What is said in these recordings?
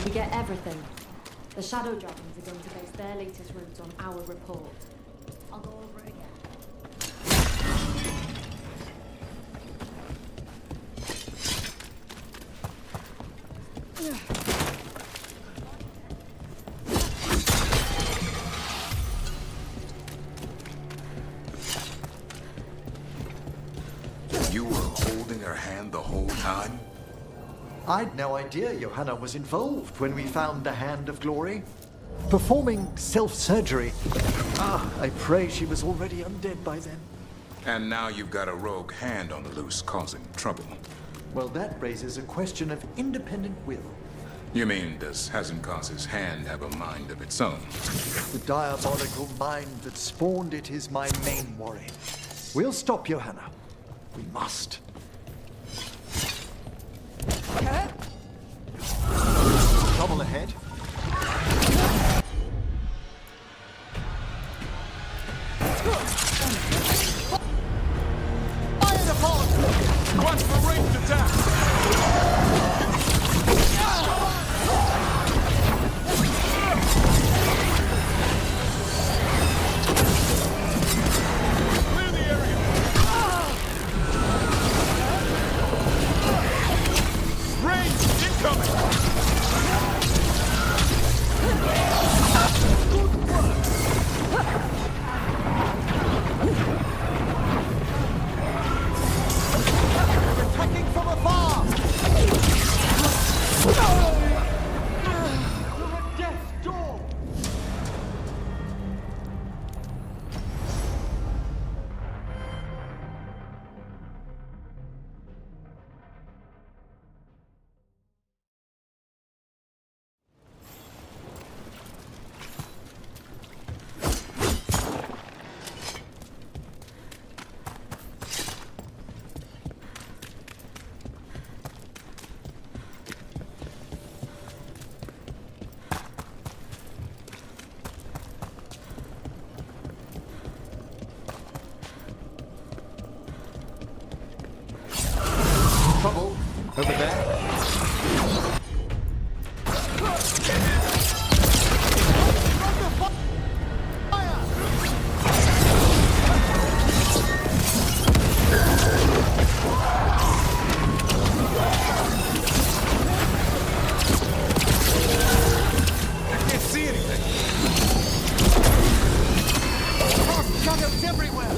Did we get everything? The Shadow Dragons are going to base their latest runes on our report. I'll go over it again. You were holding her hand the whole time? I'd no idea Johanna was involved when we found the Hand of Glory. Performing self-surgery. I pray she was already undead by then. And now you've got a rogue hand on the loose causing trouble. Well, that raises a question of independent will. You mean, does Hazenkaz's hand have a mind of its own? The diabolical mind that spawned it is my main worry. We'll stop Johanna. We must. Trouble ahead. Fire the port! Watch for ranged attack! Clear the area! Range incoming! Attacking from afar! You're at death's door! Trouble over there. I can't see anything. Shadows everywhere!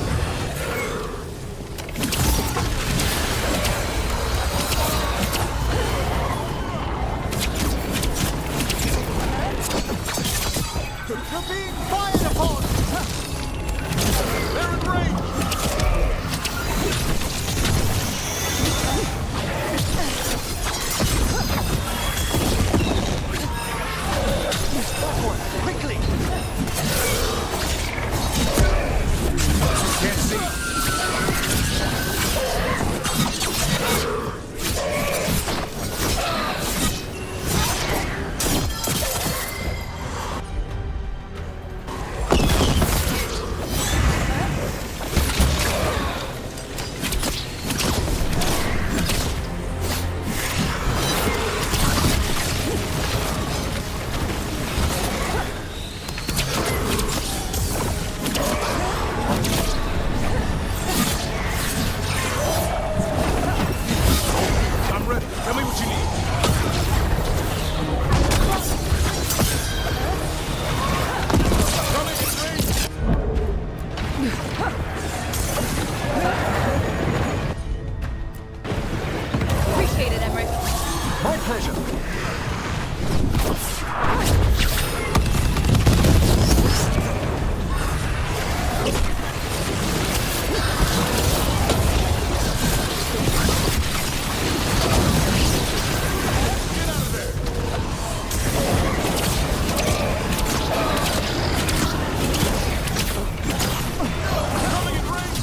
You're being fired upon! They're in range! Quickly! Can't see. I'm ready. Tell me what you need. Coming in range! Appreciate it, Emmerich. My pleasure. Get out of there! Coming in range!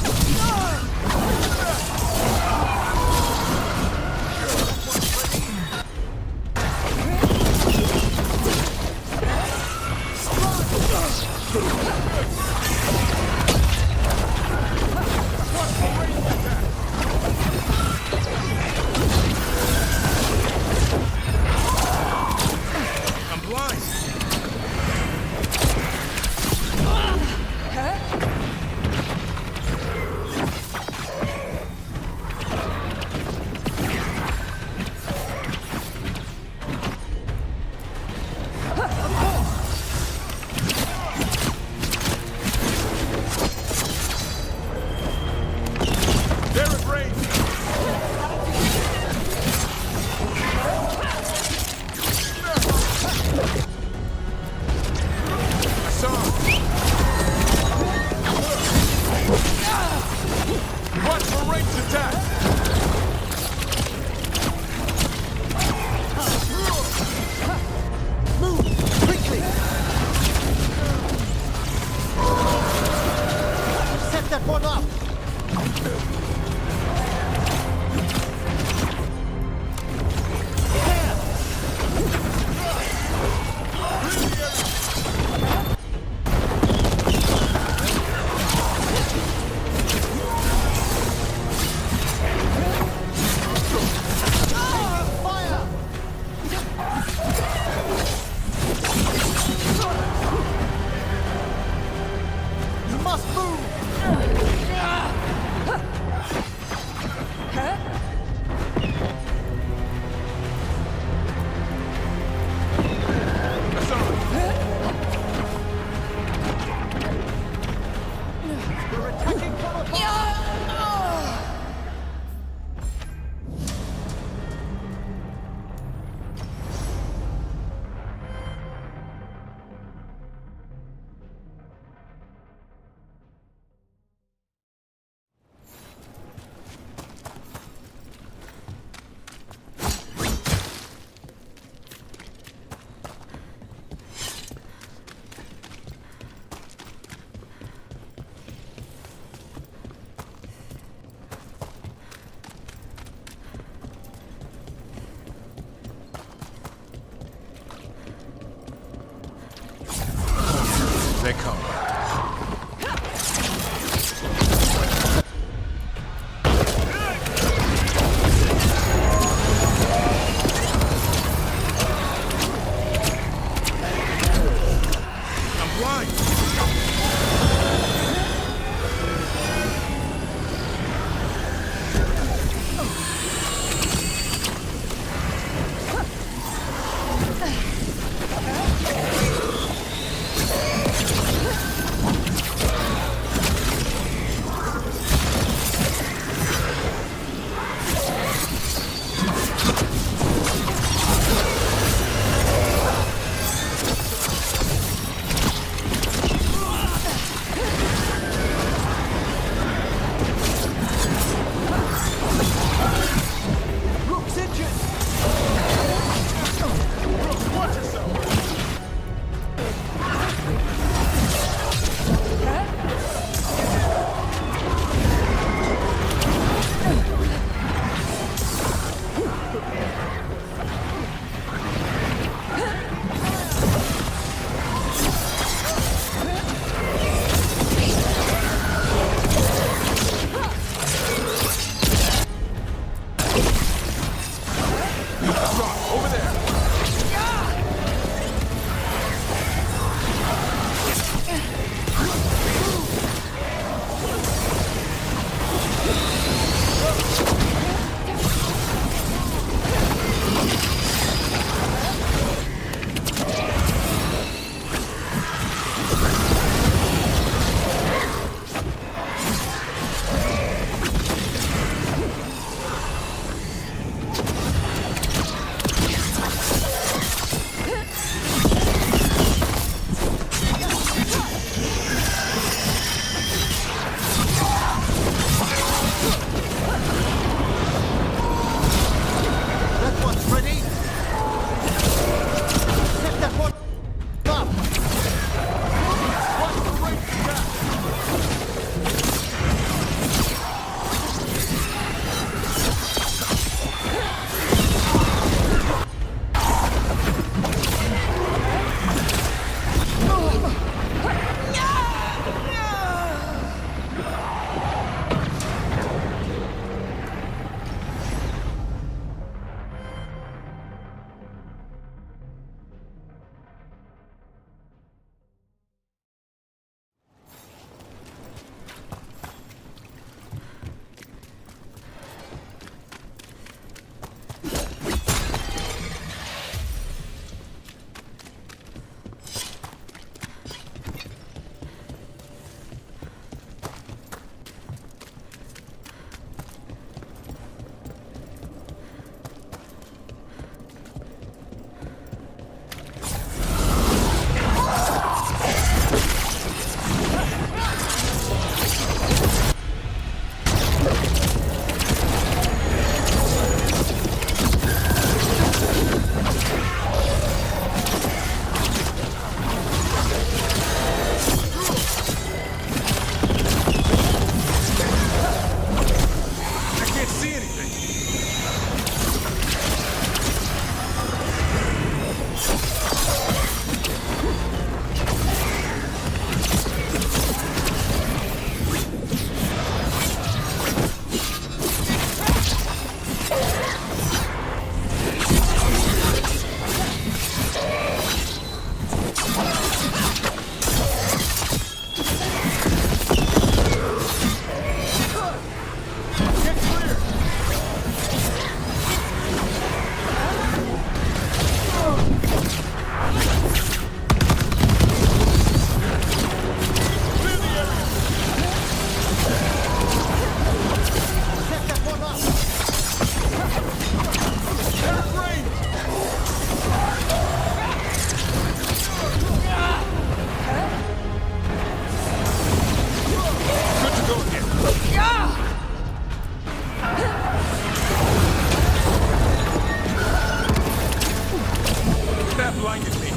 blinded me.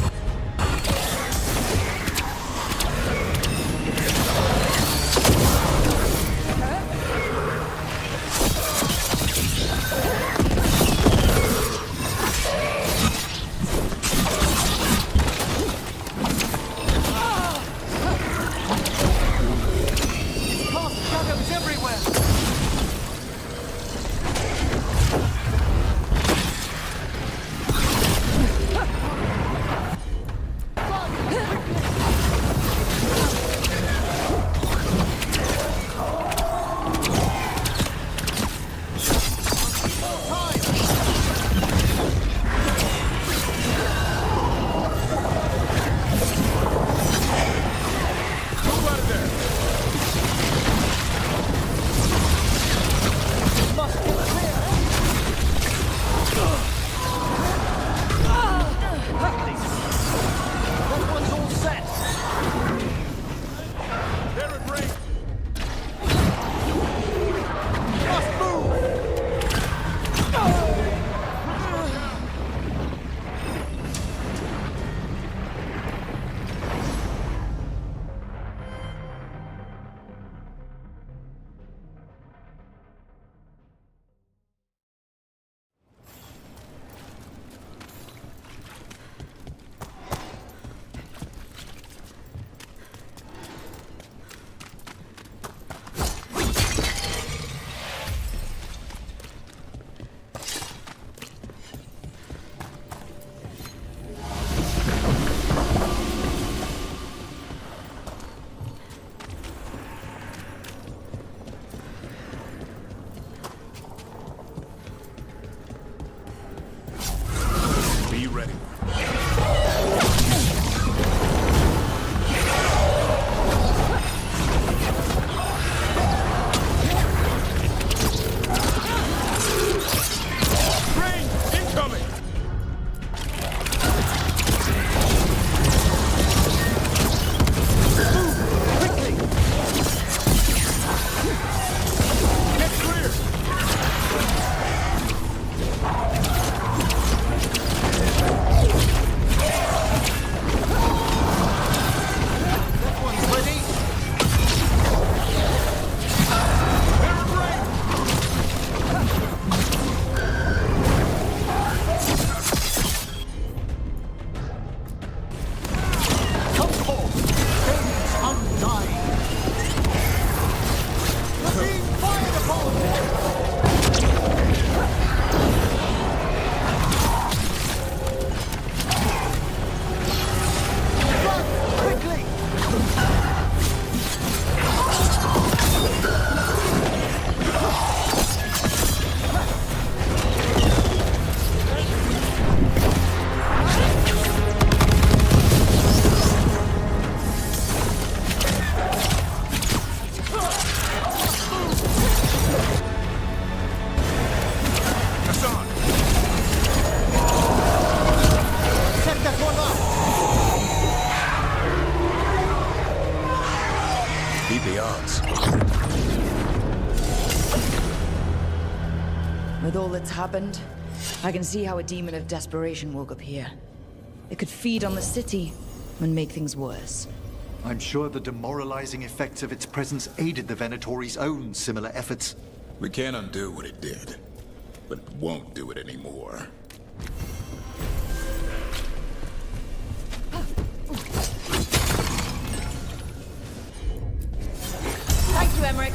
With all that's happened, I can see how a demon of desperation woke up here. It could feed on the city and make things worse. I'm sure the demoralizing effects of its presence aided the Venatori's own similar efforts. We can't undo what it did, but it won't do it anymore. Thank you, Emmerich.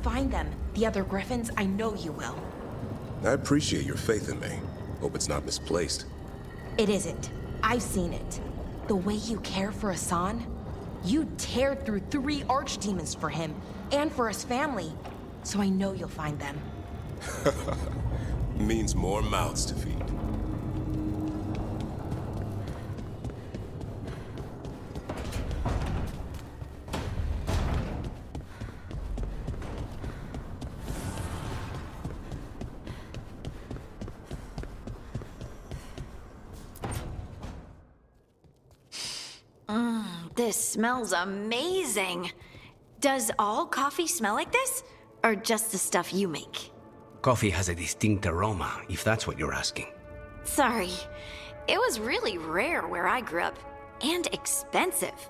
find them. The other griffins, I know you will. I appreciate your faith in me. Hope it's not misplaced. It isn't. I've seen it. The way you care for Hassan, you teared through 3 archdemons for him and for his family. So I know you'll find them. Means more mouths to feed. This smells amazing. Does all coffee smell like this? Or just the stuff you make? Coffee has a distinct aroma, if that's what you're asking. Sorry. It was really rare where I grew up. And expensive.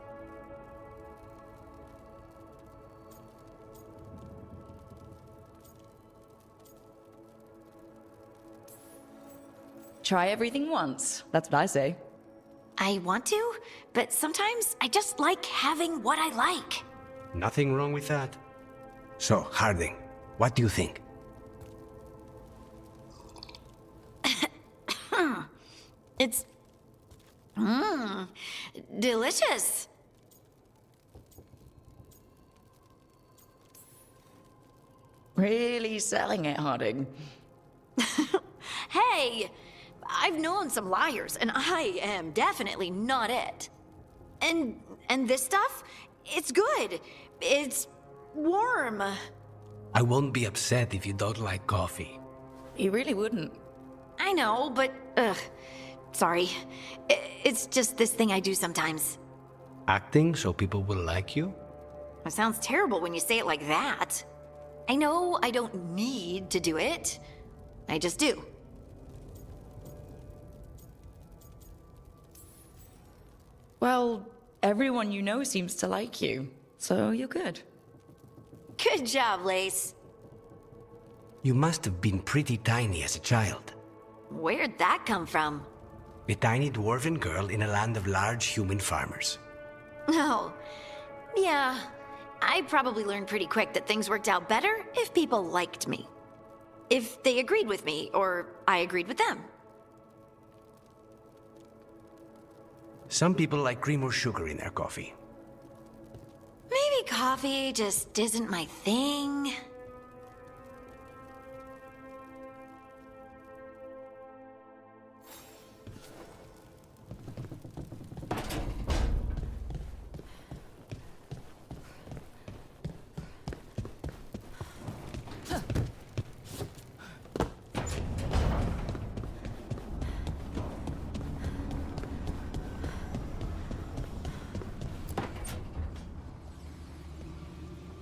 Try everything once. That's what I say. I want to, but sometimes I just like having what I like. Nothing wrong with that. So, Harding, what do you think? It's... delicious. Really selling it, Harding. Hey, I've known some liars, and I am definitely not it. And this stuff, it's good. It's warm. I won't be upset if you don't like coffee. You really wouldn't. I know, but sorry. It's just this thing I do sometimes. Acting so people will like you? It sounds terrible when you say it like that. I know I don't need to do it. I just do. Well, everyone you know seems to like you, so you're good. Good job, Lace. You must have been pretty tiny as a child. Where'd that come from? A tiny dwarven girl in a land of large human farmers. Oh, yeah. I probably learned pretty quick that things worked out better if people liked me. If they agreed with me, or I agreed with them. Some people like cream or sugar in their coffee. Maybe coffee just isn't my thing.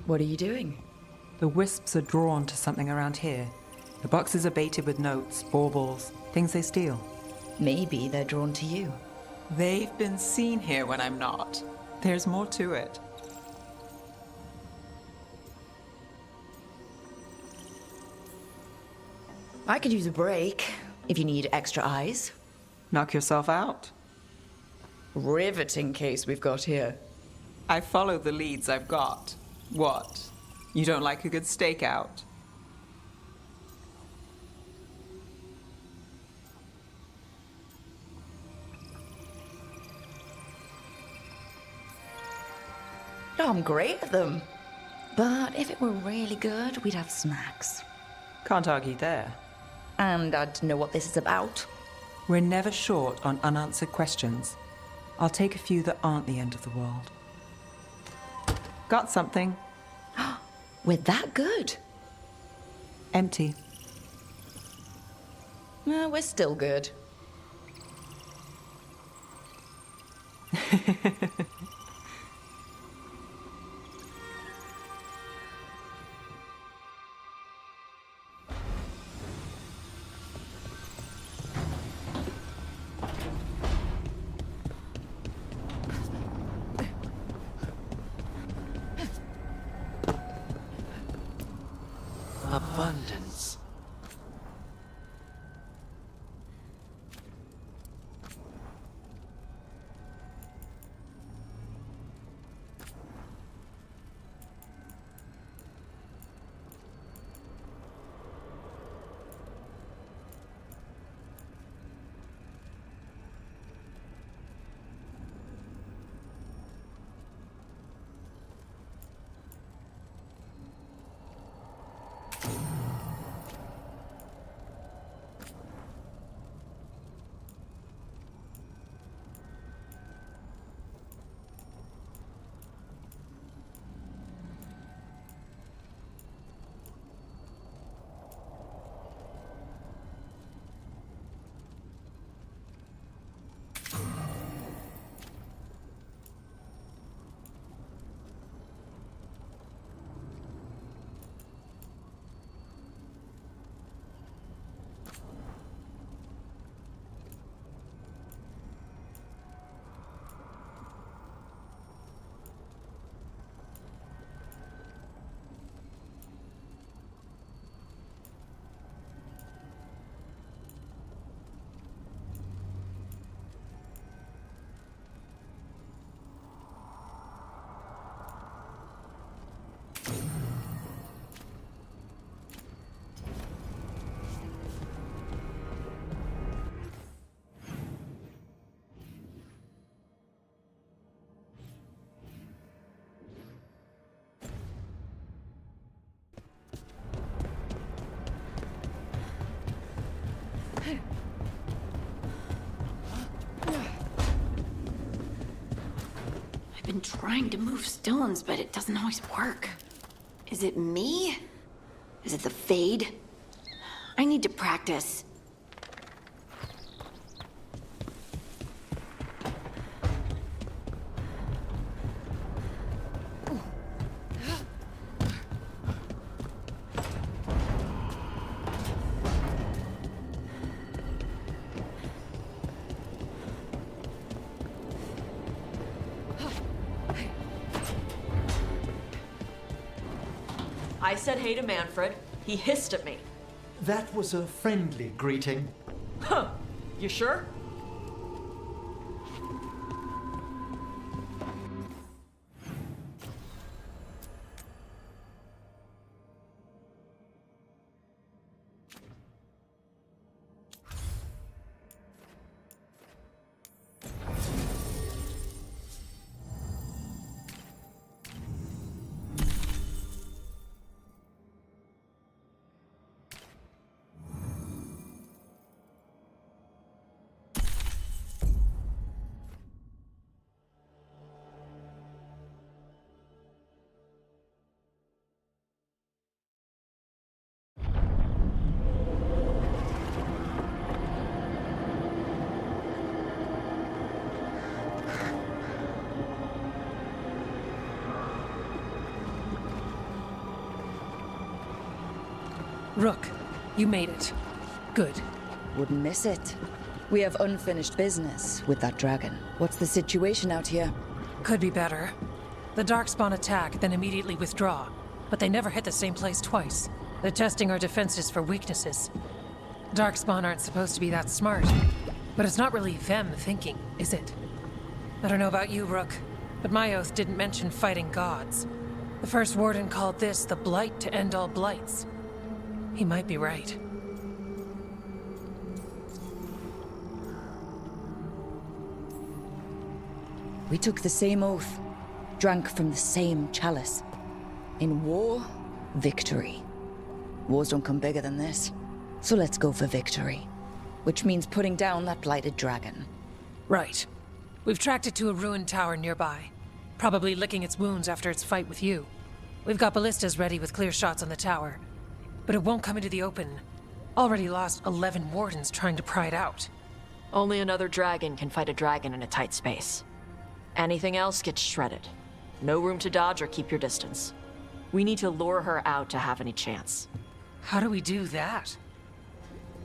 What are you doing? The wisps are drawn to something around here. The boxes are baited with notes, baubles, things they steal. Maybe they're drawn to you. They've been seen here when I'm not. There's more to it. I could use a break, if you need extra eyes. Knock yourself out. Riveting case we've got here. I follow the leads I've got. What? You don't like a good stakeout? I'm great at them. But if it were really good, we'd have snacks. Can't argue there. And I'd know what this is about. We're never short on unanswered questions. I'll take a few that aren't the end of the world. Got something. We're that good. Empty. We're still good. Abundance. I've been trying to move stones, but it doesn't always work. Is it me? Is it the fade? I need to practice. I said hey to Manfred. He hissed at me. That was a friendly greeting. Huh. You sure? Rook, you made it. Good. Wouldn't miss it. We have unfinished business with that dragon. What's the situation out here? Could be better. The Darkspawn attack, then immediately withdraw. But they never hit the same place twice. They're testing our defenses for weaknesses. Darkspawn aren't supposed to be that smart. But it's not really them thinking, is it? I don't know about you, Rook, but my oath didn't mention fighting gods. The first warden called this the blight to end all blights. He might be right. We took the same oath, drank from the same chalice. In war, victory. Wars don't come bigger than this. So let's go for victory. Which means putting down that blighted dragon. Right. We've tracked it to a ruined tower nearby. Probably licking its wounds after its fight with you. We've got ballistas ready with clear shots on the tower. But it won't come into the open. Already lost 11 wardens trying to pry it out. Only another dragon can fight a dragon in a tight space. Anything else gets shredded. No room to dodge or keep your distance. We need to lure her out to have any chance. How do we do that?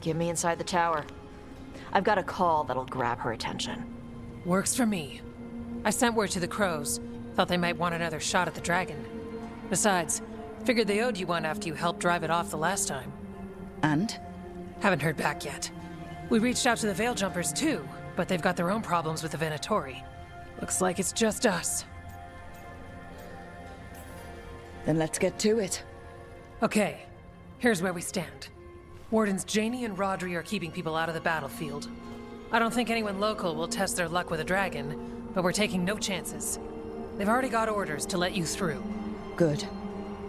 Get me inside the tower. I've got a call that'll grab her attention. Works for me. I sent word to the crows. Thought they might want another shot at the dragon. Besides, figured they owed you one after you helped drive it off the last time. And? Haven't heard back yet. We reached out to the Veil Jumpers too, but they've got their own problems with the Venatori. Looks like it's just us. Then let's get to it. Okay, here's where we stand. Wardens Janie and Rodri are keeping people out of the battlefield. I don't think anyone local will test their luck with a dragon, but we're taking no chances. They've already got orders to let you through. Good.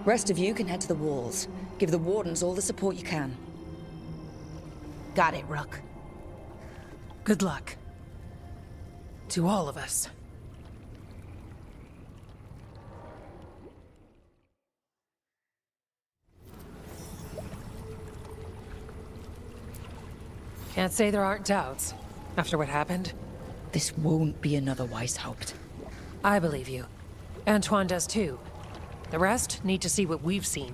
Rest of you can head to the walls. Give the wardens all the support you can. Got it, Rook. Good luck. To all of us. Can't say there aren't doubts, after what happened. This won't be another Weishaupt. I believe you. Antoine does too. The rest need to see what we've seen.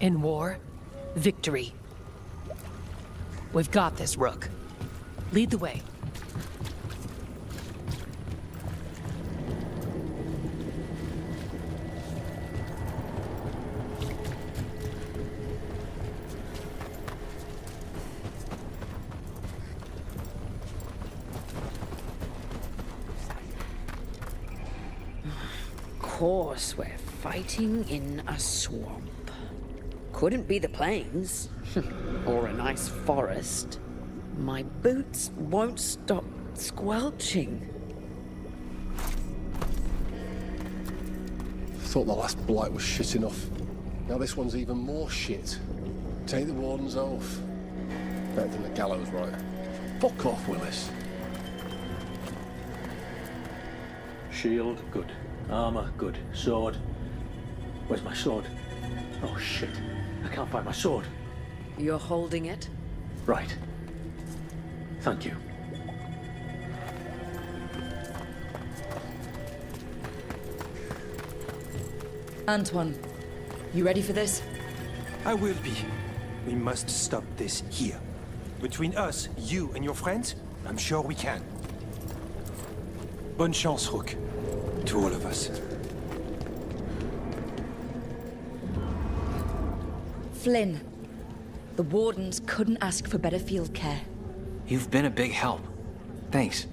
In war, victory. We've got this, Rook. Lead the way. Of course, we're fighting in a swamp. Couldn't be the plains, or a nice forest. My boots won't stop squelching. Thought the last blight was shit enough. Now this one's even more shit. Take the wardens oath. Better than the gallows, right? Fuck off, Willis. Shield, good. Armor, good. Sword. Where's my sword? Oh shit. I can't find my sword. You're holding it? Right. Thank you. Antoine, you ready for this? I will be. We must stop this here. Between us, you and your friends, I'm sure we can. Bonne chance, Rook. To all of us. Flynn, the Wardens couldn't ask for better field care. You've been a big help. Thanks.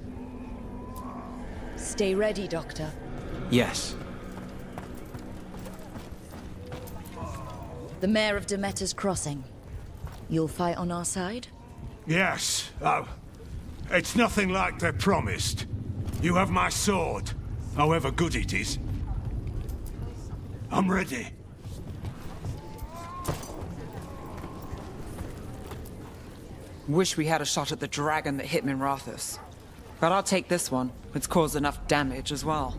Stay ready, Doctor. Yes. The Mayor of Demeter's Crossing. You'll fight on our side? Yes. Oh, it's nothing like they promised. You have my sword, however good it is. I'm ready. Wish we had a shot at the dragon that hit Minrathus. But I'll take this one. It's caused enough damage as well.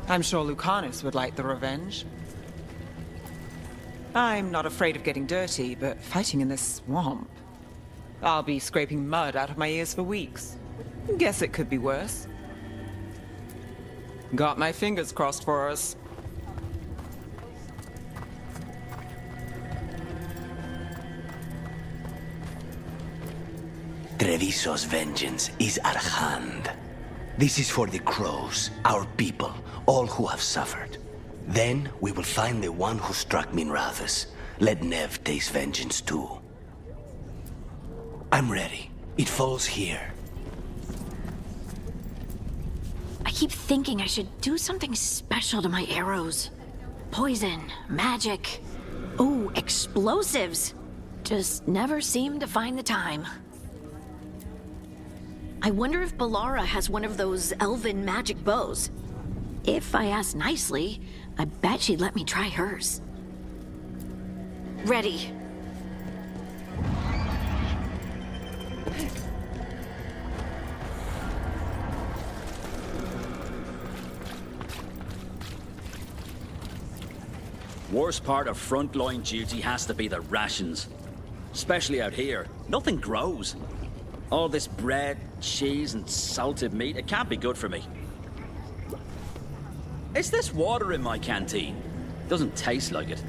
I'm sure Lucanis would like the revenge. I'm not afraid of getting dirty, but fighting in this swamp... I'll be scraping mud out of my ears for weeks. Guess it could be worse. Got my fingers crossed for us. Treviso's vengeance is at hand. This is for the crows, our people, all who have suffered. Then we will find the one who struck Minrathus. Let Nev taste vengeance too. I'm ready. It falls here. I keep thinking I should do something special to my arrows. Poison, magic, ooh, explosives. Just never seem to find the time. I wonder if Bellara has one of those elven magic bows. If I asked nicely, I bet she'd let me try hers. Ready. Worst part of frontline duty has to be the rations. Especially out here. Nothing grows. All this bread, cheese, and salted meat, it can't be good for me. It's this water in my canteen. Doesn't taste like it.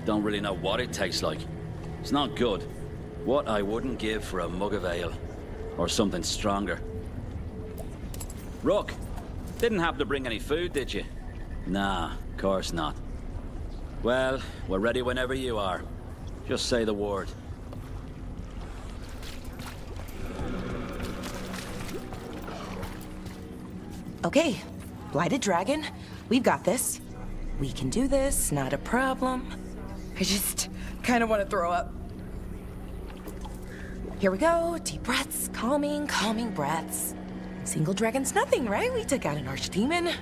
Don't really know what it tastes like. It's not good. What I wouldn't give for a mug of ale. Or something stronger. Rook, didn't happen to bring any food, did you? Nah, of course not. Well, we're ready whenever you are. Just say the word. Okay, Blighted Dragon, we've got this. We can do this, not a problem. I just kind of want to throw up. Here we go, deep breaths, calming breaths. Single dragon's nothing, right? We took out an archdemon,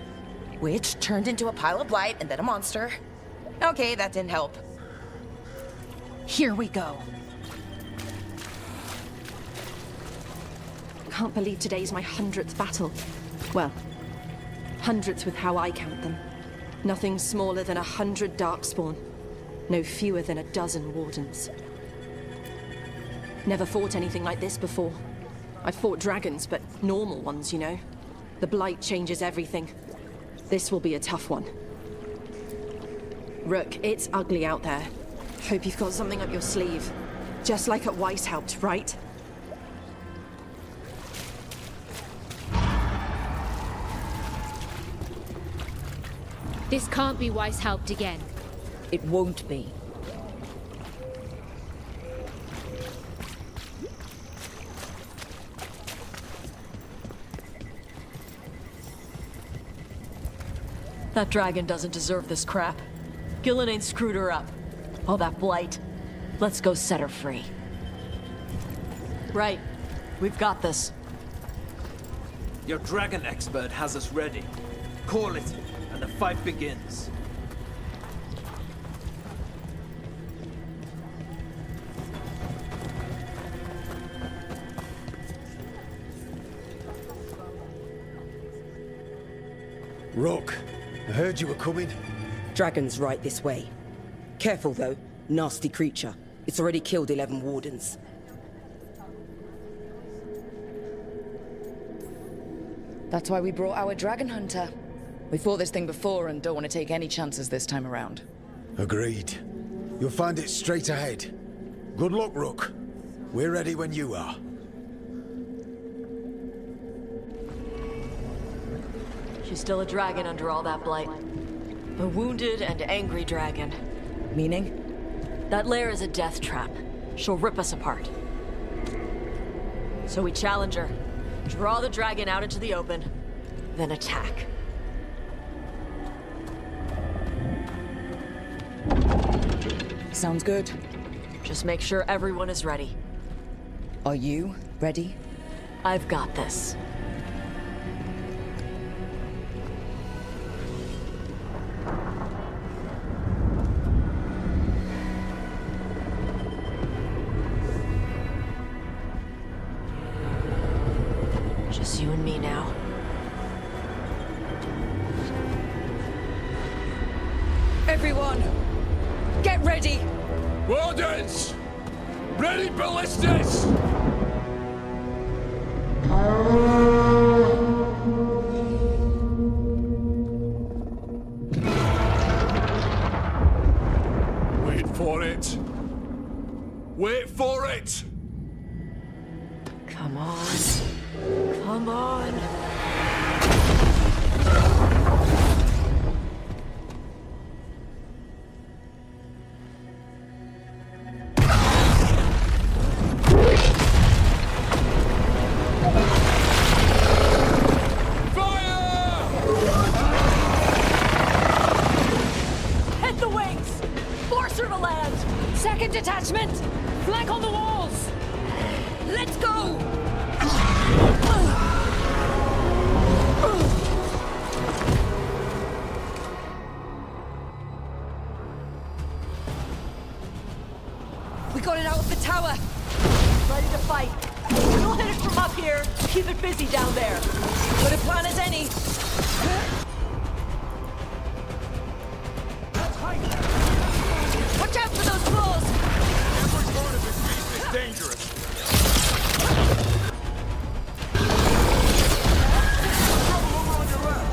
which turned into a pile of blight and then a monster. Okay, that didn't help. Here we go. Can't believe today's my 100th battle. Well, 100th with how I count them. Nothing smaller than 100 darkspawn. No fewer than a dozen wardens. Never fought anything like this before. I've fought dragons, but normal ones, you know. The blight changes everything. This will be a tough one. Rook, it's ugly out there. Hope you've got something up your sleeve. Just like at Weishaupt, right? This can't be Weishaupt again. It won't be. That dragon doesn't deserve this crap. Gillen ain't screwed her up. All that blight. Let's go set her free. Right. We've got this. Your dragon expert has us ready. Call it, and the fight begins. Rook, I heard you were coming. Dragon's right this way. Careful though, nasty creature. It's already killed 11 wardens. That's why we brought our dragon hunter. We fought this thing before and don't want to take any chances this time around. Agreed. You'll find it straight ahead. Good luck, Rook. We're ready when you are. She's still a dragon under all that blight. A wounded and angry dragon. Meaning? That lair is a death trap. She'll rip us apart. So we challenge her, draw the dragon out into the open, then attack. Sounds good. Just make sure everyone is ready. Are you ready? I've got this. Just you and me now. Everyone, get ready! Wardens! Ready ballistas! Wait for it! Wait for it! Come on. Come on. Second detachment! Flank on the walls! Let's go! We got it out of the tower! Ready to fight. We'll hit it from up here. Keep it busy down there. Good a plan as any. Watch out for those claws! Every part of this beast is dangerous. Trouble over on your left.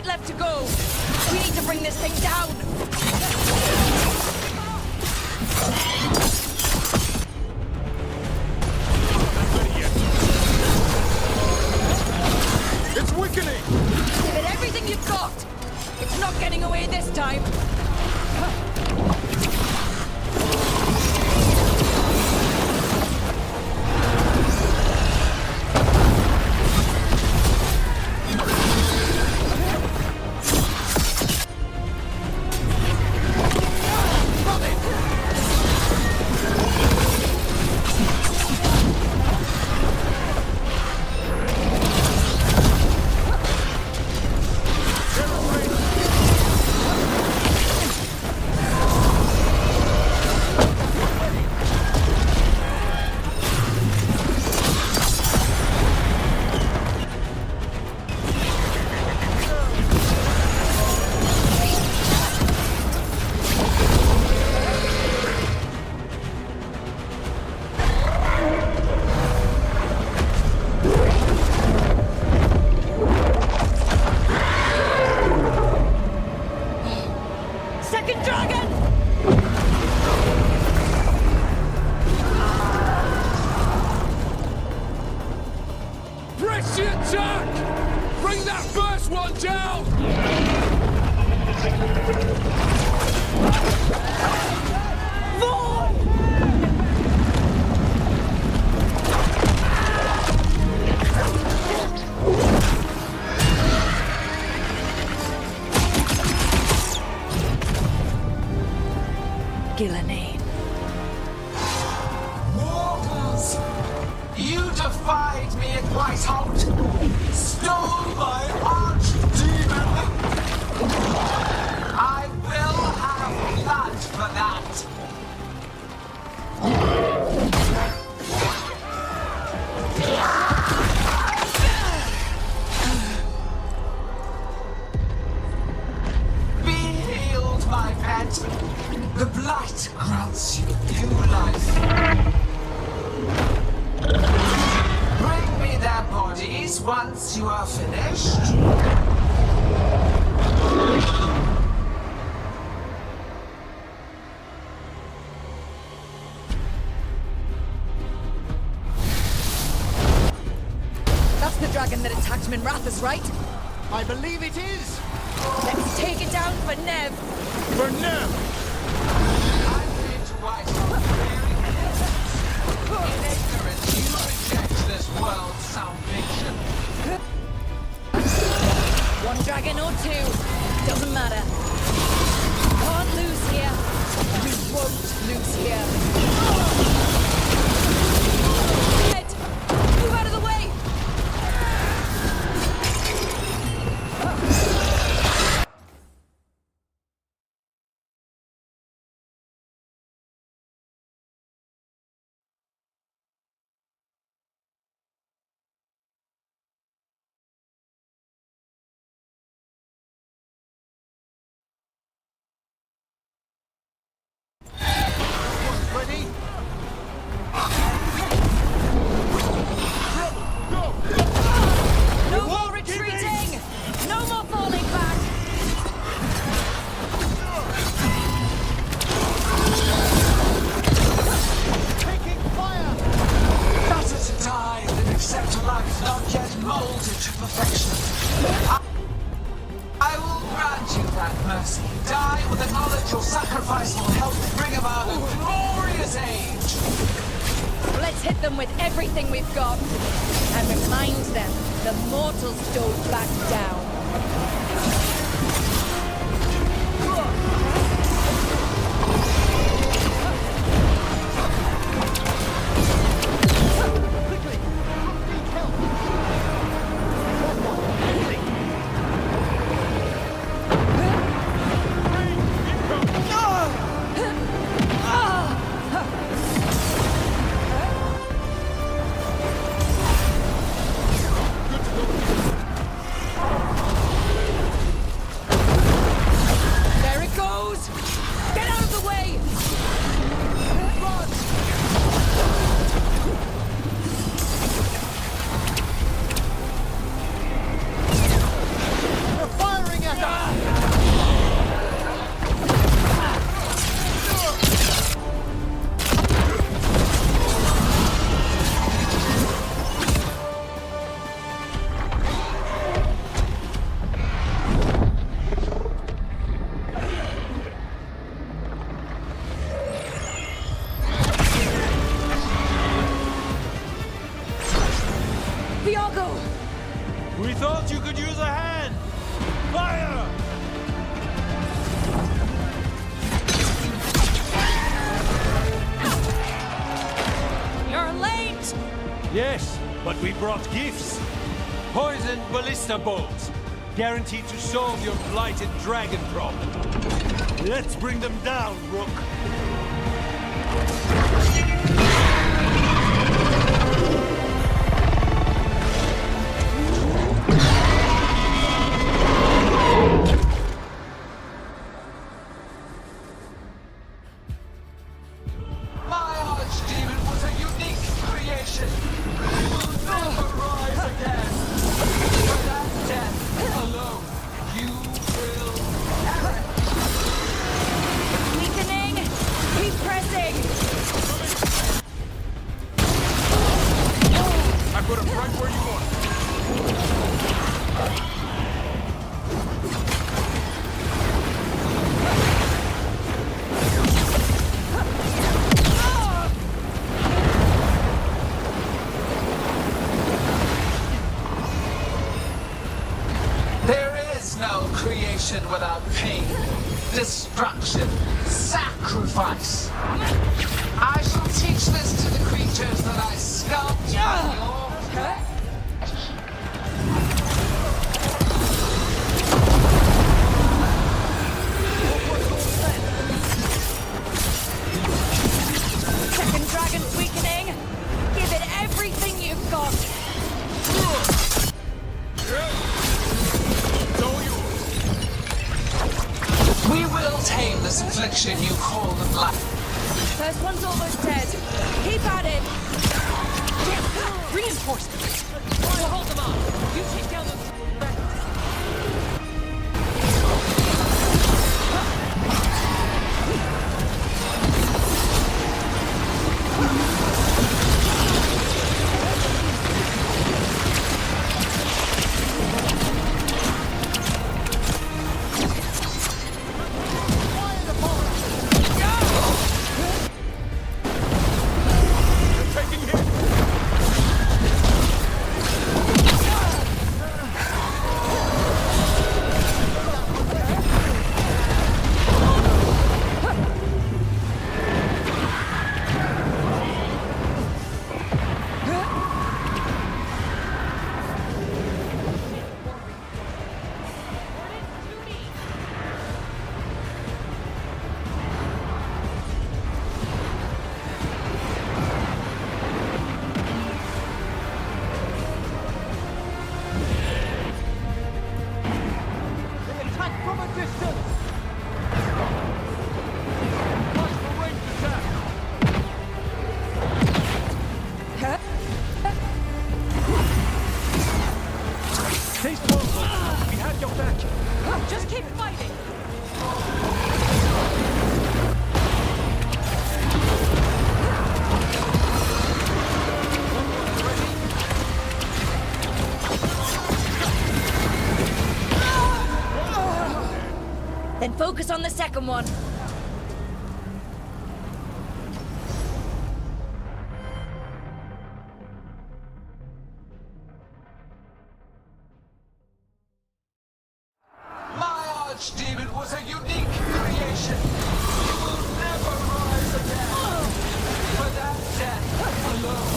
Left to go. We need to bring this thing down. It's weakening. Give it everything you've got. It's not getting away this time. defied me at Whitehall, stole my archdemon. I will have blood for that. Be healed, my pet. The blight grants you new life. Bring me their bodies once you are finished. That's the dragon that attacked Minrathous, right? I believe it is. Let's take it down for Nev. For Nev! I'm here to write in ignorance, you reject this world's salvation. One dragon or two, doesn't matter. Can't lose here. We won't lose here. Ed, move out of the way! Ready? No more retreating! No more falling back! Taking fire! Better to die than accept a life not yet molded to perfection. I will grant you that mercy. Die with the knowledge your sacrifice will help bring about a glorious age. Let's hit them with everything we've got. And remind them the mortals don't back down. We thought you could use a hand! Fire! You're late! Yes, but we brought gifts. Poisoned ballista bolts. Guaranteed to solve your blighted dragon problem. Let's bring them down, Rook. Without pain, destruction, sacrifice. I shall teach this to the creatures that I sculpt on your creation you call the black. First one's almost dead. Keep at it. Reinforcements! We'll hold them off. You take down those... Then focus on the second one. My archdemon was a unique creation. It will never rise again. For that death alone,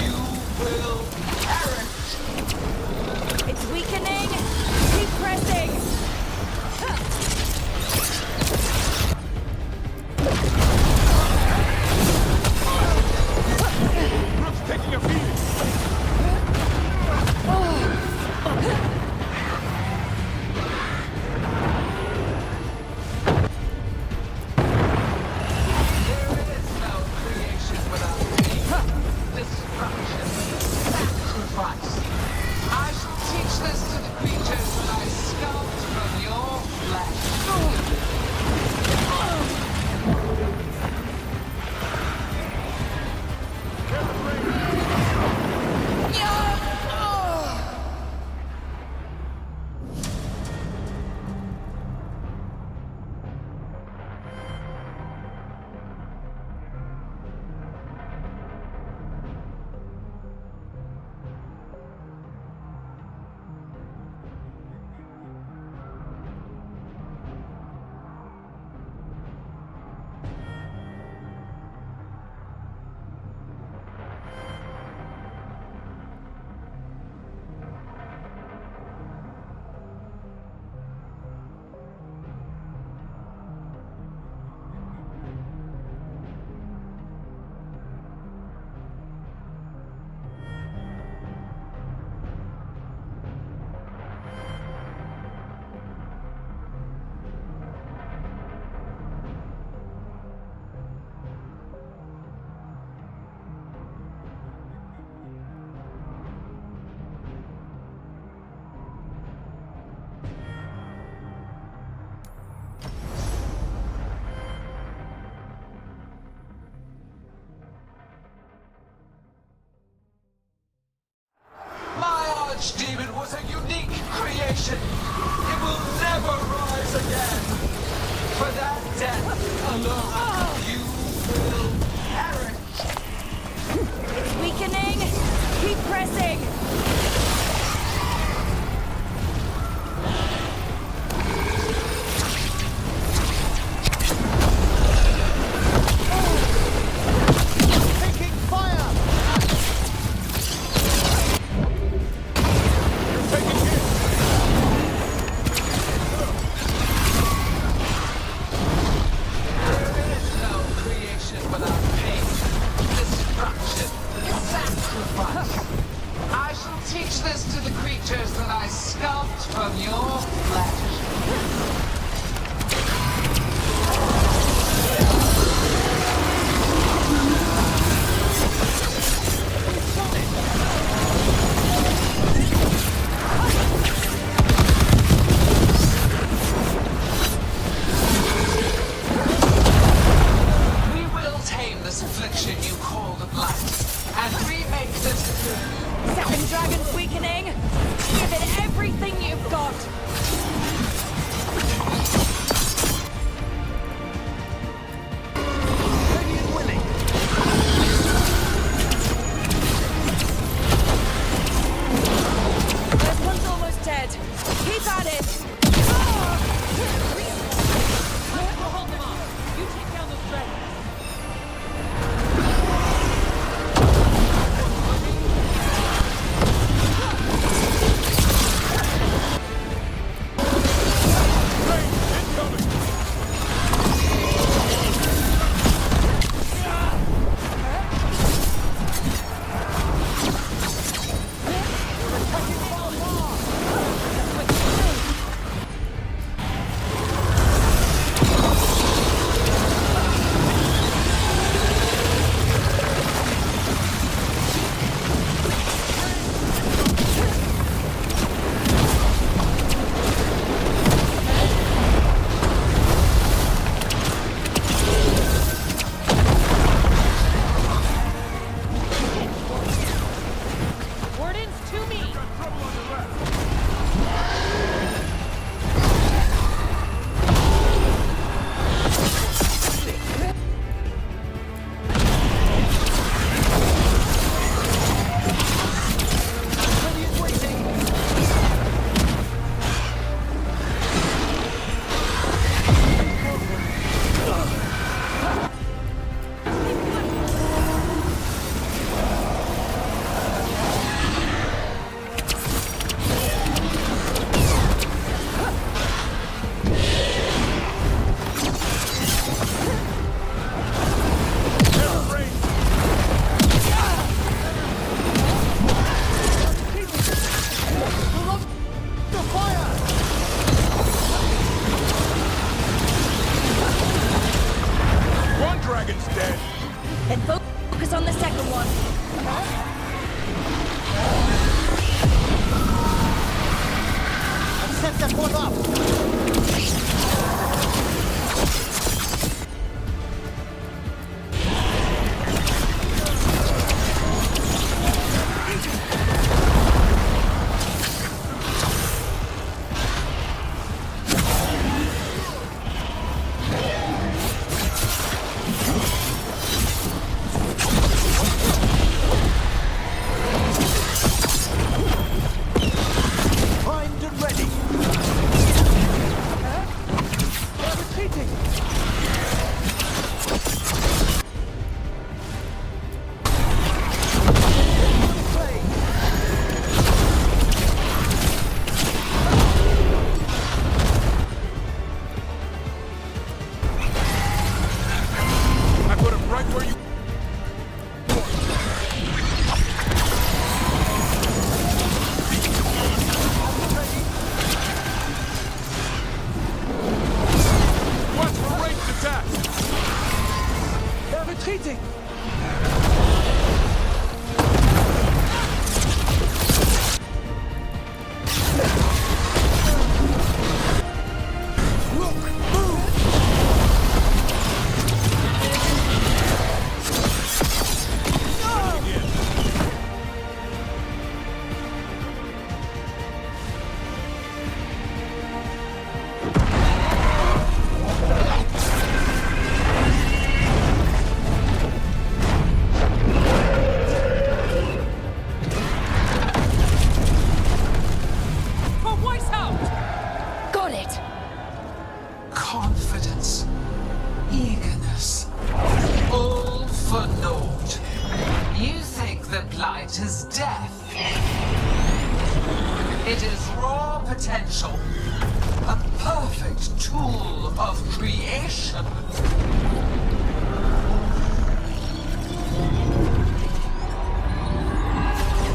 you will perish. It's weakening. Keep pressing. Taking a beating. Archdemon was a unique creation. It will never rise again. For that death alone, you will perish. It's weakening. Keep pressing. Second dragon's weakening. Give it everything you've got. Ready and willing. This one's almost dead. Keep at it. Hold them off. You take down those dragons. It is raw potential. A perfect tool of creation.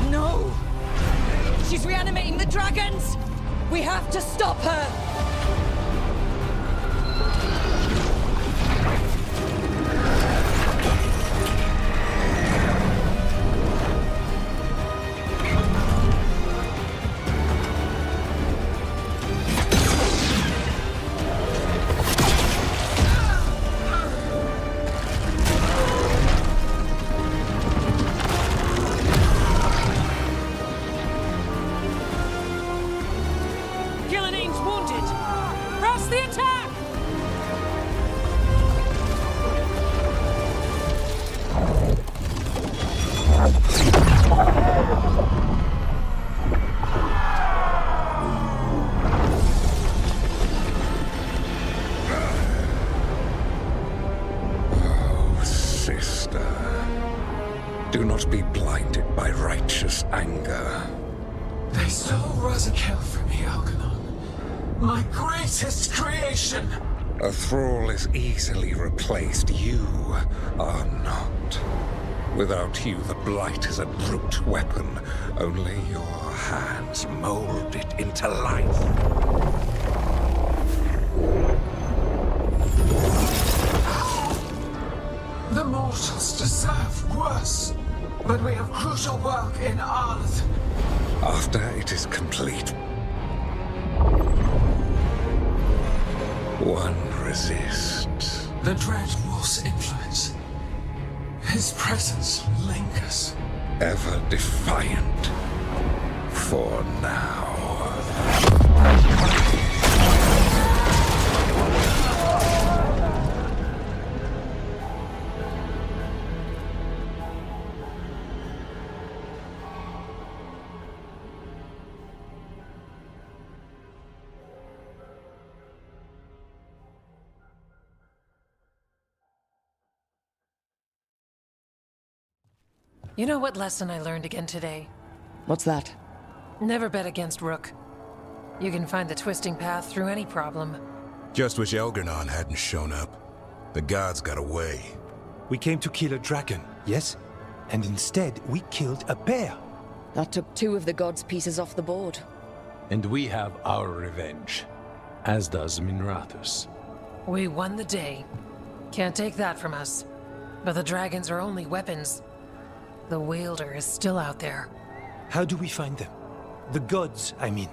No! She's reanimating the dragons! We have to stop her! righteous anger. They stole Rosakill from me, Algernon. My greatest creation! A thrall is easily replaced. You are not. Without you, the Blight is a brute weapon. Only your hands mold it into life. The mortals deserve worse, but we have crucial work in Arleth. After it is complete, one resists. The Dread Wolf's influence. His presence lingers. Ever defiant. For now. You know what lesson I learned again today? What's that? Never bet against Rook. You can find the twisting path through any problem. Just wish Elgernon hadn't shown up. The gods got away. We came to kill a dragon, yes? And instead, we killed a bear. That took 2 of the gods' pieces off the board. And we have our revenge, as does Minrathus. We won the day. Can't take that from us. But the dragons are only weapons. The wielder is still out there. How do we find them? The gods, I mean.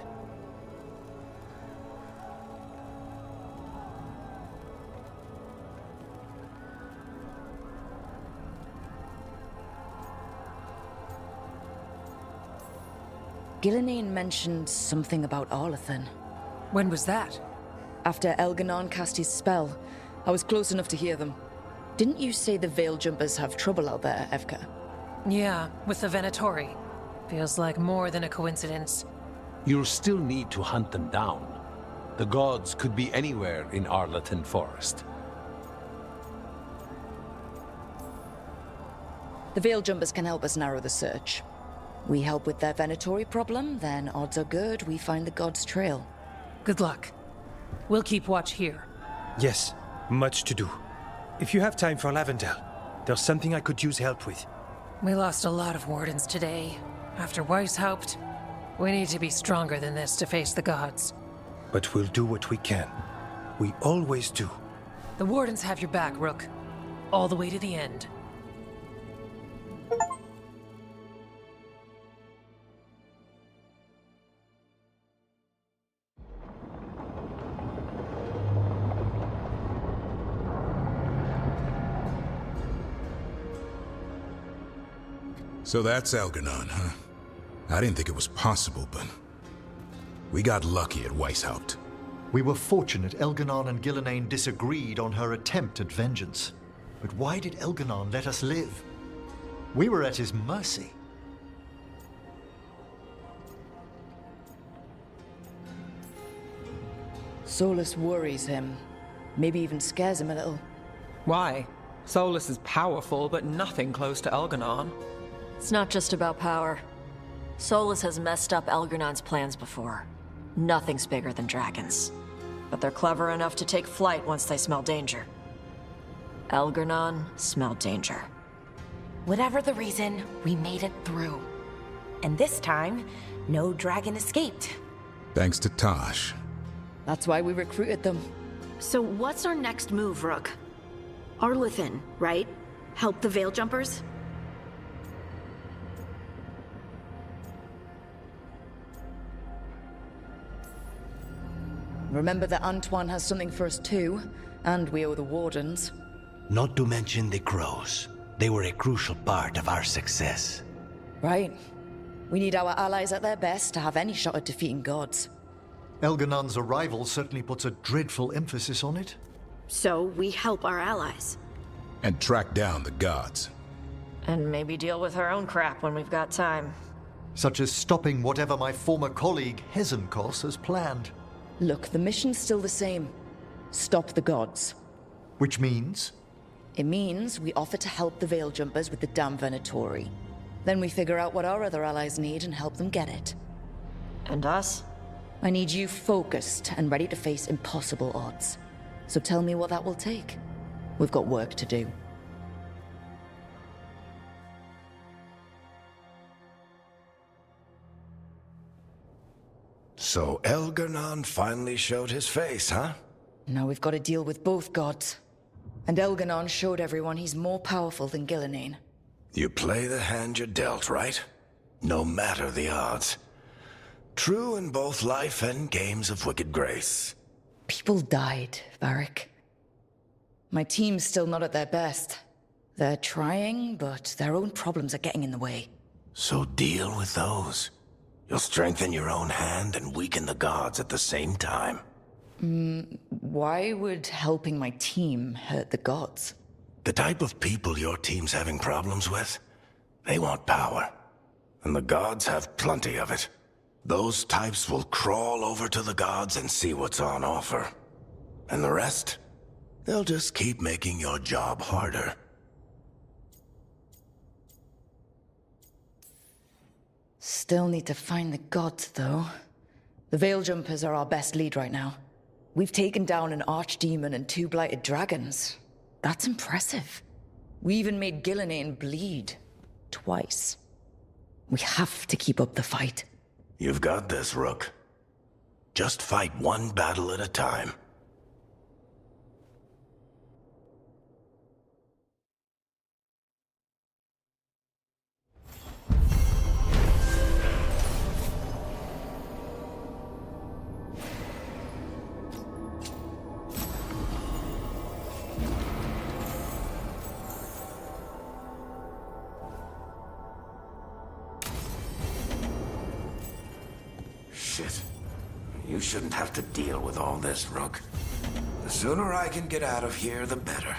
Gillenane mentioned something about Arlethan. When was that? After Elgernon cast his spell. I was close enough to hear them. Didn't you say the Veil Jumpers have trouble out there, Evka? Yeah, with the Venatori. Feels like more than a coincidence. You'll still need to hunt them down. The gods could be anywhere in Arlethan Forest. The Veil Jumpers can help us narrow the search. We help with their Venatori problem, then odds are good we find the gods' trail. Good luck. We'll keep watch here. Yes, much to do. If you have time for Lavendel, there's something I could use help with. We lost a lot of wardens today. After Weishaupt, we need to be stronger than this to face the gods. But we'll do what we can. We always do. The wardens have your back, Rook. All the way to the end. So that's Elgernon, huh? I didn't think it was possible, but we got lucky at Weishaupt. We were fortunate Elgernon and Gillenane disagreed on her attempt at vengeance. But why did Elgernon let us live? We were at his mercy. Solus worries him. Maybe even scares him a little. Why? Solus is powerful, but nothing close to Elgernon. It's not just about power. Solus has messed up Elgernon's plans before. Nothing's bigger than dragons. But they're clever enough to take flight once they smell danger. Elgernon smelled danger. Whatever the reason, we made it through. And this time, no dragon escaped. Thanks to Tosh. That's why we recruited them. So what's our next move, Rook? Arlethan, right? Help the Veil Jumpers? Remember that Antoine has something for us too, and we owe the Wardens. Not to mention the Crows. They were a crucial part of our success. Right. We need our allies at their best to have any shot at defeating gods. Elgernon's arrival certainly puts a dreadful emphasis on it. So we help our allies. And track down the gods. And maybe deal with our own crap when we've got time. Such as stopping whatever my former colleague Hezenkos has planned. Look, the mission's still the same. Stop the gods. Which means? It means we offer to help the Veil Jumpers with the damn Venatori. Then we figure out what our other allies need and help them get it. And us? I need you focused and ready to face impossible odds. So tell me what that will take. We've got work to do. So Elgar'nan finally showed his face, huh? Now we've got to deal with both gods. And Elgar'nan showed everyone he's more powerful than Gillenane. You play the hand you're dealt, right? No matter the odds. True in both life and games of wicked grace. People died, Varric. My team's still not at their best. They're trying, but their own problems are getting in the way. So deal with those. You'll strengthen your own hand and weaken the gods at the same time. Why would helping my team hurt the gods? The type of people your team's having problems with, they want power. And the gods have plenty of it. Those types will crawl over to the gods and see what's on offer. And the rest? They'll just keep making your job harder. Still need to find the gods, though. The Veil Jumpers are our best lead right now. We've taken down an archdemon and 2 blighted dragons. That's impressive. We even made Gillenane bleed. Twice. We have to keep up the fight. You've got this, Rook. Just fight one battle at a time. Shit. You shouldn't have to deal with all this, Rook. The sooner I can get out of here, the better.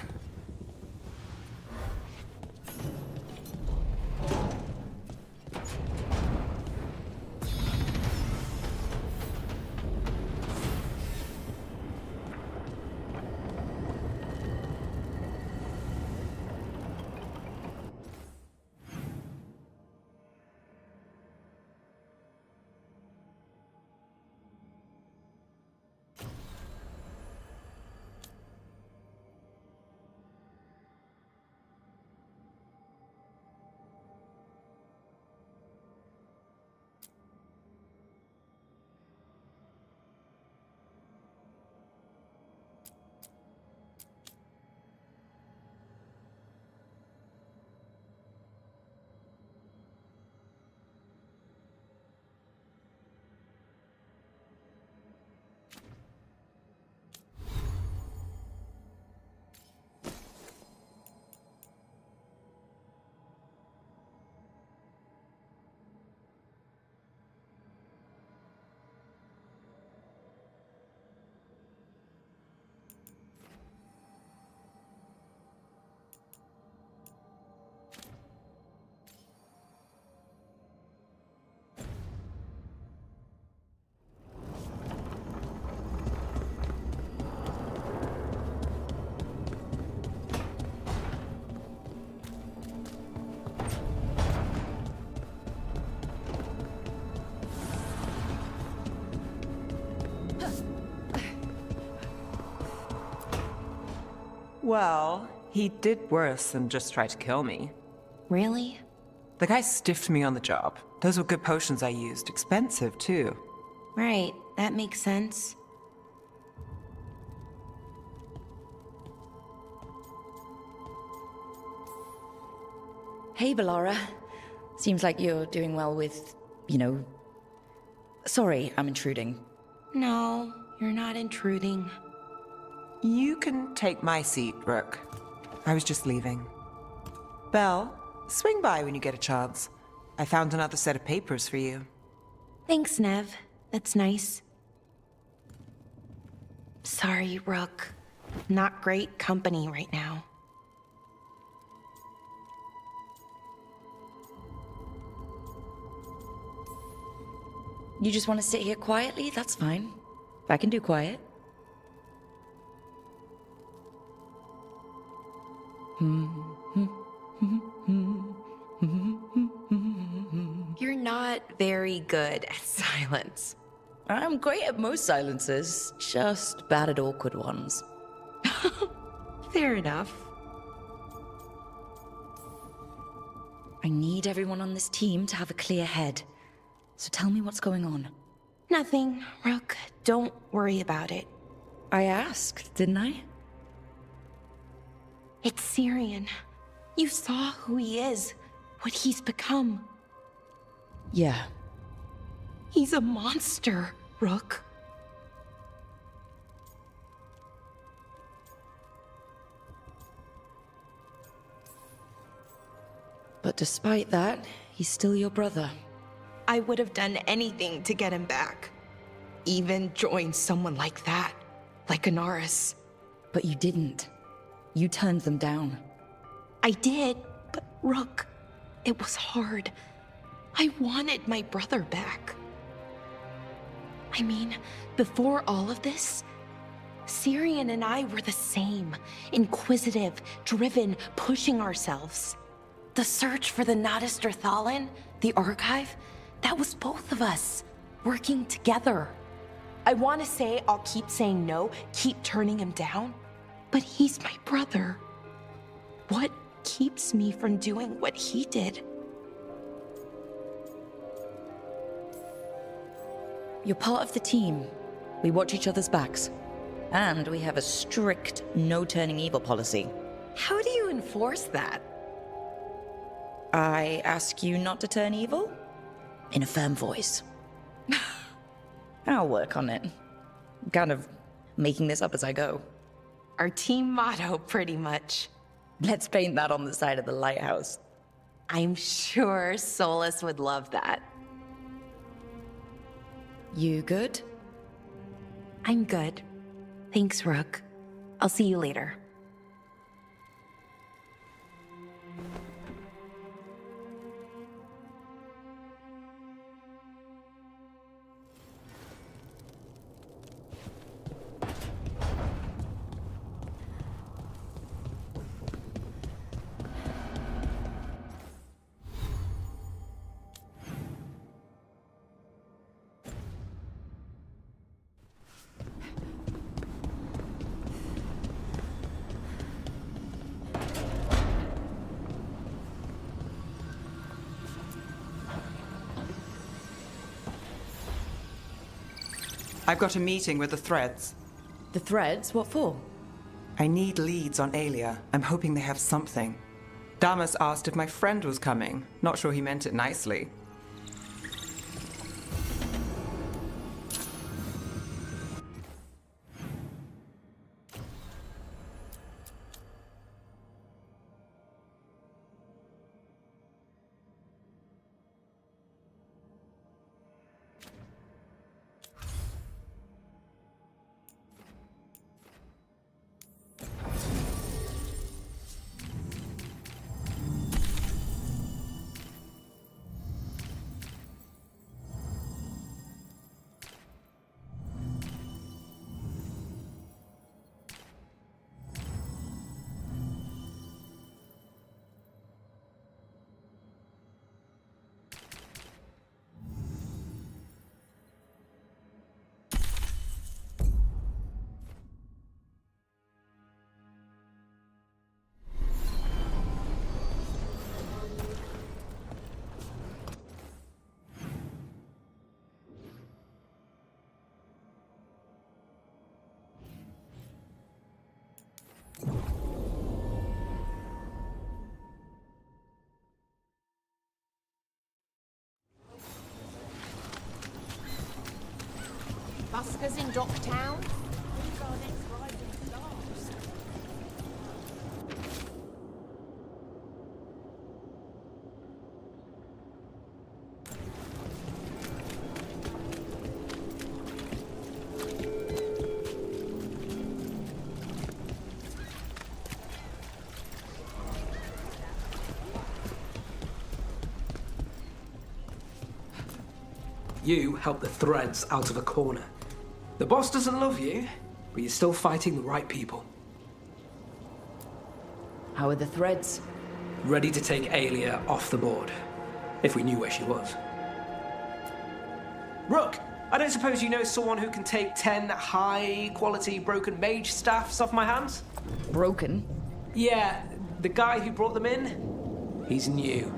Well, he did worse than just try to kill me. Really? The guy stiffed me on the job. Those were good potions I used. Expensive, too. Right, that makes sense. Hey, Bellara. Seems like you're doing well with, Sorry, I'm intruding. No, you're not intruding. You can take my seat, Rook. I was just leaving. Belle, swing by when you get a chance. I found another set of papers for you. Thanks, Nev. That's nice. Sorry, Rook. Not great company right now. You just want to sit here quietly? That's fine. I can do quiet. not very good at silence. I'm great at most silences, just bad at awkward ones. Fair enough. I need everyone on this team to have a clear head. So tell me what's going on. Nothing, Rook. Don't worry about it. I asked, didn't I? It's Syrian. You saw who he is, what he's become. Yeah. He's a monster, Rook. But despite that, he's still your brother. I would have done anything to get him back. Even join someone like that, like Anaris. But you didn't. You turned them down. I did, but Rook, it was hard. I wanted my brother back. I mean, before all of this, Syrian and I were the same. Inquisitive, driven, pushing ourselves. The search for the Nadister Thalin, the archive, that was both of us, working together. I want to say I'll keep saying no, keep turning him down, but he's my brother. What keeps me from doing what he did? You're part of the team. We watch each other's backs. And we have a strict no-turning evil policy. How do you enforce that? I ask you not to turn evil? In a firm voice. I'll work on it. I'm kind of making this up as I go. Our team motto, pretty much. Let's paint that on the side of the lighthouse. I'm sure Solus would love that. You good? I'm good. Thanks, Rook. I'll see you later. I've got a meeting with the Threads. The Threads? What for? I need leads on Aelia. I'm hoping they have something. Damas asked if my friend was coming. Not sure he meant it nicely. Buskers in Docktown? You helped the Threads out of a corner. The boss doesn't love you, but you're still fighting the right people. How are the Threads? Ready to take Aelia off the board, if we knew where she was. Rook, I don't suppose you know someone who can take 10 high-quality broken mage staffs off my hands? Broken? Yeah, the guy who brought them in, he's new.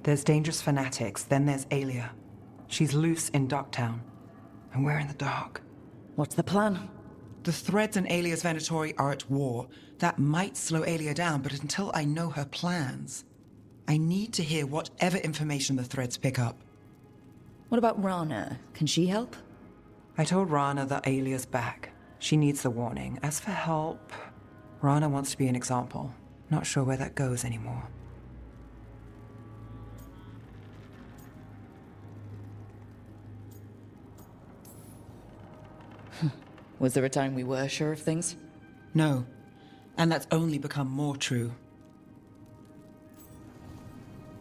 There's dangerous fanatics, then there's Aelia. She's loose in Darktown, and we're in the dark. What's the plan? The Threads and Aelia's Venatori are at war. That might slow Aelia down, but until I know her plans, I need to hear whatever information the Threads pick up. What about Rana? Can she help? I told Rana that Aelia's back. She needs the warning. As for help, Rana wants to be an example. Not sure where that goes anymore. Was there a time we were sure of things? No. And that's only become more true.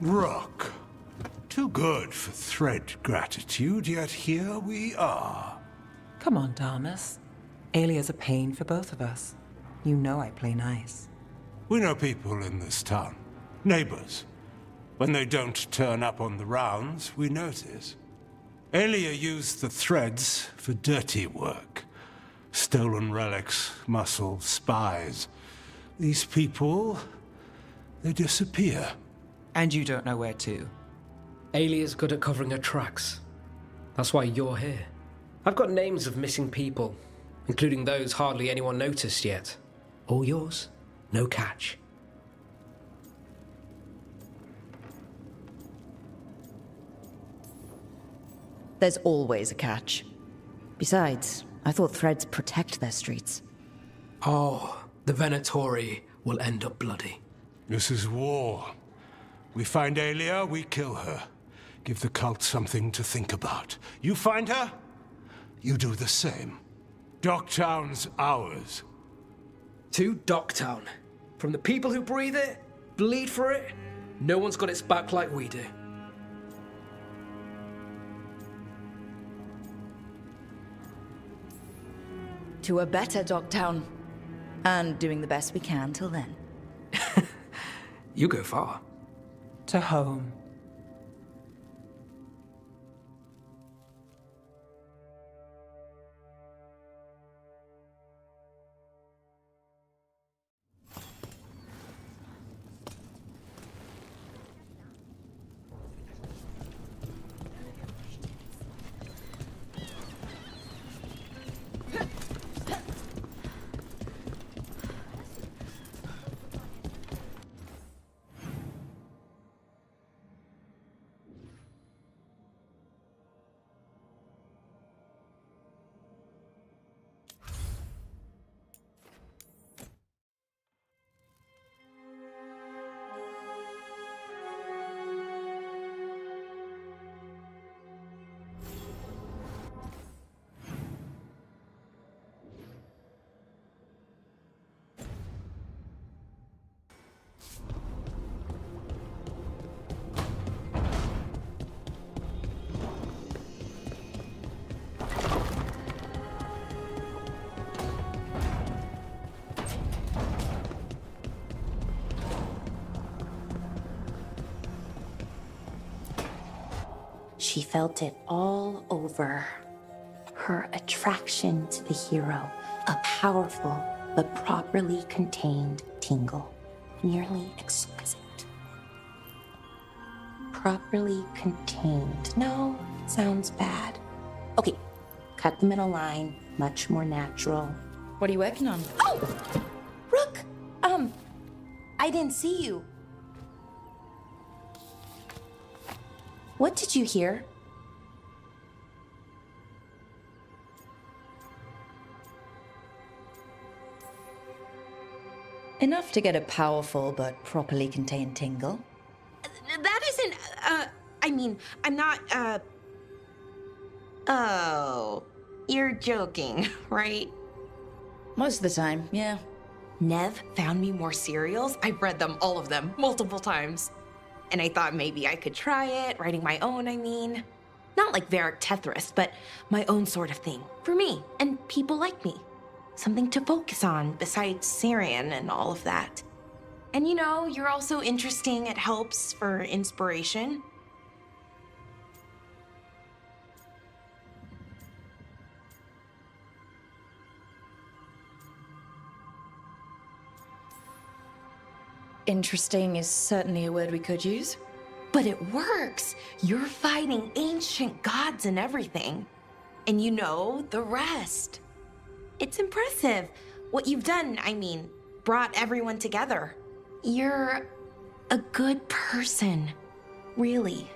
Rook. Too good for thread gratitude, yet here we are. Come on, Damas. Aelia's a pain for both of us. You know I play nice. We know people in this town. Neighbors. When they don't turn up on the rounds, we notice. Aelia used the threads for dirty work. Stolen relics, muscle, spies. These people, they disappear. And you don't know where to. Aelia's good at covering her tracks. That's why you're here. I've got names of missing people, including those hardly anyone noticed yet. All yours, no catch. There's always a catch. Besides, I thought Threads protect their streets. Oh, the Venatori will end up bloody. This is war. We find Aelia, we kill her. Give the cult something to think about. You find her, you do the same. Docktown's ours. To Docktown. From the people who breathe it, bleed for it, no one's got its back like we do. To a better Docktown. And doing the best we can till then. You go far. To home. She felt it all over. Her attraction to the hero, a powerful but properly contained tingle, nearly exquisite. Properly contained. No, sounds bad. Okay, cut the middle line, much more natural. What are you working on? Oh! Rook! I didn't see you. What did you hear? Enough to get a powerful but properly contained tingle. That isn't, I mean, I'm not, Oh, you're joking, right? Most of the time, yeah. Nev found me more serials. I've read them, all of them, multiple times. And I thought maybe I could try it, writing my own, I mean. Not like Varric Tethris, but my own sort of thing. For me, and people like me. Something to focus on, besides Syrian and all of that. And you know, you're also interesting, it helps for inspiration. Interesting is certainly a word we could use. But it works! You're fighting ancient gods and everything. And you know the rest. It's impressive. What you've done, I mean, brought everyone together. You're a good person. Really.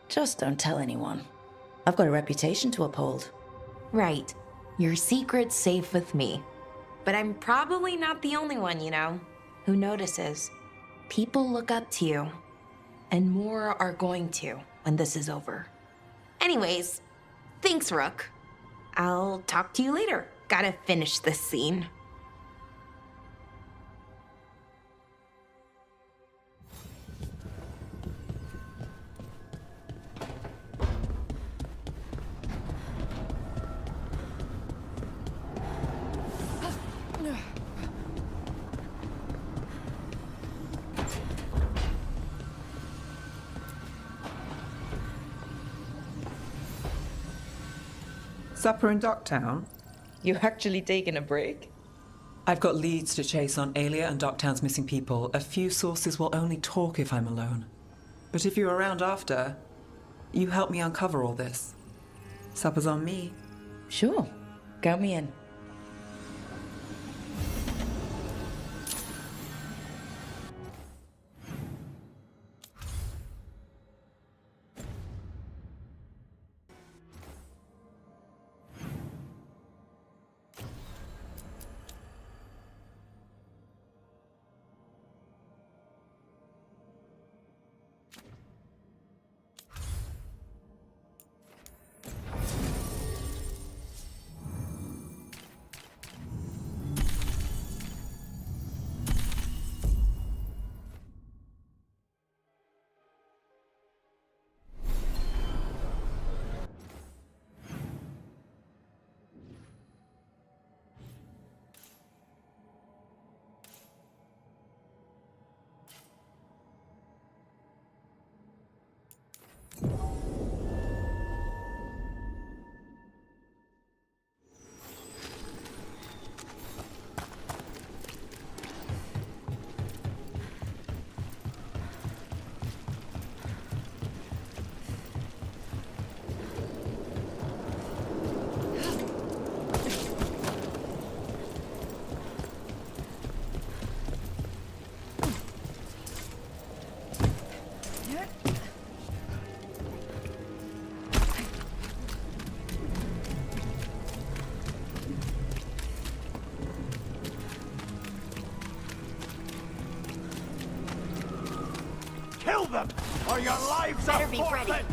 Just don't tell anyone. I've got a reputation to uphold. Right. Your secret's safe with me. But I'm probably not the only one, you know, who notices. People look up to you. And more are going to when this is over. Anyways, thanks, Rook. I'll talk to you later. Gotta finish this scene. Supper in Docktown? You actually taking a break? I've got leads to chase on Aelia and Docktown's missing people. A few sources will only talk if I'm alone. But if you're around after, you help me uncover all this. Supper's on me. Sure. Count me in. Kill them, or your lives are forfeit!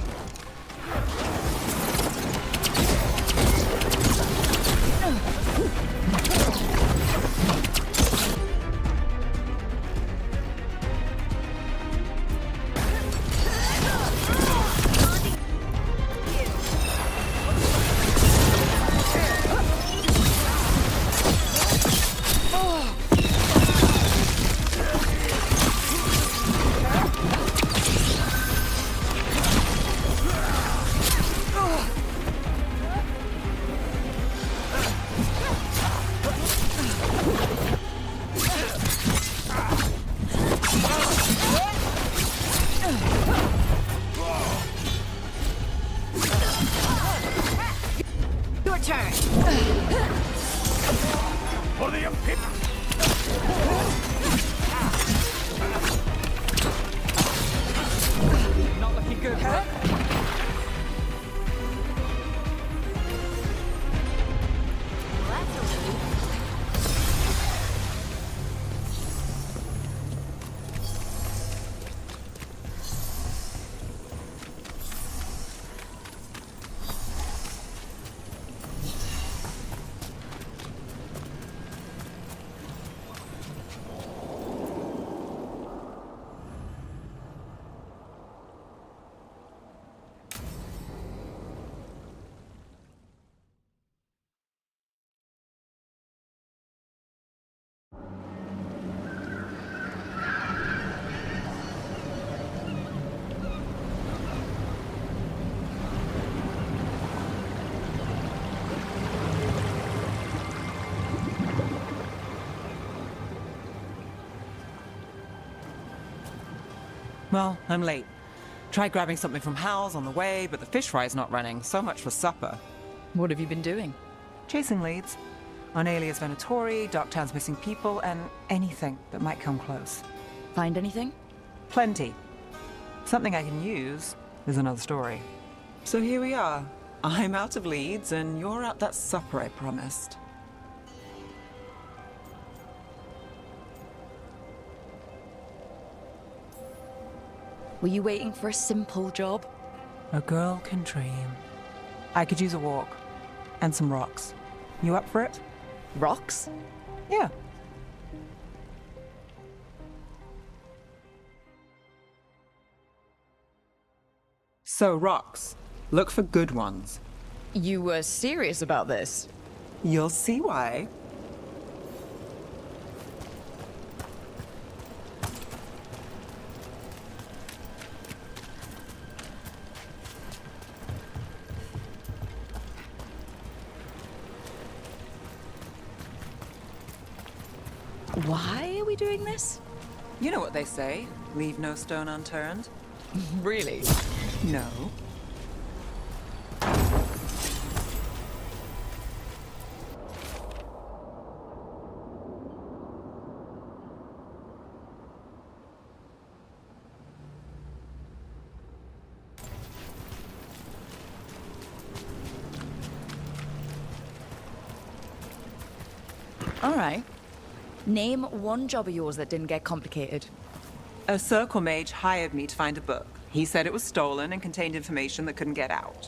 Well, I'm late. Tried grabbing something from Hal's on the way, but the fish fry's not running. So much for supper. What have you been doing? Chasing leads. On Alias Venatori, Darktown's missing people, and anything that might come close. Find anything? Plenty. Something I can use is another story. So here we are. I'm out of leads, and you're at that supper I promised. Were you waiting for a simple job? A girl can dream. I could use a walk. And some rocks. You up for it? Rocks? Yeah. So, rocks. Look for good ones. You were serious about this? You'll see why. Why are we doing this? You know what they say, leave no stone unturned. Really? No. All right. Name one job of yours that didn't get complicated. A circle mage hired me to find a book. He said it was stolen and contained information that couldn't get out.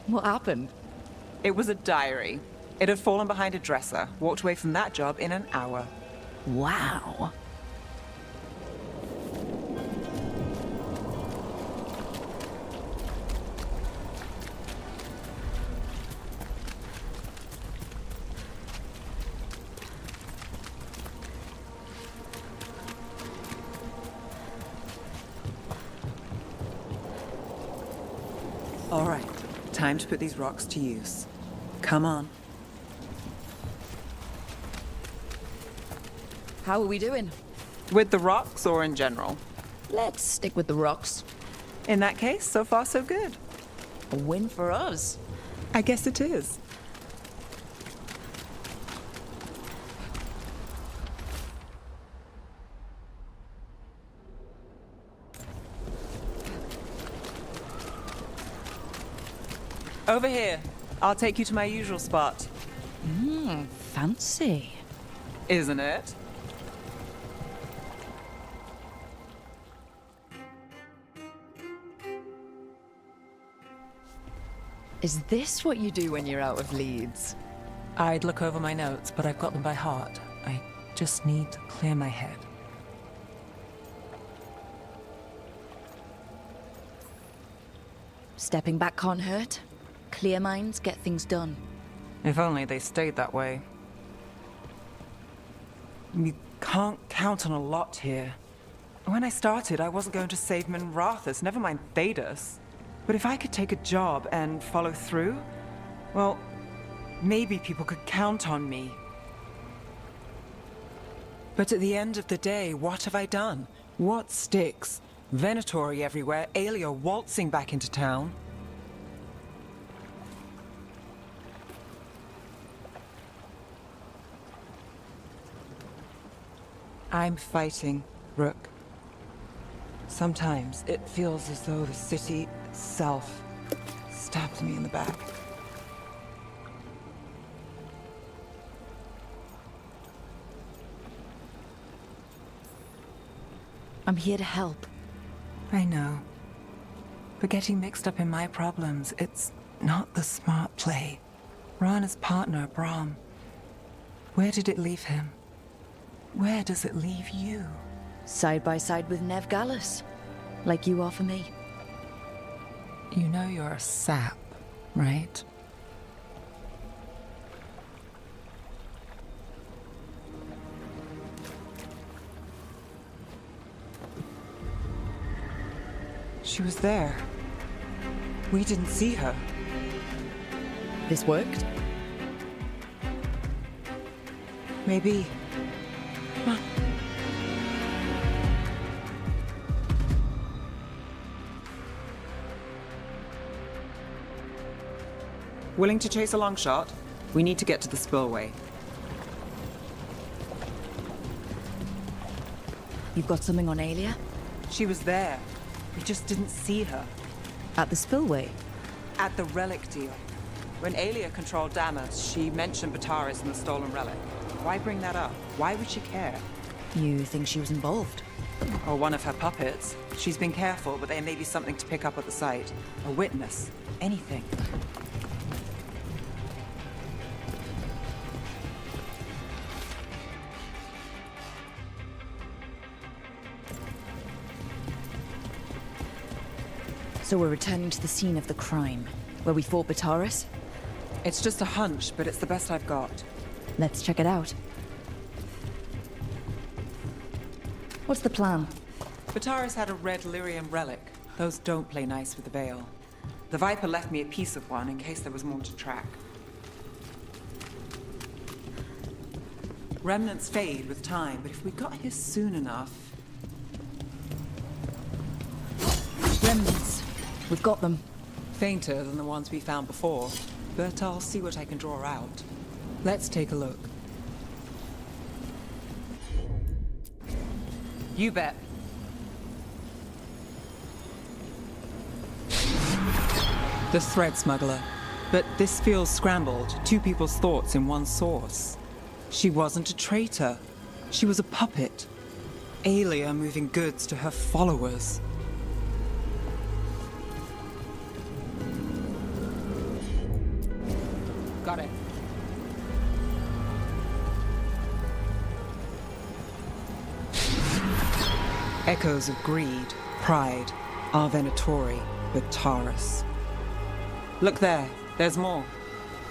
What happened? It was a diary. It had fallen behind a dresser. Walked away from that job in an hour. Wow. All right, time to put these rocks to use. Come on. How are we doing? With the rocks or in general? Let's stick with the rocks. In that case, so far so good. A win for us. I guess it is. Over here. I'll take you to my usual spot. Fancy. Isn't it? Is this what you do when you're out of leads? I'd look over my notes, but I've got them by heart. I just need to clear my head. Stepping back can't hurt. Clear minds get things done. If only they stayed that way. You can't count on a lot here. When I started, I wasn't going to save Minrathus, never mind Thedas. But if I could take a job and follow through, well, maybe people could count on me. But at the end of the day, what have I done? What sticks? Venatori everywhere, Aelia waltzing back into town. I'm fighting, Rook. Sometimes it feels as though the city itself stabbed me in the back. I'm here to help. I know. But getting mixed up in my problems, it's not the smart play. Rana's partner, Brahm. Where did it leave him? Where does it leave you? Side by side with Nev Gallus. Like you are for me. You know you're a sap, right? She was there. We didn't see her. This worked? Maybe. Come on. Willing to chase a long shot? We need to get to the spillway. You've got something on Aelia? She was there. We just didn't see her. At the spillway? At the relic deal. When Aelia controlled Damas, she mentioned Bataris and the stolen relic. Why bring that up? Why would she care? You think she was involved? Or one of her puppets. She's been careful, but there may be something to pick up at the site. A witness. Anything. So we're returning to the scene of the crime, where we fought Bataris? It's just a hunch, but it's the best I've got. Let's check it out. What's the plan? Bataris had a red lyrium relic. Those don't play nice with the Veil. The Viper left me a piece of one in case there was more to track. Remnants fade with time, but if we got here soon enough... Remnants. We've got them. Fainter than the ones we found before, but I'll see what I can draw out. Let's take a look. You bet. The thread smuggler. But this feels scrambled. Two people's thoughts in one source. She wasn't a traitor. She was a puppet. Aelia moving goods to her followers. Got it. Echoes of greed, pride, our Venatori, Bataris. Look there, there's more.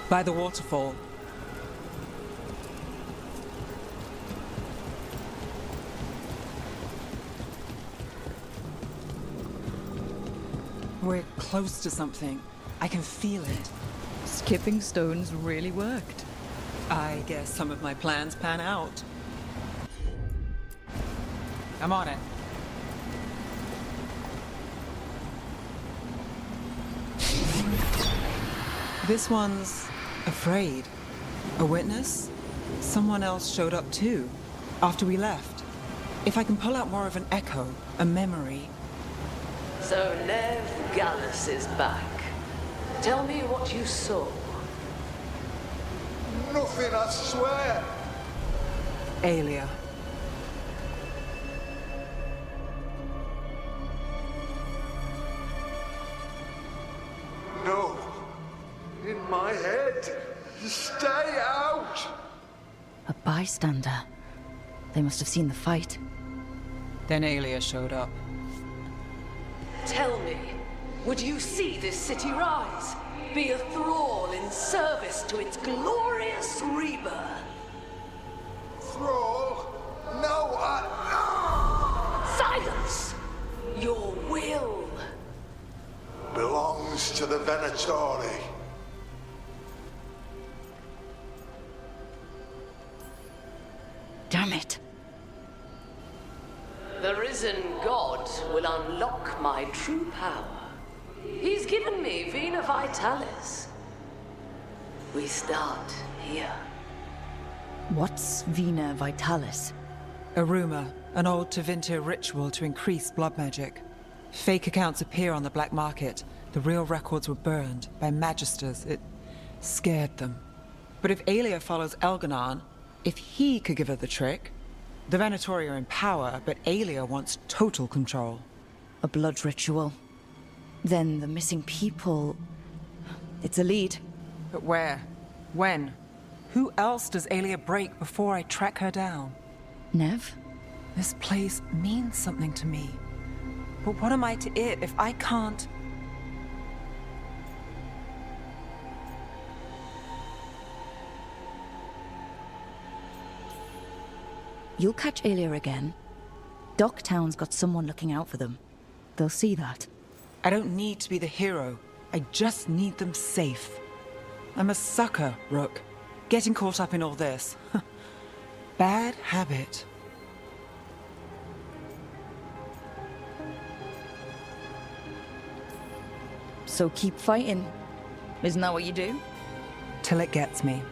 By the waterfall. We're close to something. I can feel it. Skipping stones really worked. I guess some of my plans pan out. I'm on it. This one's afraid. A witness? Someone else showed up too, after we left. If I can pull out more of an echo, a memory. So Nev Gallus is back. Tell me what you saw. Nothing, I swear. Aelia. No. In my head. Stay out! A bystander. They must have seen the fight. Then Aelia showed up. Tell me, would you see this city rise? Be a thrall in service to its glorious rebirth? Thrall? No, Silence! Your will belongs to the Venatori. Damn it. The risen god will unlock my true power. He's given me Vena Vitalis. We start here. What's Vena Vitalis? A rumor, an old Tevinter ritual to increase blood magic. Fake accounts appear on the black market. The real records were burned by magisters. It scared them. But if Aelia follows Elganon, if he could give her the trick, the Venatori are in power, but Aelia wants total control. A blood ritual. Then the missing people... It's a lead. But where? When? Who else does Aelia break before I track her down? Nev? This place means something to me. But what am I to it if I can't... You'll catch Aelia again. Docktown's got someone looking out for them. They'll see that. I don't need to be the hero. I just need them safe. I'm a sucker, Rook. Getting caught up in all this. Bad habit. So keep fighting. Isn't that what you do? till it gets me.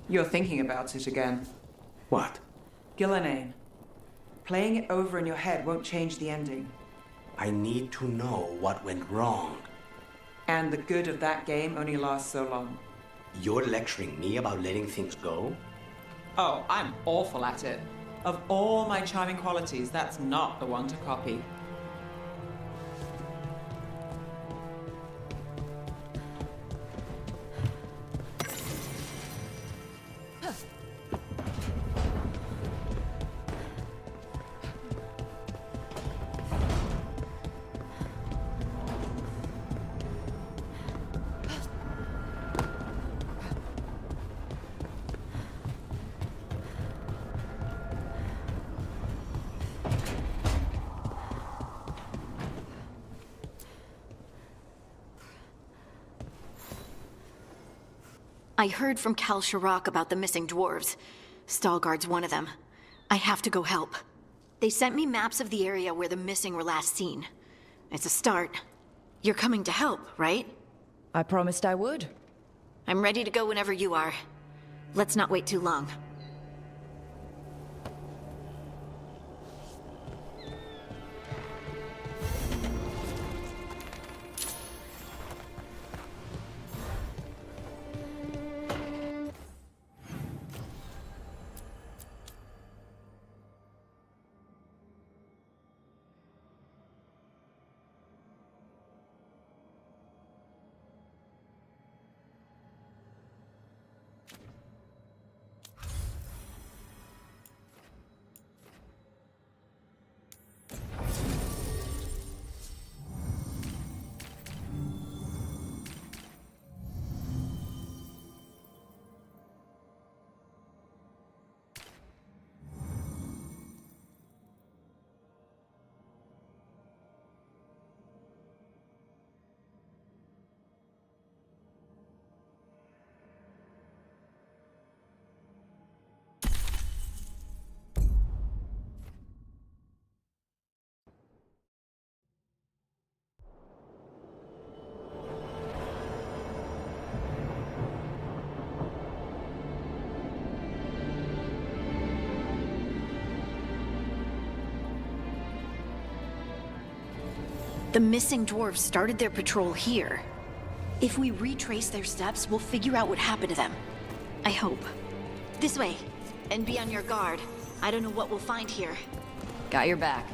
You're thinking about it again. What? Gillenane. Playing it over in your head won't change the ending. I need to know what went wrong. And the good of that game only lasts so long. You're lecturing me about letting things go? Oh, I'm awful at it. Of all my charming qualities, that's not the one to copy. I heard from Cal Sharrock about the missing dwarves. Stalguard's one of them. I have to go help. They sent me maps of the area where the missing were last seen. It's a start. You're coming to help, right? I promised I would. I'm ready to go whenever you are. Let's not wait too long. The missing dwarves started their patrol here. If we retrace their steps, we'll figure out what happened to them. I hope. This way. And be on your guard. I don't know what we'll find here. Got your back.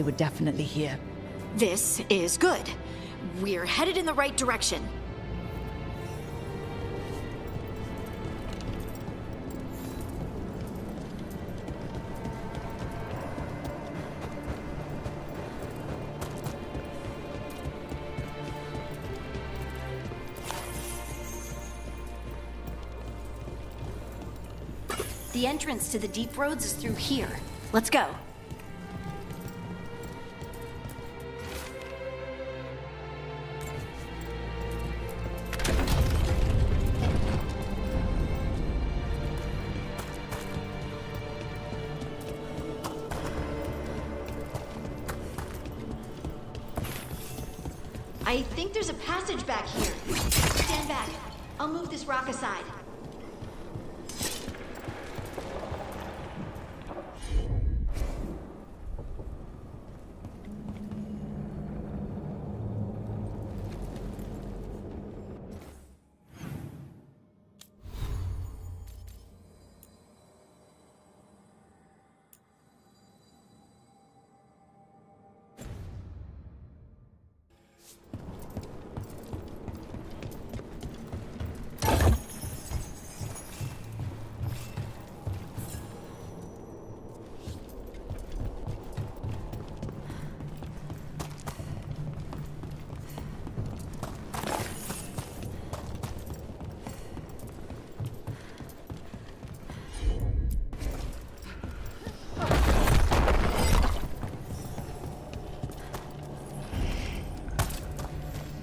they were definitely here. This is good. We're headed in the right direction. The entrance to the deep roads is through here. Let's go. I think there's a passage back here. Stand back. I'll move this rock aside.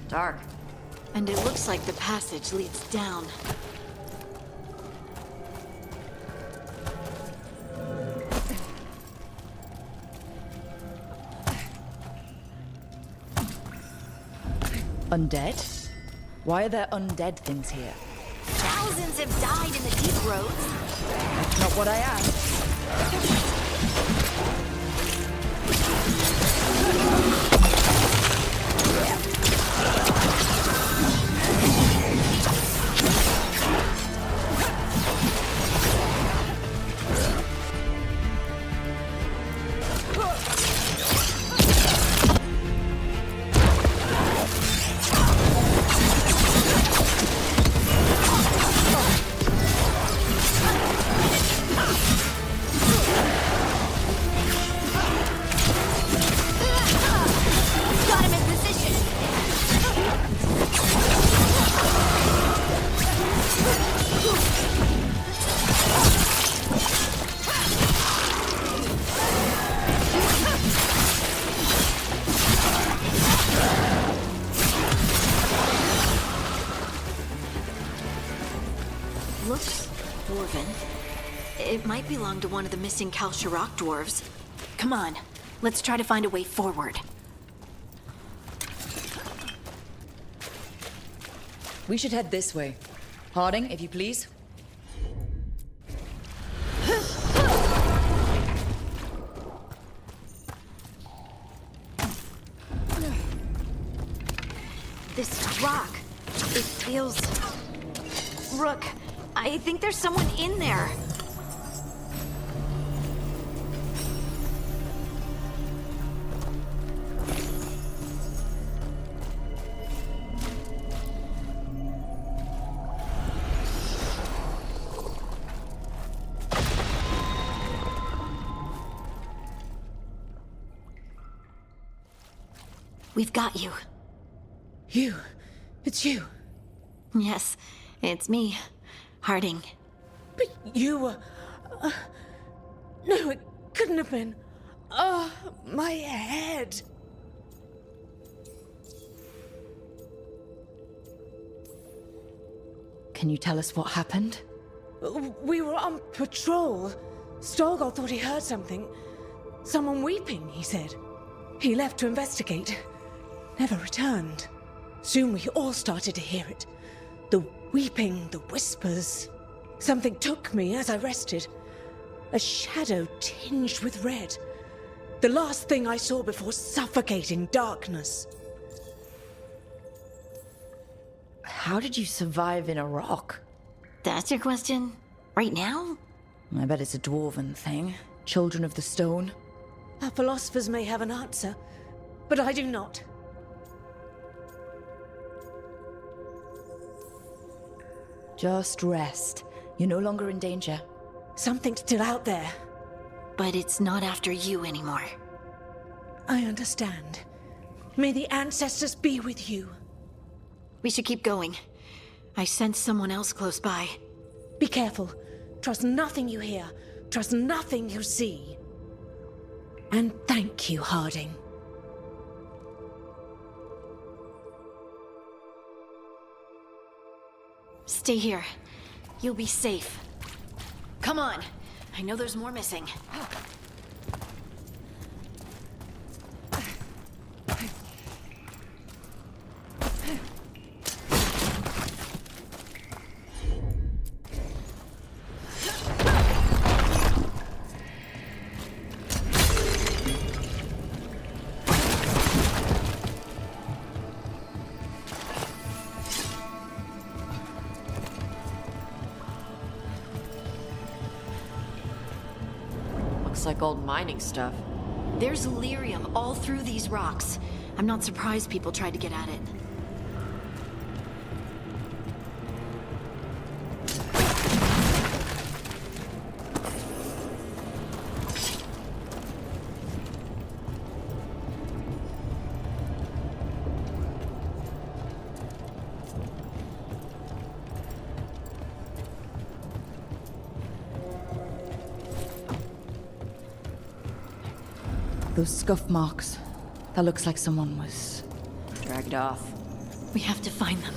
Dark. And it looks like the passage leads down. Undead? Why are there undead things here? Thousands have died in the deep roads. That's not what I asked. It might belong to one of the missing Kalsharok dwarves. Come on, let's try to find a way forward. We should head this way. Harding, if you please. This rock, it feels... Rook, I think there's someone in there. We've got you. You? It's you? Yes, it's me, Harding. But you were... no, it couldn't have been. Oh, my head. Can you tell us what happened? We were on patrol. Storgol thought he heard something. Someone weeping, he said. He left to investigate. Never returned. Soon we all started to hear it. The weeping, the whispers. Something took me as I rested. A shadow tinged with red. The last thing I saw before suffocating darkness. How did you survive in a rock? That's your question? Right now? I bet it's a dwarven thing. Children of the stone. Our philosophers may have an answer, but I do not. Just rest. You're no longer in danger. Something's still out there. But it's not after you anymore. I understand. May the ancestors be with you. We should keep going. I sense someone else close by. Be careful. Trust nothing you hear. Trust nothing you see. And thank you, Harding. Stay here. You'll be safe. Come on. I know there's more missing. Looks like old mining stuff. There's lyrium all through these rocks. I'm not surprised people tried to get at it. Those scuff marks. That looks like someone was... dragged off. We have to find them.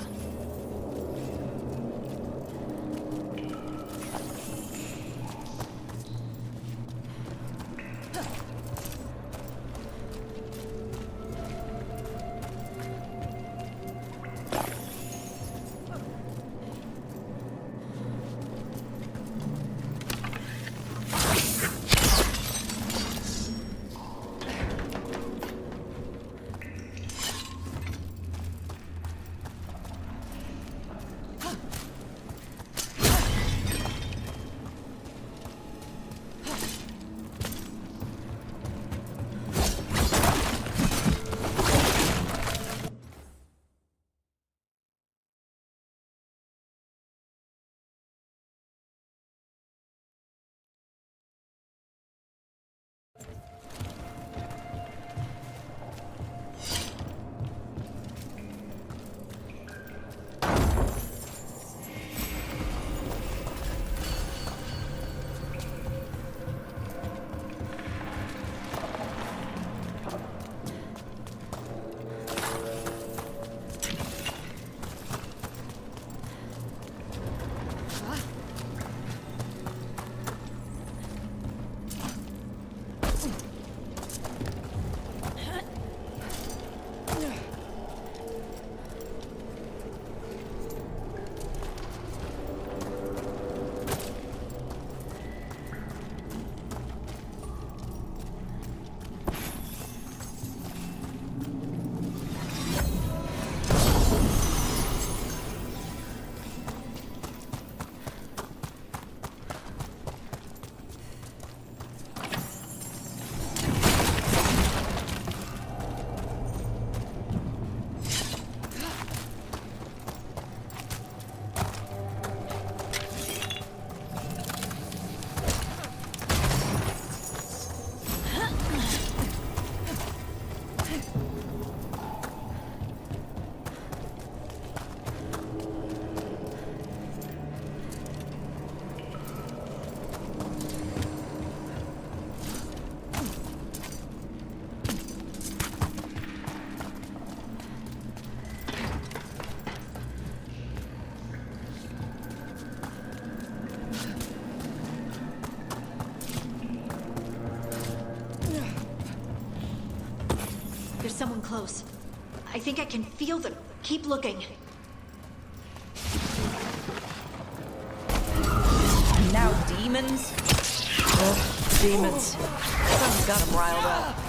There's someone close. I think I can feel them. Keep looking. Now demons? Oh, demons. Something's got them riled up.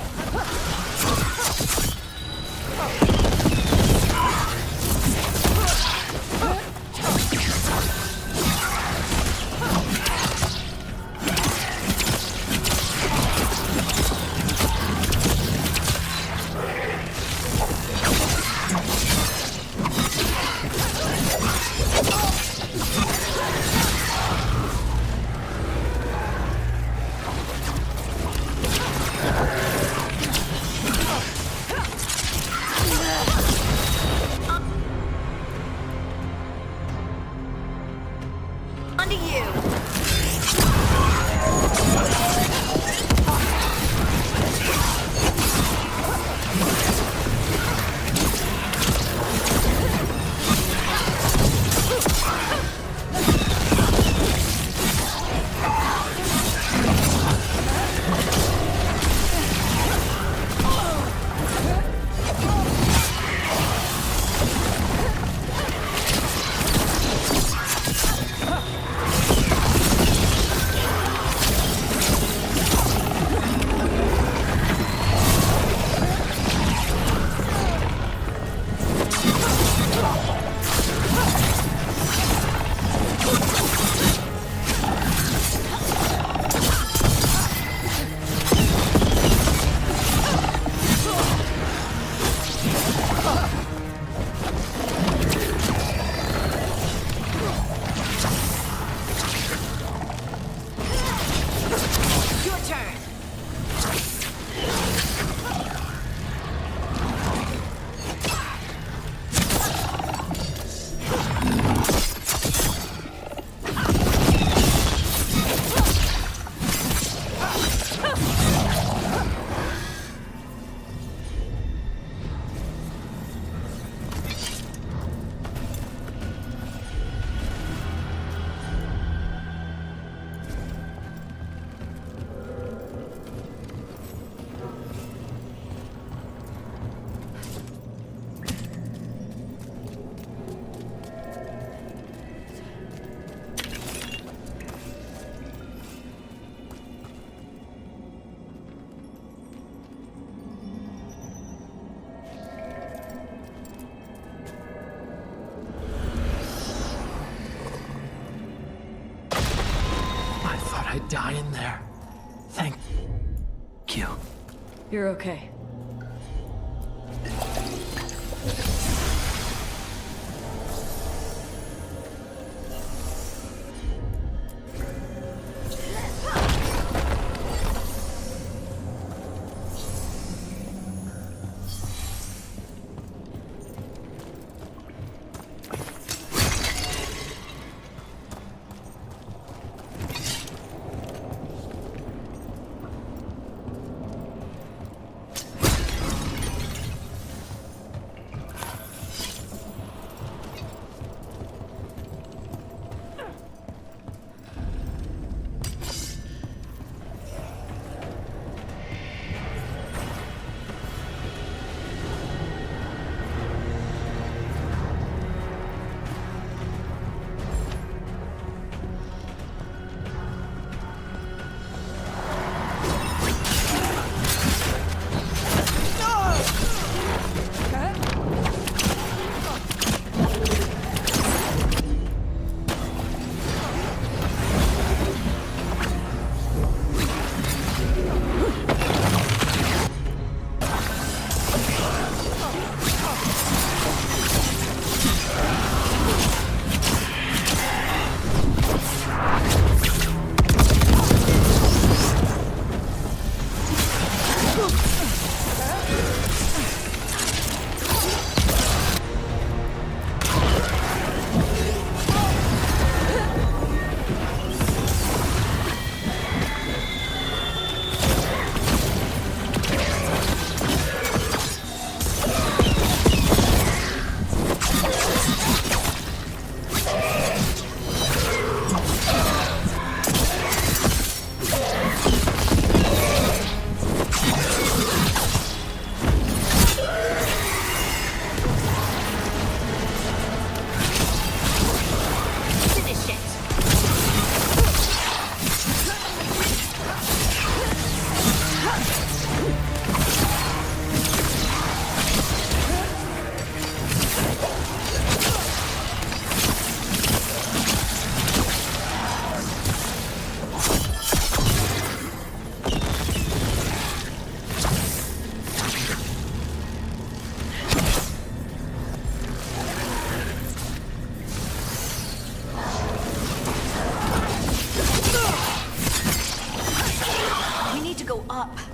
on to you. I'd die in there. Thank you. You're okay.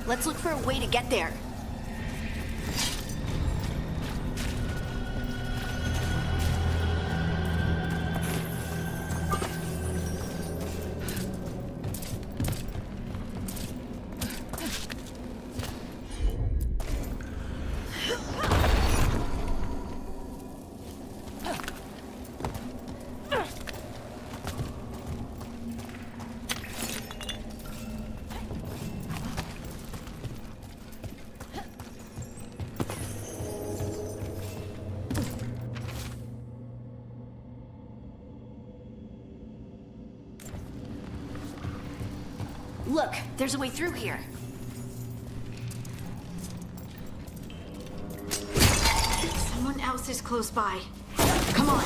Let's look for a way to get there. Look, there's a way through here. Someone else is close by. Come on.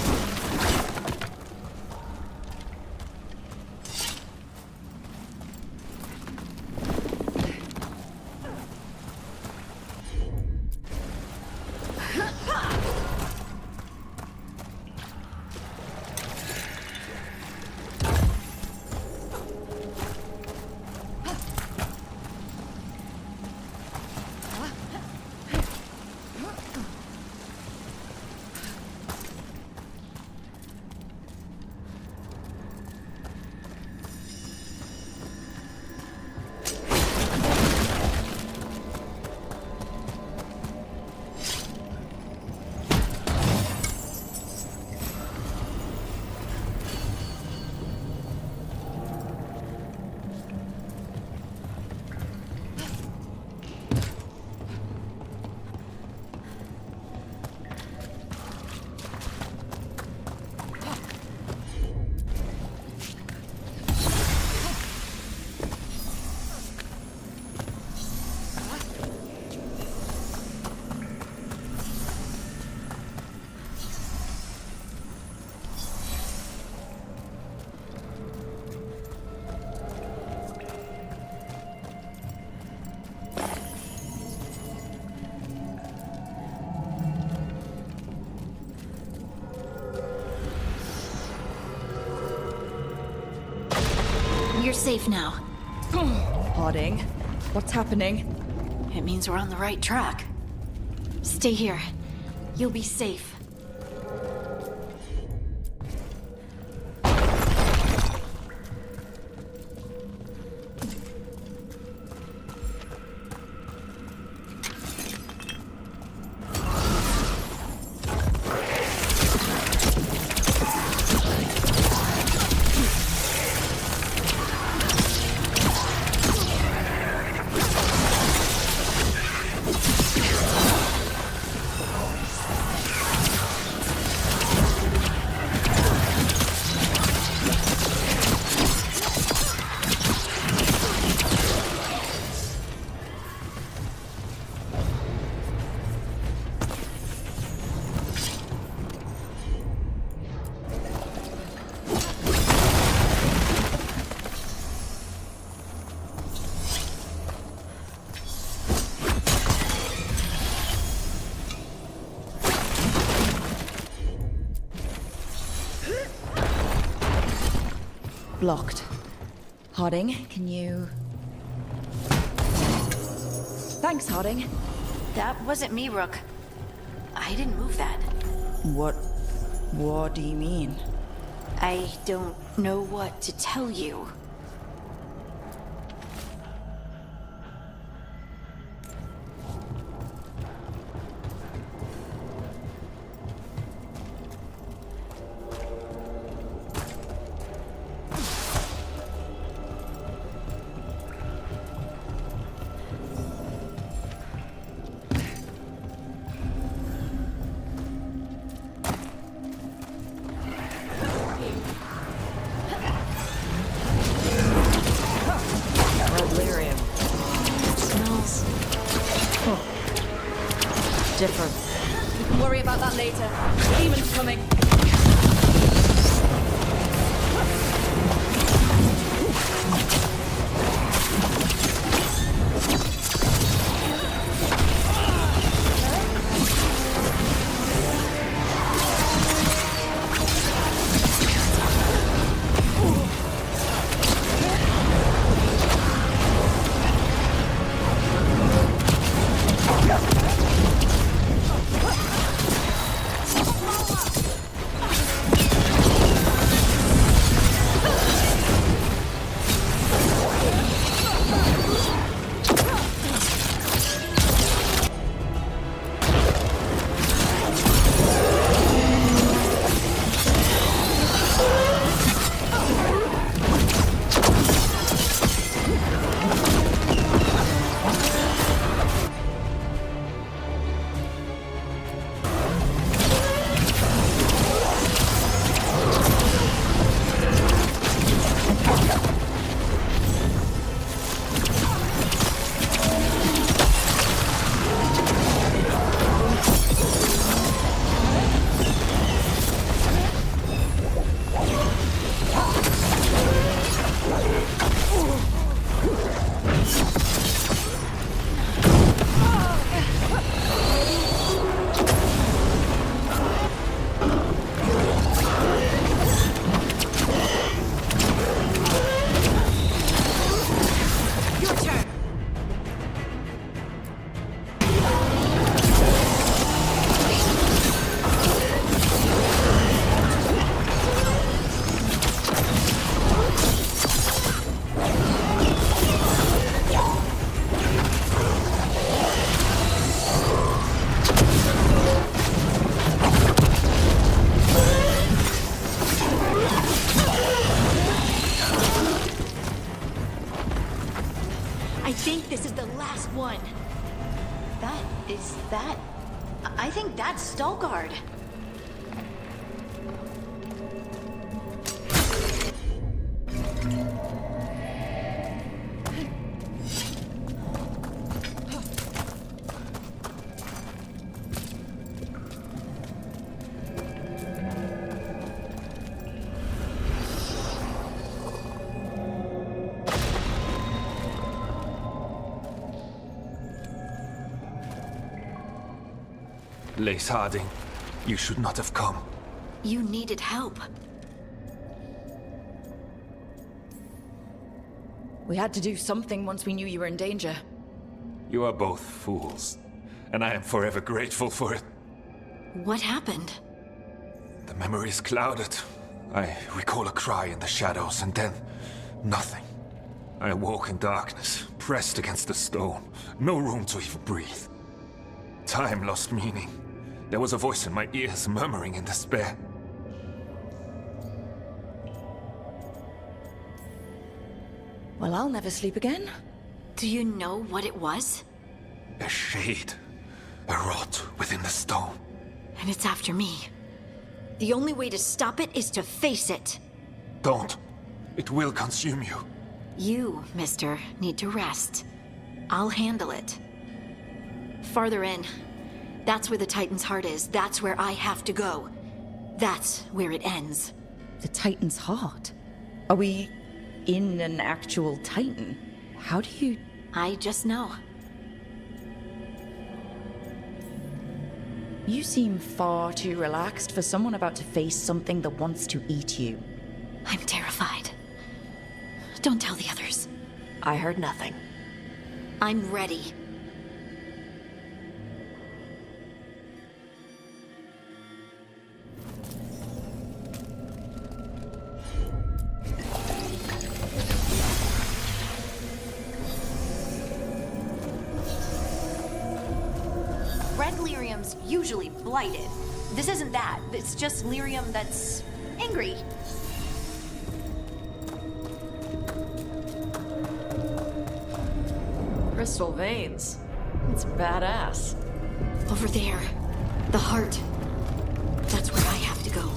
You're safe now. Harding, what's happening? It means we're on the right track. Stay here. You'll be safe. Blocked. Harding, can you... Thanks, Harding. That wasn't me, Rook. I didn't move that. What do you mean? I don't know what to tell you. Different. We can worry about that later. Demon's coming. think this is the last one. I think that's Stalguard. Lace Harding, you should not have come. You needed help. We had to do something once we knew you were in danger. You are both fools, and I am forever grateful for it. What happened? The memory is clouded. I recall a cry in the shadows, and then nothing. I awoke in darkness, pressed against the stone. No room to even breathe. Time lost meaning. There was a voice in my ears murmuring in despair. Well, I'll never sleep again. Do you know what it was? A shade. A rot within the stone. And it's after me. The only way to stop it is to face it. Don't. It will consume you. You, mister, need to rest. I'll handle it. Farther in. That's where the Titan's heart is. That's where I have to go. That's where it ends. The Titan's heart? Are we in an actual Titan? How do you... I just know. You seem far too relaxed for someone about to face something that wants to eat you. I'm terrified. Don't tell the others. I heard nothing. I'm ready. Red lyrium's usually blighted. This isn't that. It's just lyrium that's angry. Crystal veins. It's badass. Over there. The heart. That's where I have to go.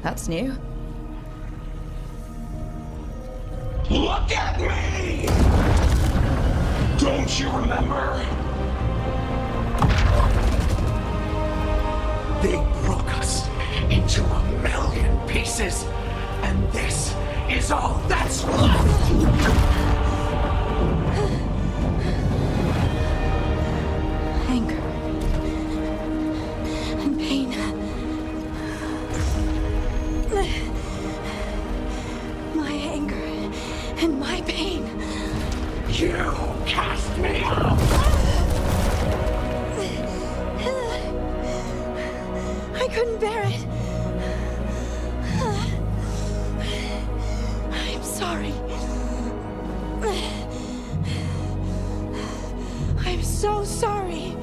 That's new. Look at me! Don't you remember? They broke us into 1,000,000 pieces, and this is all that's left! Anger. And pain. My anger and my pain. You cast me out! I couldn't bear it. I'm sorry. I'm so sorry.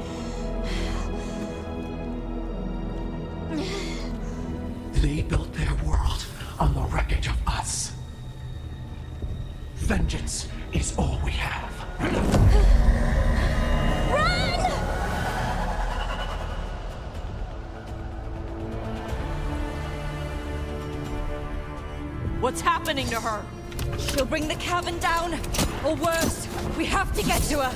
They built their world on the wreckage of us. Vengeance is all we have. Run! What's happening to her? She'll bring the cavern down. Or worse, we have to get to her.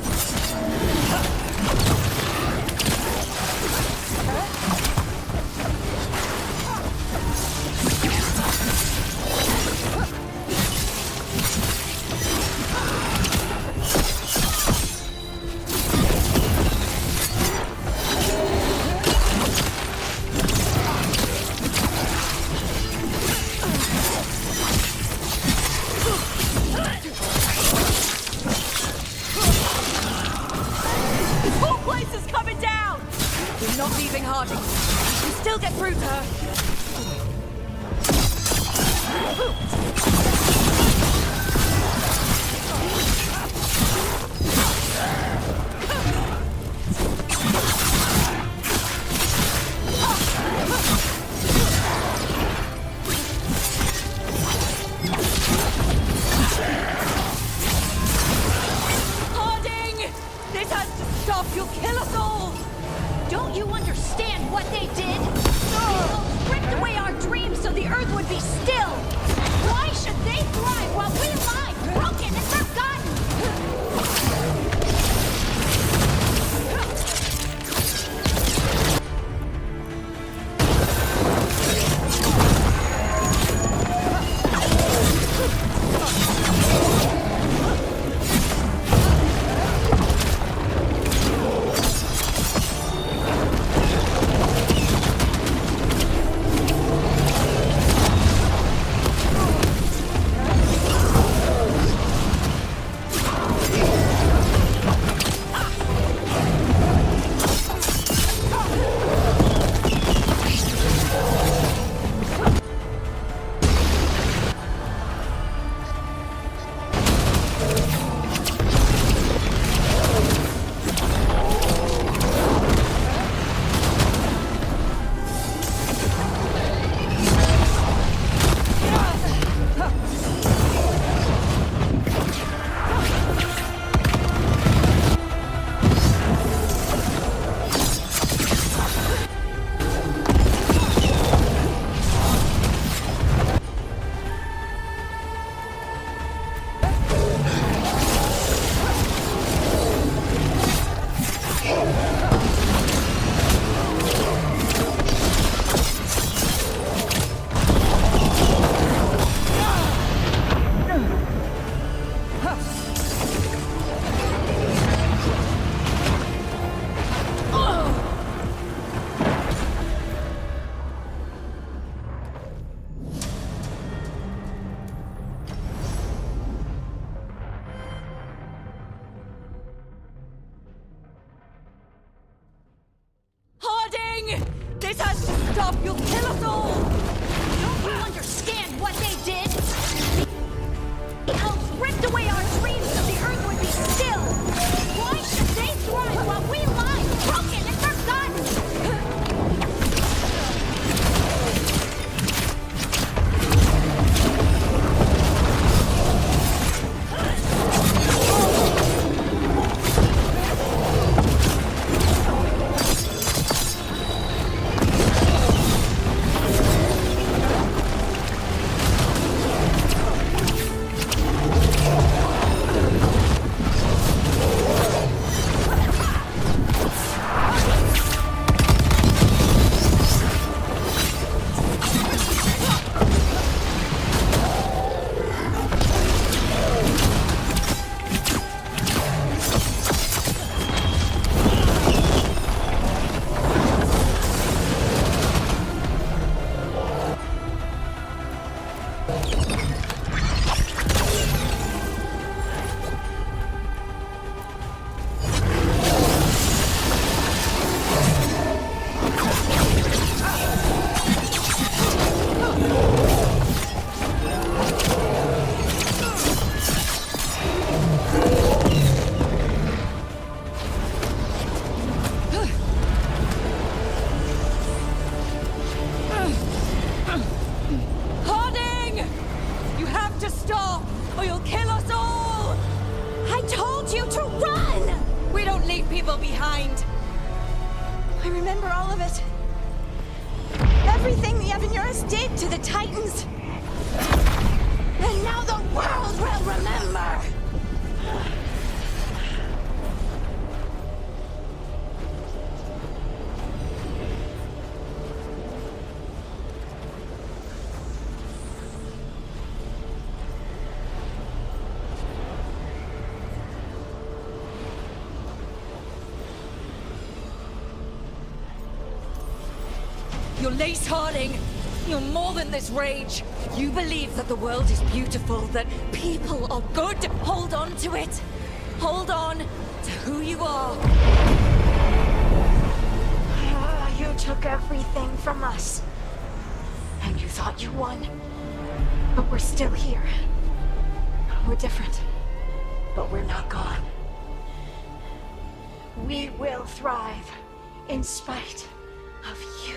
You're Lace Harding. You're more than this rage. You believe that the world is beautiful, that people are good. Hold on to it. Hold on to who you are. You took everything from us. And you thought you won. But we're still here. We're different. But we're not gone. We will thrive in spite of you.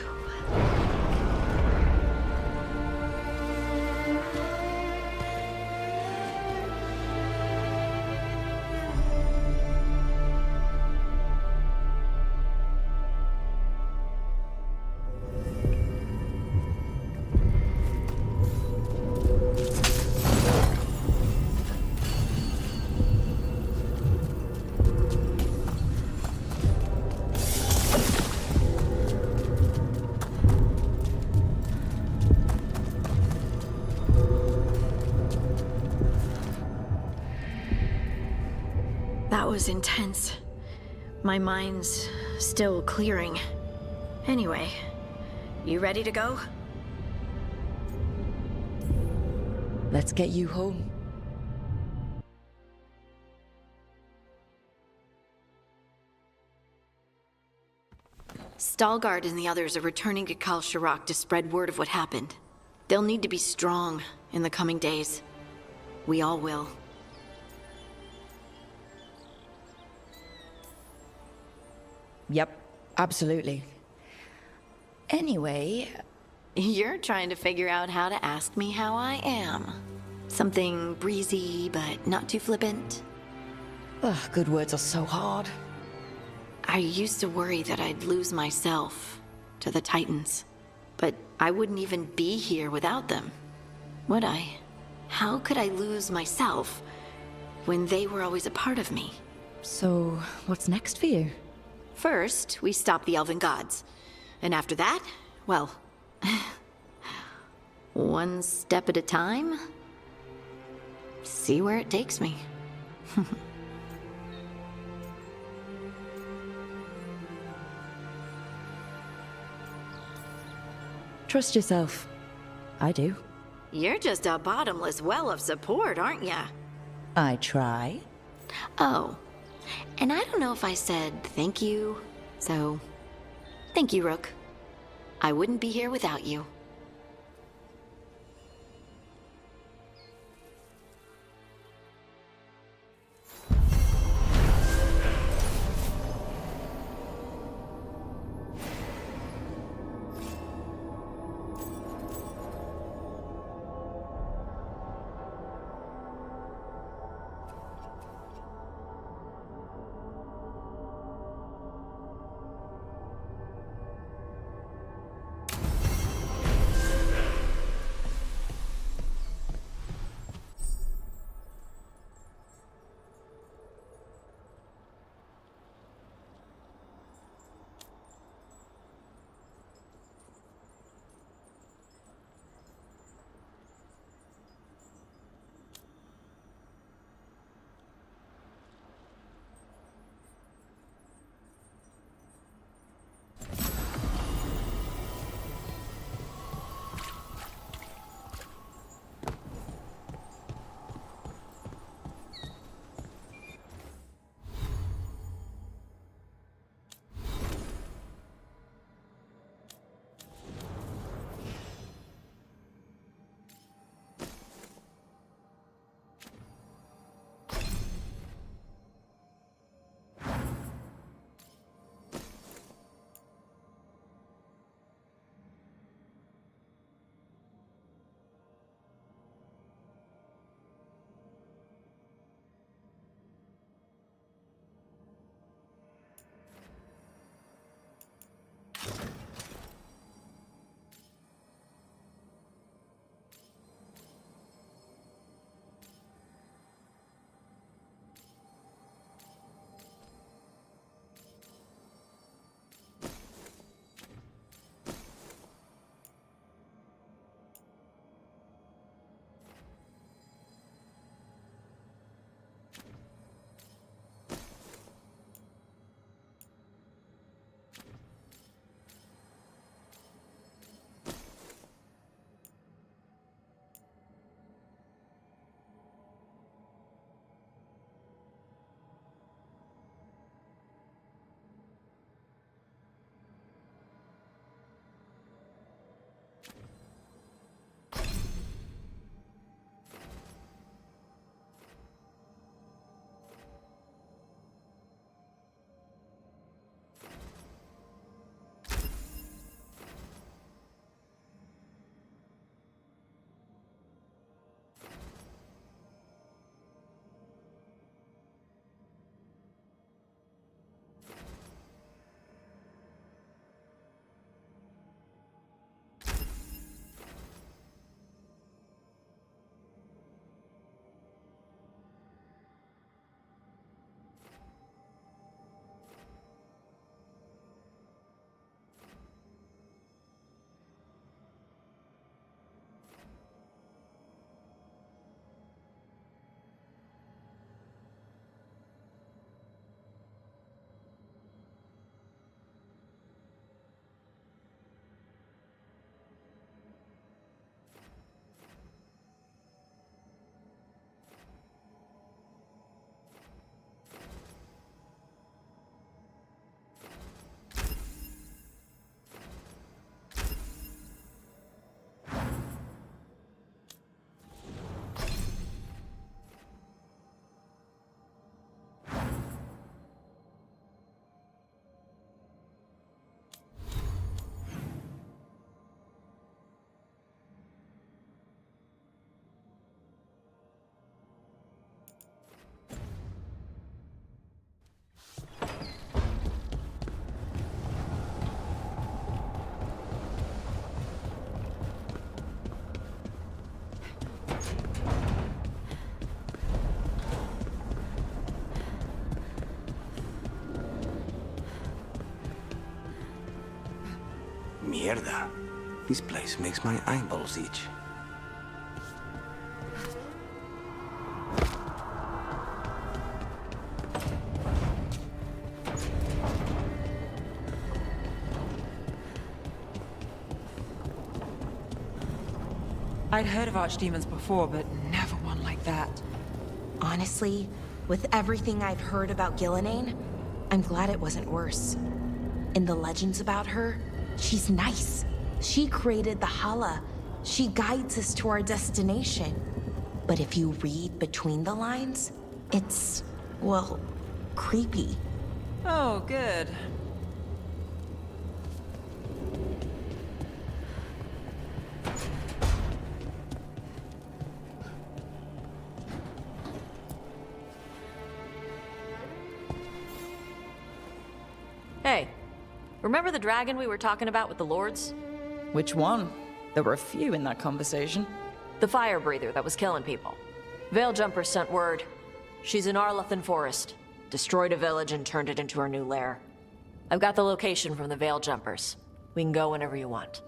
That was intense. My mind's still clearing. Anyway, you ready to go? Let's get you home. Stalgard and the others are returning to Kal Shirak to spread word of what happened. They'll need to be strong in the coming days. We all will. Yep, absolutely. Anyway... You're trying to figure out how to ask me how I am. Something breezy, but not too flippant. Ugh, good words are so hard. I used to worry that I'd lose myself to the Titans. But I wouldn't even be here without them, would I? How could I lose myself when they were always a part of me? So, what's next for you? First, we stop the elven gods. And after that, well, one step at a time. See where it takes me. Trust yourself. I do. You're just a bottomless well of support, aren't ya? I try. Oh. And I don't know if I said thank you, so thank you, Rook. I wouldn't be here without you. Mierda. This place makes my eyeballs itch. I'd heard of archdemons before, but never one like that. Honestly, with everything I've heard about Gillenane, I'm glad it wasn't worse. In the legends about her, she's nice. She created the Hala. She guides us to our destination. But if you read between the lines, it's, well, creepy. Oh, good. Hey, remember the dragon we were talking about with the lords? Which one? There were a few in that conversation. The fire breather that was killing people. Veil Jumpers sent word. She's in Arlathan Forest. Destroyed a village and turned it into her new lair. I've got the location from the Veil Jumpers. We can go whenever you want.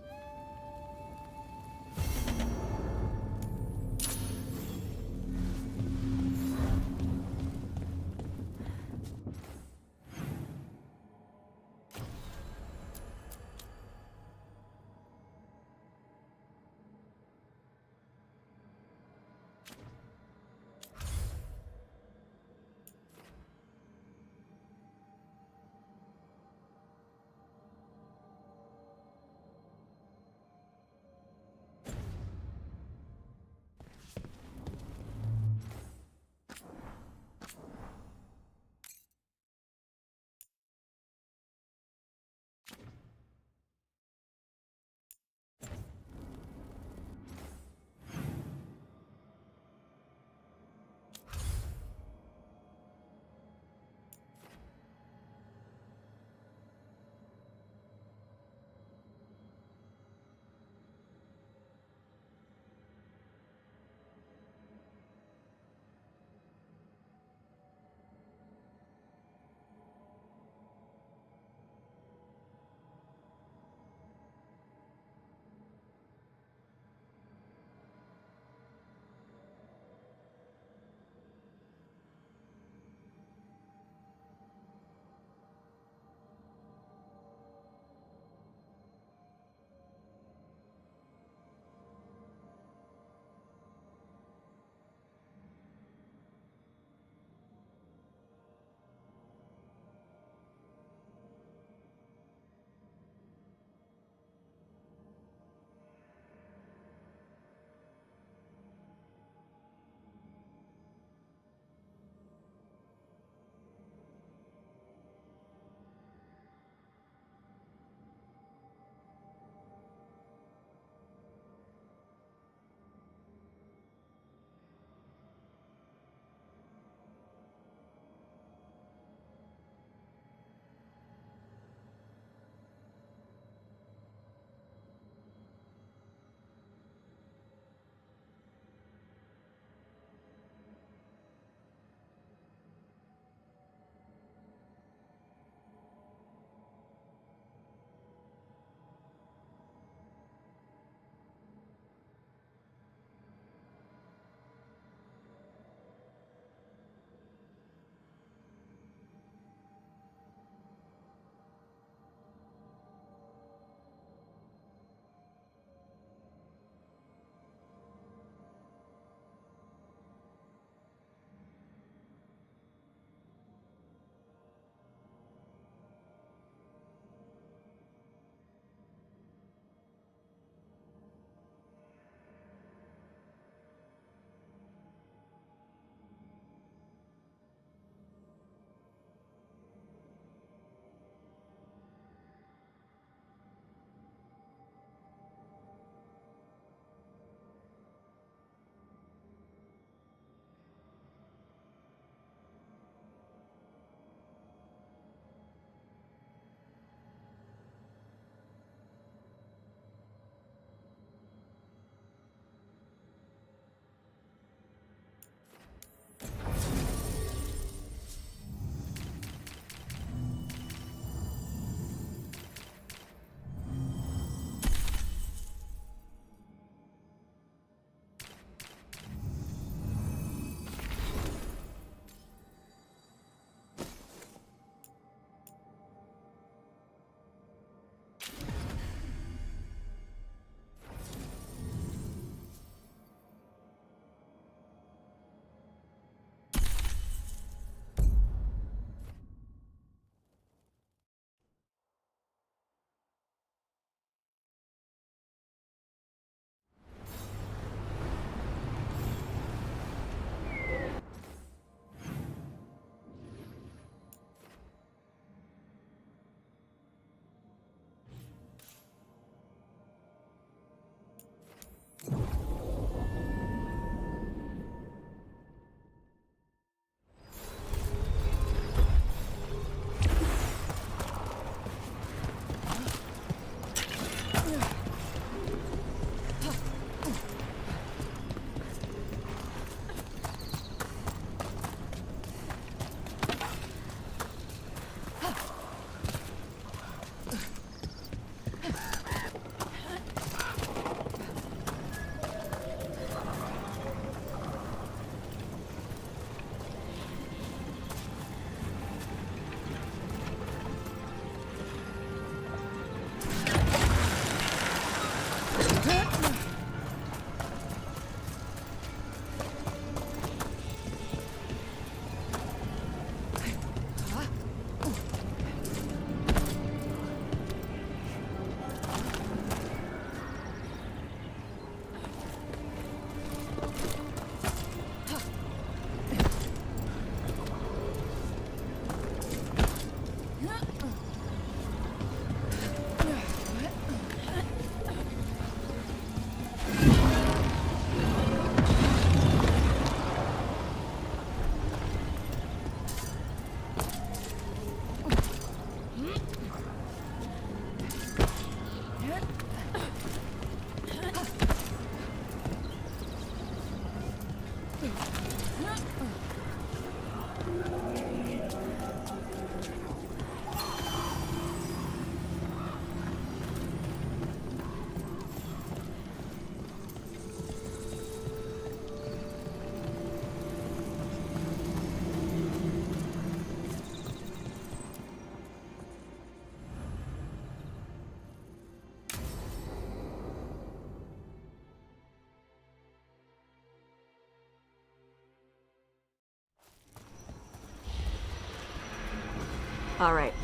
Alright.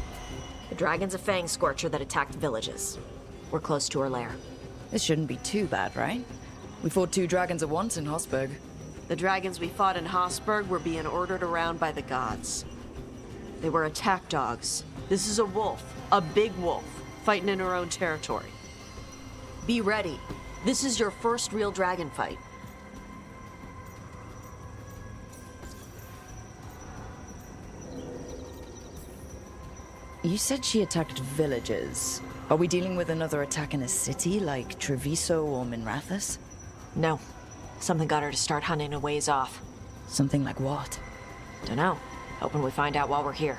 The dragon's a fang scorcher that attacked villages. We're close to her lair. This shouldn't be too bad, right? We fought 2 dragons at once in Hosberg. The dragons we fought in Hosberg were being ordered around by the gods. They were attack dogs. This is a wolf. A big wolf. Fighting in her own territory. Be ready. This is your first real dragon fight. You said she attacked villages. Are we dealing with another attack in a city like Treviso or Minrathous? No. Something got her to start hunting a ways off. Something like what? Dunno. Hoping we find out while we're here.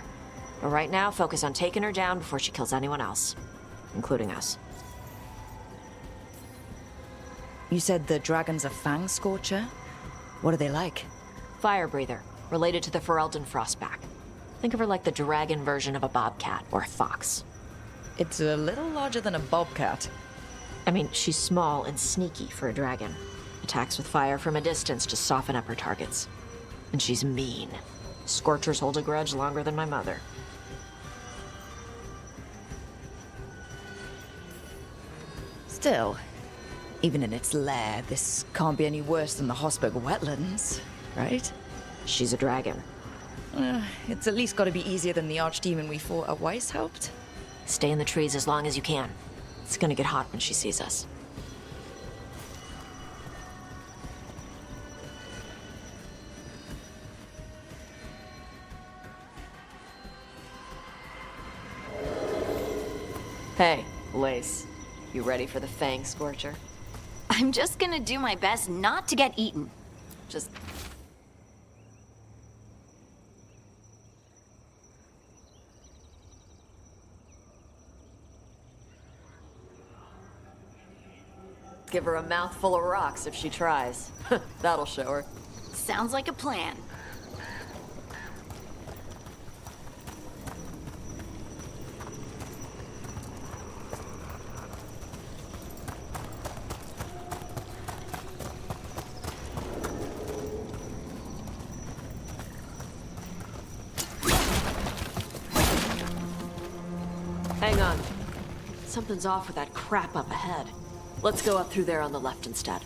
But right now, focus on taking her down before she kills anyone else. Including us. You said the dragon's a fang scorcher? What are they like? Fire breather. Related to the Ferelden Frostback. Think of her like the dragon version of a bobcat or a fox. It's a little larger than a bobcat. I mean, she's small and sneaky for a dragon. Attacks with fire from a distance to soften up her targets. And she's mean. Scorchers hold a grudge longer than my mother. Still, even in its lair, this can't be any worse than the Hosberg wetlands, right? She's a dragon. It's at least got to be easier than the archdemon we fought at Weishaupt. Stay in the trees as long as you can. It's gonna get hot when she sees us. Hey, Lace. You ready for the Fang Scorcher? I'm just gonna do my best not to get eaten. Just... give her a mouthful of rocks if she tries. That'll show her. Sounds like a plan. Hang on. Something's off with that crap up ahead. Let's go up through there on the left instead.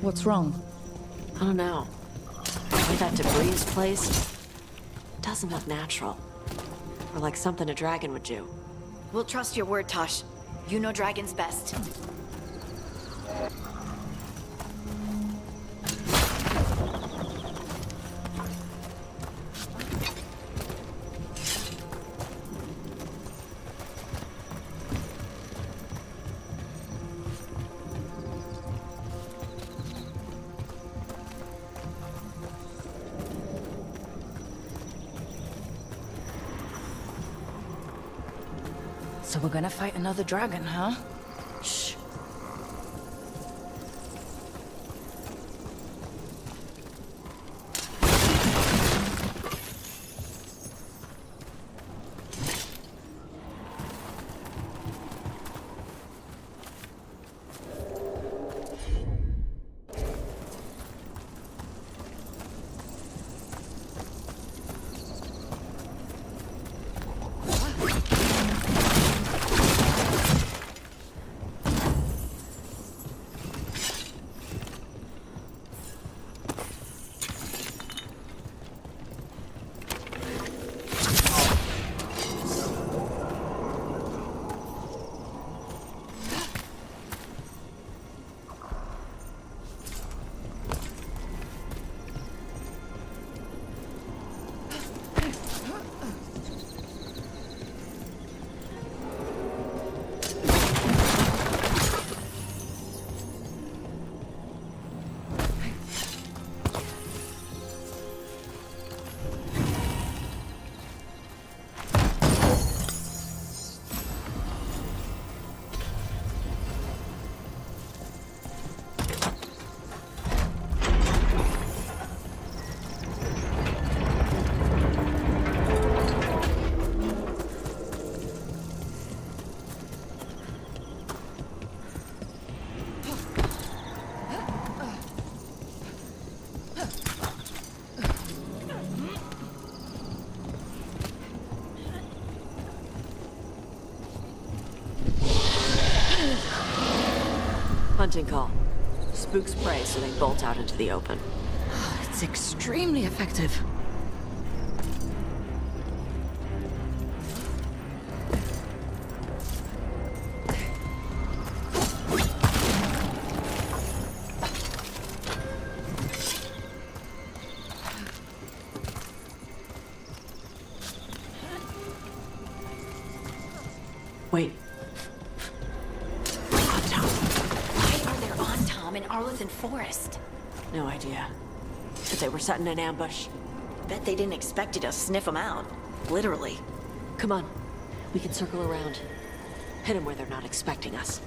What's wrong? I don't know. The way that debris is placed doesn't look natural. Or like something a dragon would do. We'll trust your word, Tosh. You know dragons best. So we're gonna fight another dragon, huh? Shh. Hunting call. Spooks prey, so they bolt out into the open. It's extremely effective. Wait. Why are there on Tom in Arlington Forest? No idea. But they were set in an ambush. Bet they didn't expect you to sniff them out. Literally. Come on. We can circle around. Hit them where they're not expecting us.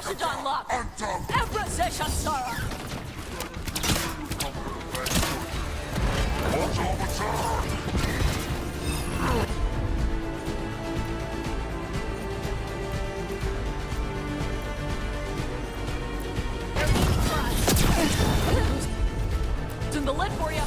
Przepraszam, Locke! Empress Sarah! It's in the lid for you.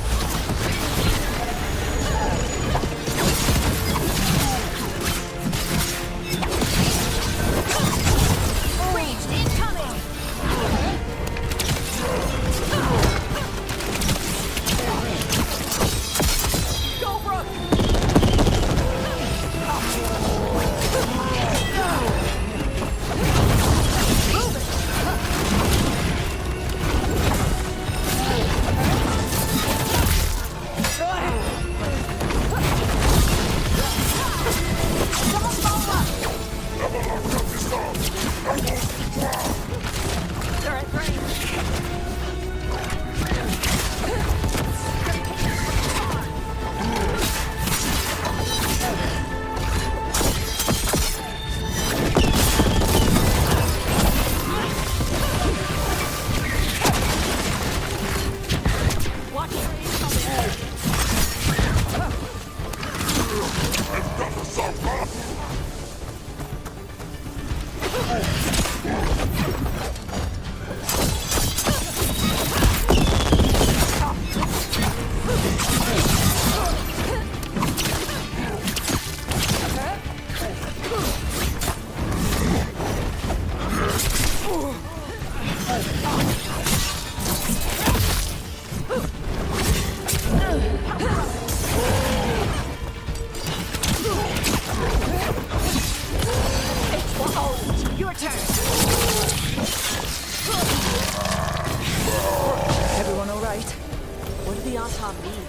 Anton mean?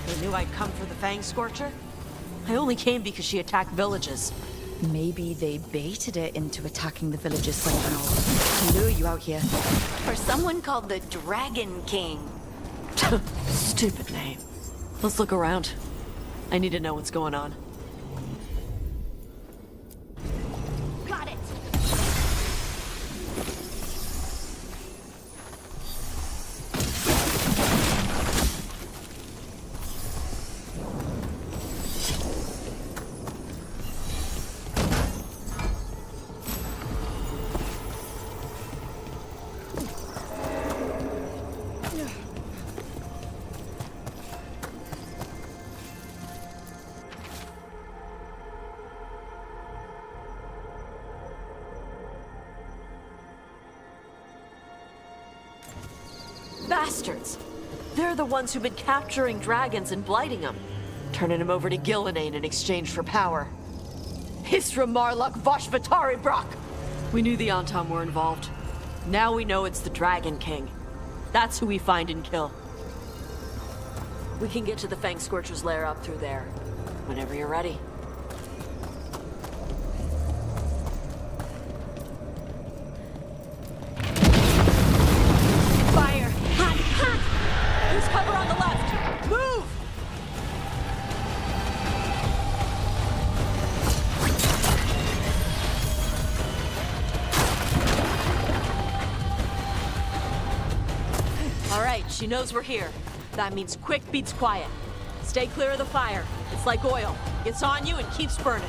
They knew I'd come for the Fang Scorcher? I only came because she attacked villages. Maybe they baited it into attacking the villages somehow. To lure you out here. For someone called the Dragon King. Stupid name. Let's look around. I need to know what's going on. Got it! Bastards! They're the ones who've been capturing dragons and blighting them, turning them over to Gillenane in exchange for power. Hisra Marluk Voshvatari Brock! We knew the Antom were involved. Now we know it's the Dragon King. That's who we find and kill. We can get to the Fang Scorcher's lair up through there. Whenever you're ready. Fire! Hot! Hot! There's cover on the left! Move! All right, she knows we're here. That means quick beats quiet. Stay clear of the fire. It's like oil. Gets on you and keeps burning.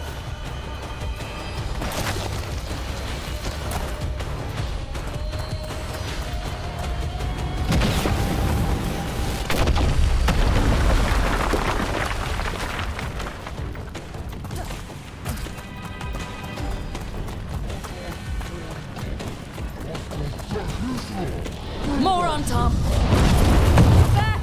More on top. Back!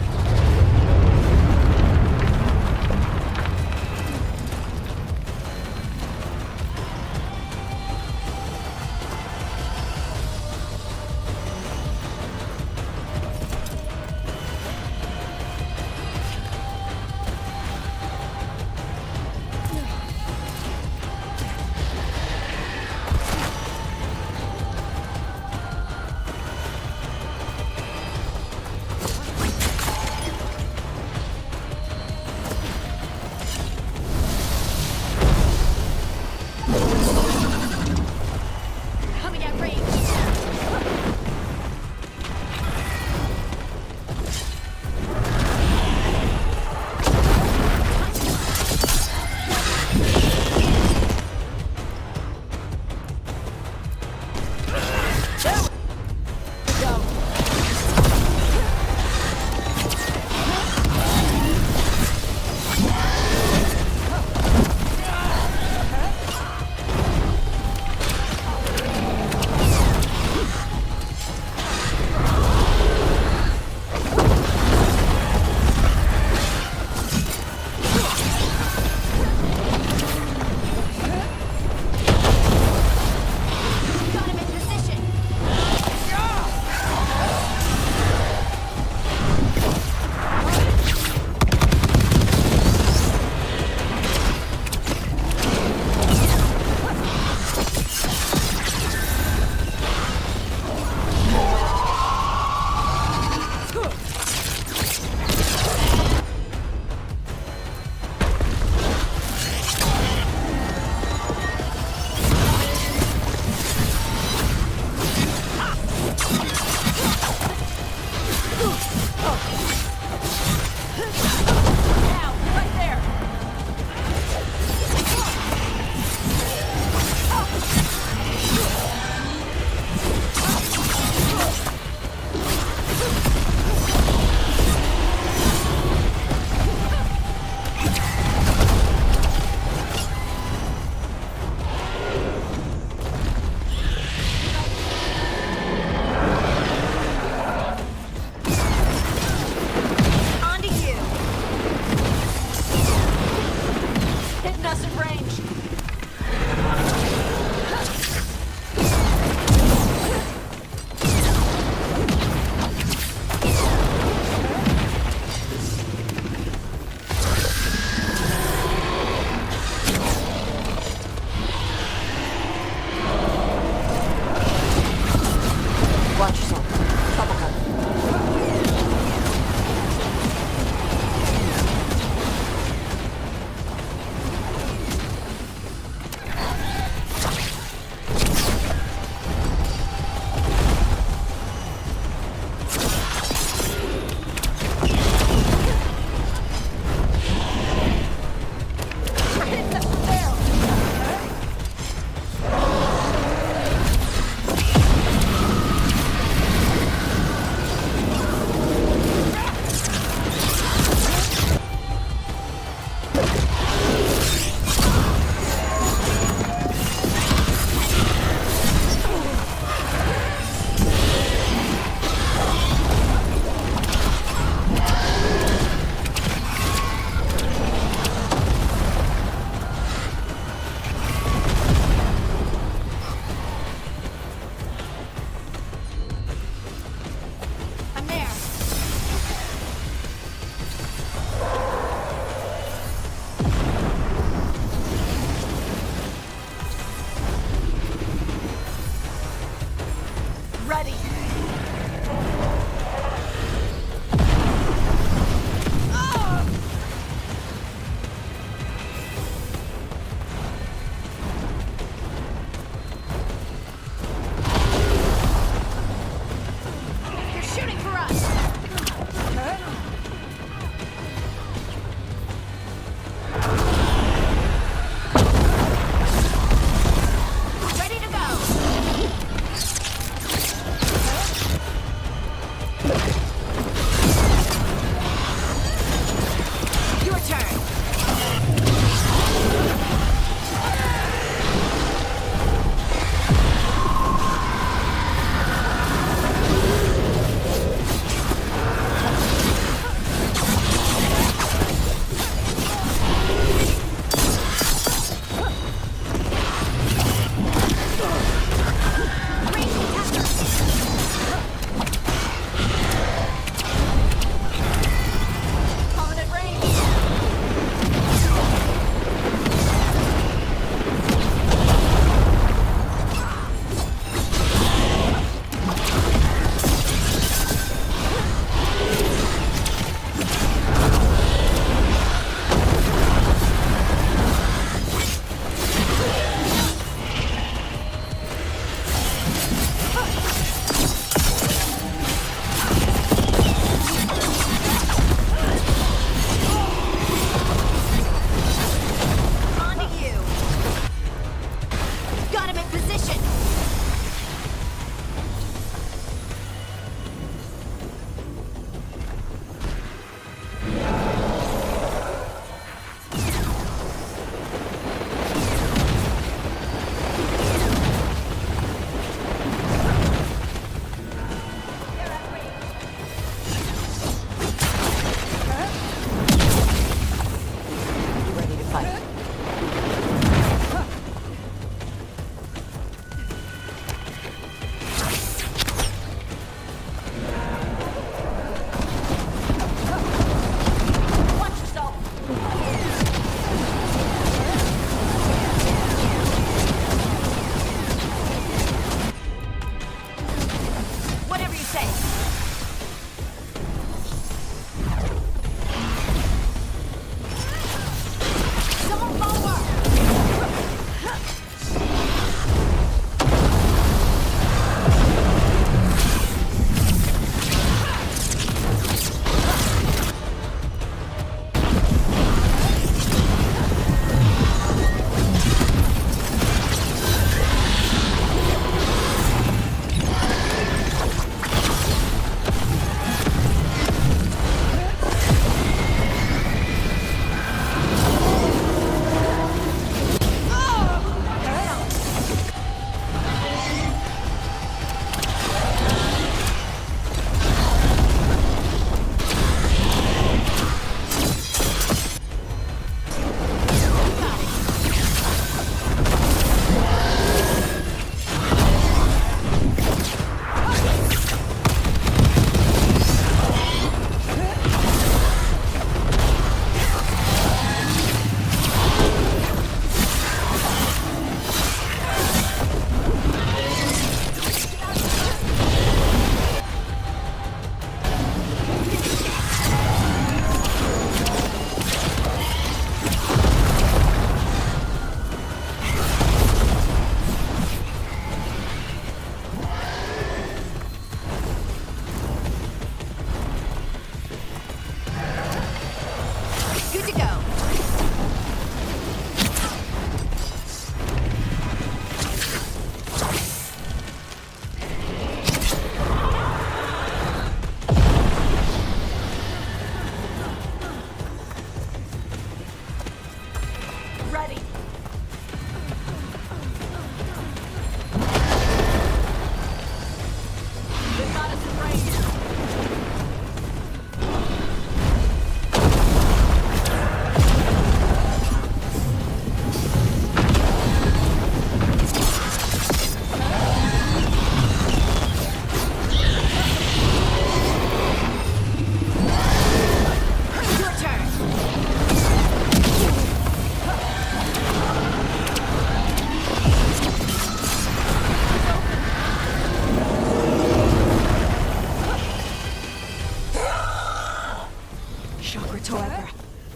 Chakra Toebra.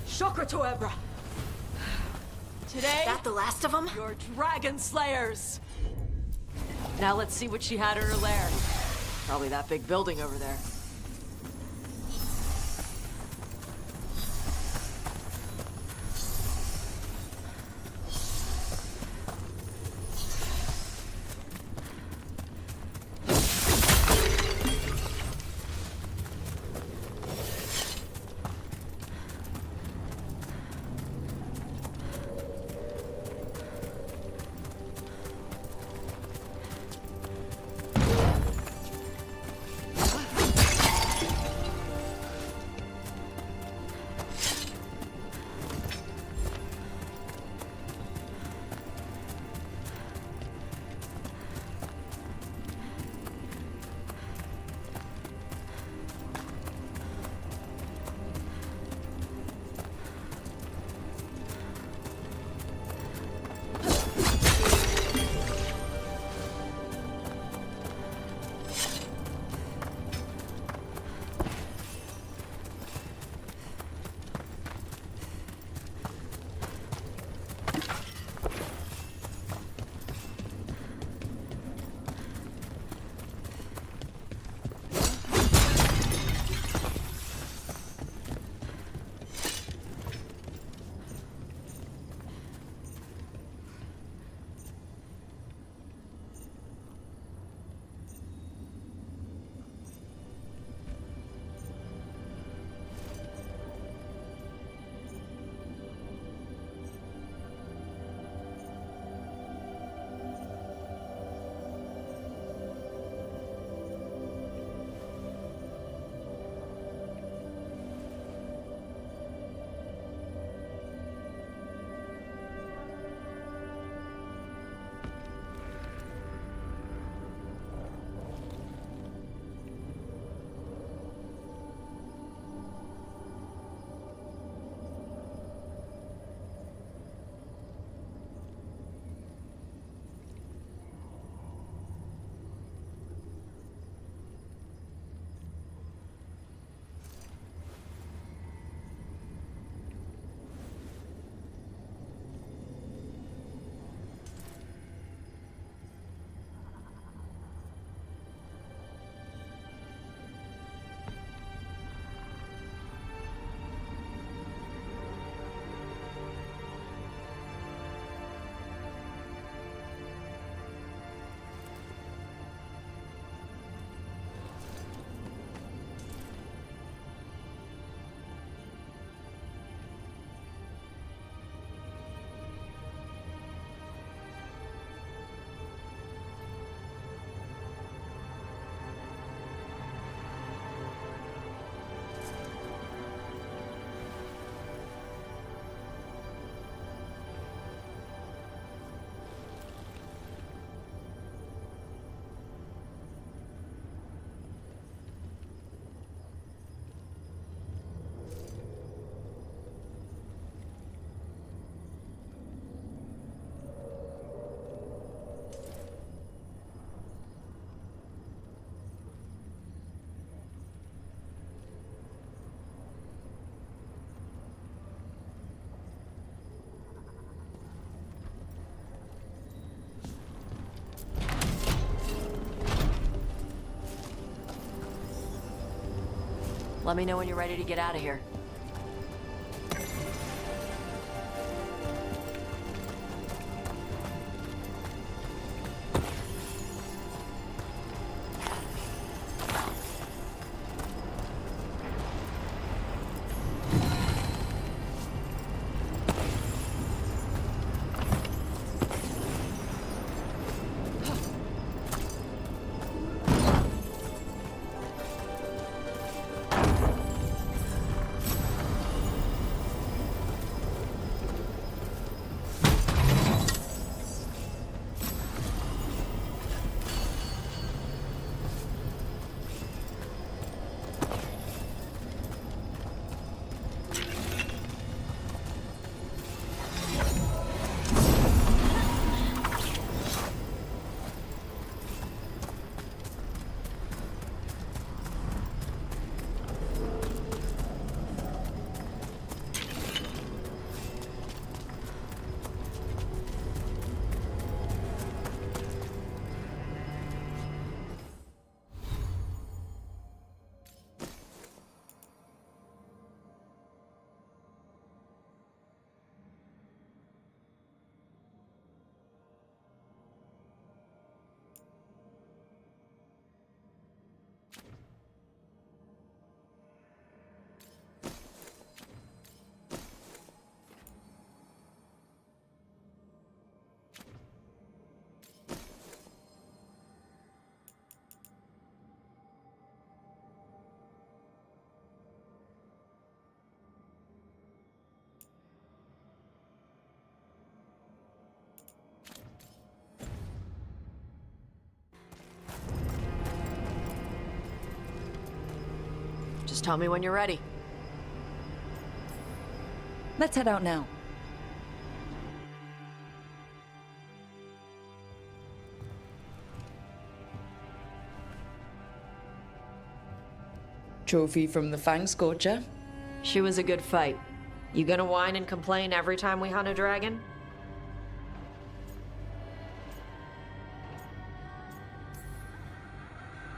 Chakra Toebra. Today, That the last of them? you're dragon slayers. Now let's see what she had in her lair. Probably that big building over there. Let me know when you're ready to get out of here. Just tell me when you're ready. Let's head out now. Trophy from the Fang Scorcher. She was a good fight. You gonna whine and complain every time we hunt a dragon?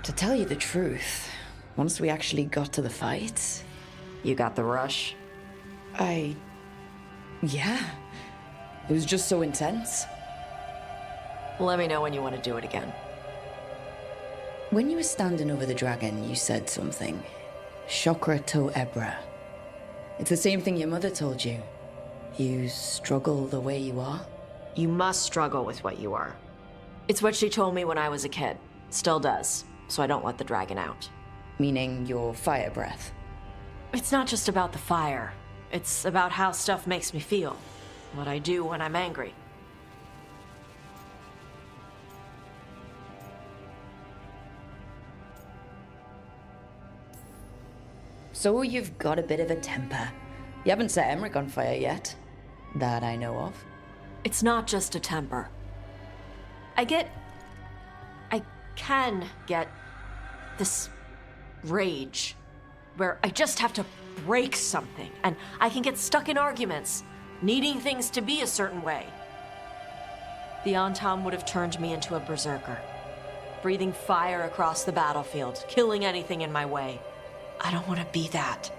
To tell you the truth, once we actually got to the fight... You got the rush? Yeah. It was just so intense. Let me know when you want to do it again. When you were standing over the dragon, you said something. Chakra to Ebra. It's the same thing your mother told you. You struggle the way you are. You must struggle with what you are. It's what she told me when I was a kid. Still does. So I don't let the dragon out. Meaning your fire breath? It's not just about the fire. It's about how stuff makes me feel. What I do when I'm angry. So you've got a bit of a temper. You haven't set Emmerich on fire yet. That I know of. It's not just a temper. I can get this rage where I just have to break something, and I can get stuck in arguments, needing things to be a certain way. The Antam would have turned me into a berserker, breathing fire across the battlefield, killing anything in my way. I don't want to be that.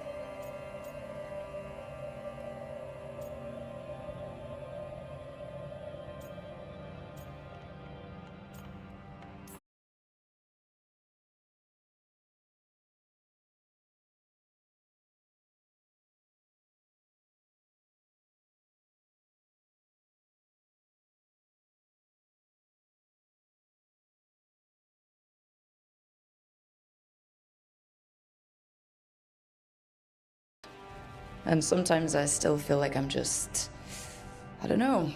And sometimes I still feel like I'm just, I don't know,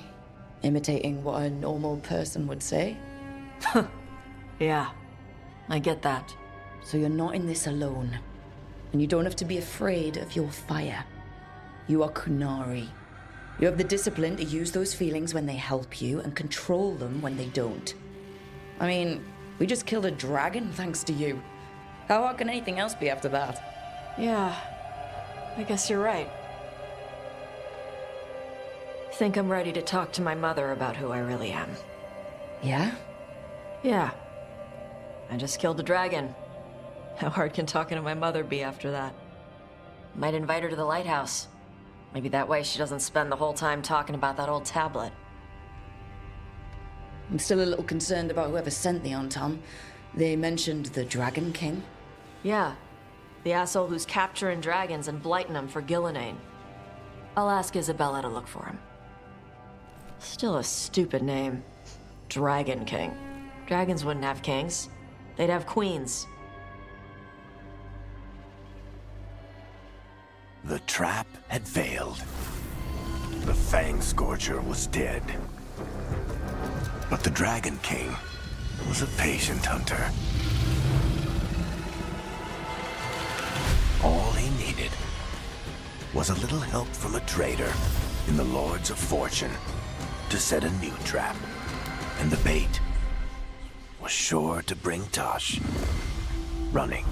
imitating what a normal person would say. Yeah, I get that. So you're not in this alone. And you don't have to be afraid of your fire. You are Kunari. You have the discipline to use those feelings when they help you and control them when they don't. I mean, we just killed a dragon thanks to you. How hard can anything else be after that? Yeah. I guess you're right. Think I'm ready to talk to my mother about who I really am. Yeah? Yeah. I just killed a dragon. How hard can talking to my mother be after that? Might invite her to the lighthouse. Maybe that way she doesn't spend the whole time talking about that old tablet. I'm still a little concerned about whoever sent the Antam. They mentioned the Dragon King. Yeah. The asshole who's capturing dragons and blighting them for Gillenane. I'll ask Isabella to look for him. Still a stupid name. Dragon King. Dragons wouldn't have kings. They'd have queens. The trap had failed. The Fang Scorcher was dead. But the Dragon King was a patient hunter. All he needed was a little help from a trader in the Lords of Fortune to set a new trap. And the bait was sure to bring Tosh running.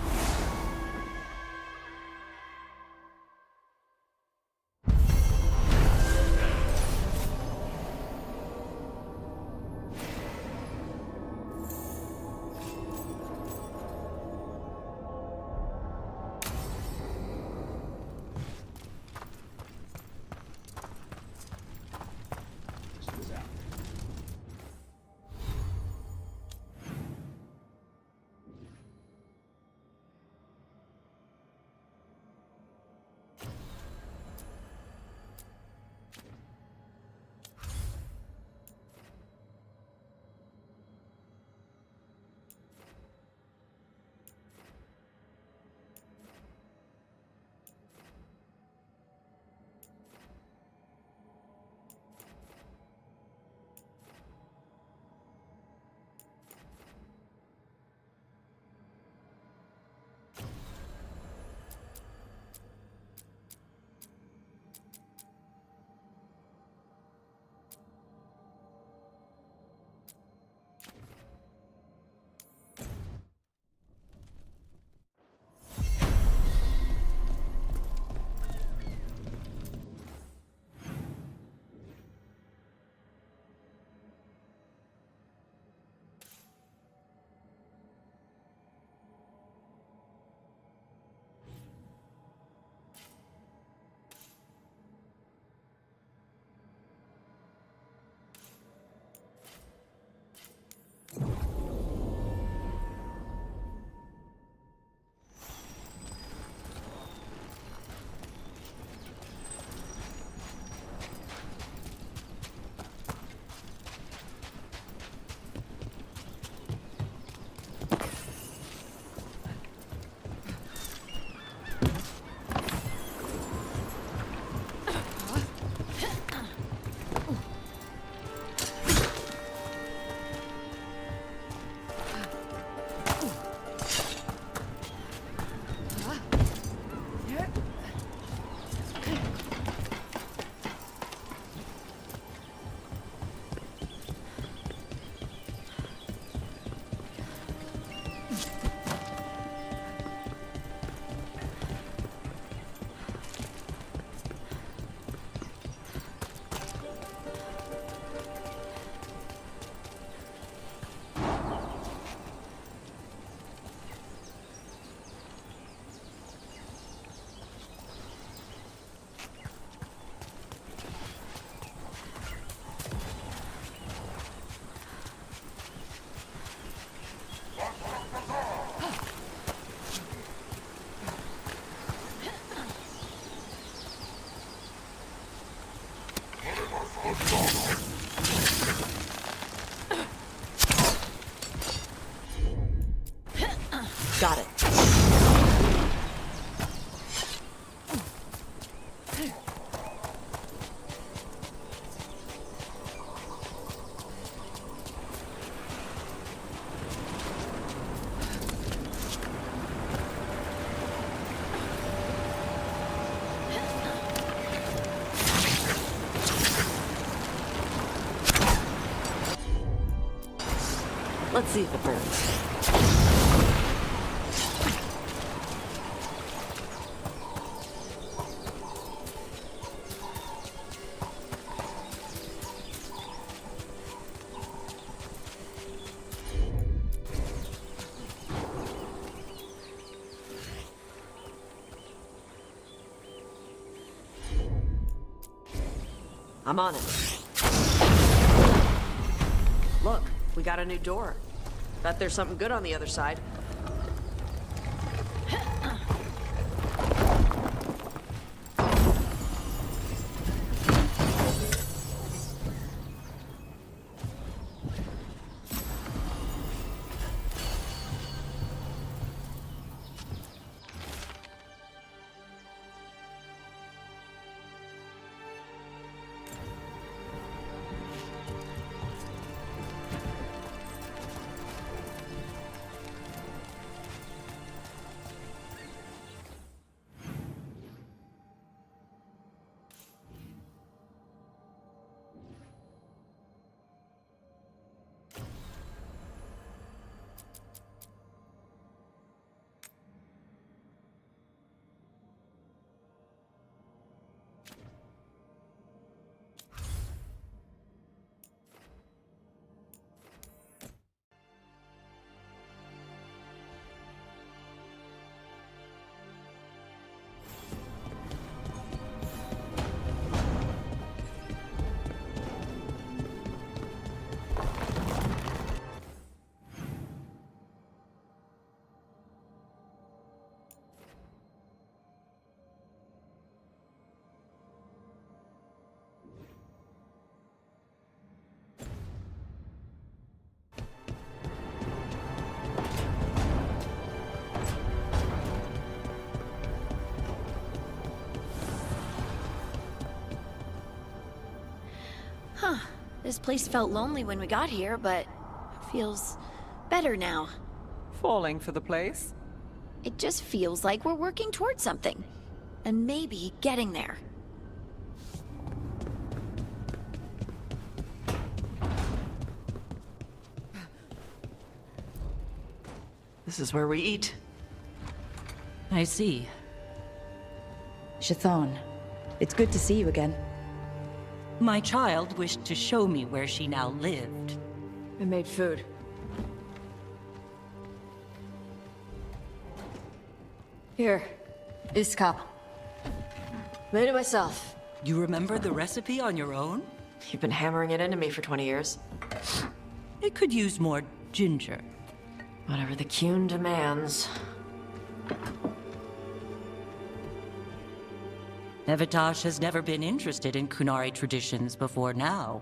Got it. Let's see if it burns. I'm on it. Look, we got a new door. Bet there's something good on the other side. Huh. This place felt lonely when we got here, but feels better now. Falling for the place? It just feels like we're working towards something. And maybe getting there. This is where we eat. I see. Shathan, it's good to see you again. My child wished to show me where she now lived. I made food. Here, this cup. Made it myself. You remember the recipe on your own? You've been hammering it into me for 20 years. It could use more ginger. Whatever the Qun demands. Nevitash has never been interested in Kunari traditions before now.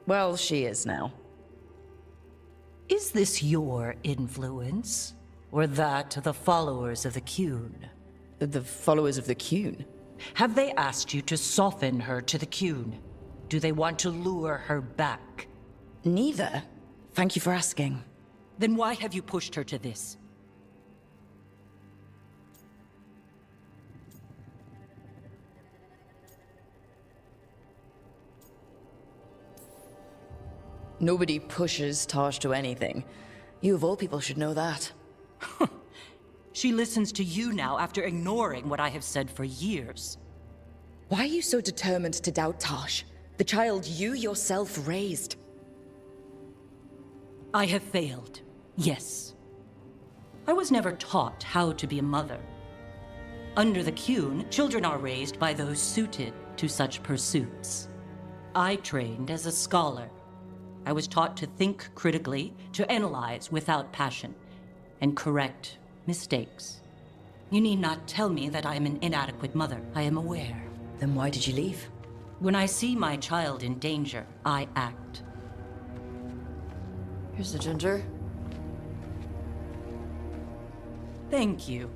Well, she is now. Is this your influence? Or that of the followers of the Qun? The followers of the Qun? Have they asked you to soften her to the Qun? Do they want to lure her back? Neither. Thank you for asking. Then why have you pushed her to this? Nobody pushes Taj to anything. You of all people should know that. She listens to you now after ignoring what I have said for years. Why are you so determined to doubt Taj? The child you yourself raised. I have failed, yes. I was never taught how to be a mother. Under the Qun, children are raised by those suited to such pursuits. I trained as a scholar. I was taught to think critically, to analyze without passion, and correct mistakes. You need not tell me that I am an inadequate mother. I am aware. Then why did you leave? When I see my child in danger, I act. Here's the ginger. Thank you.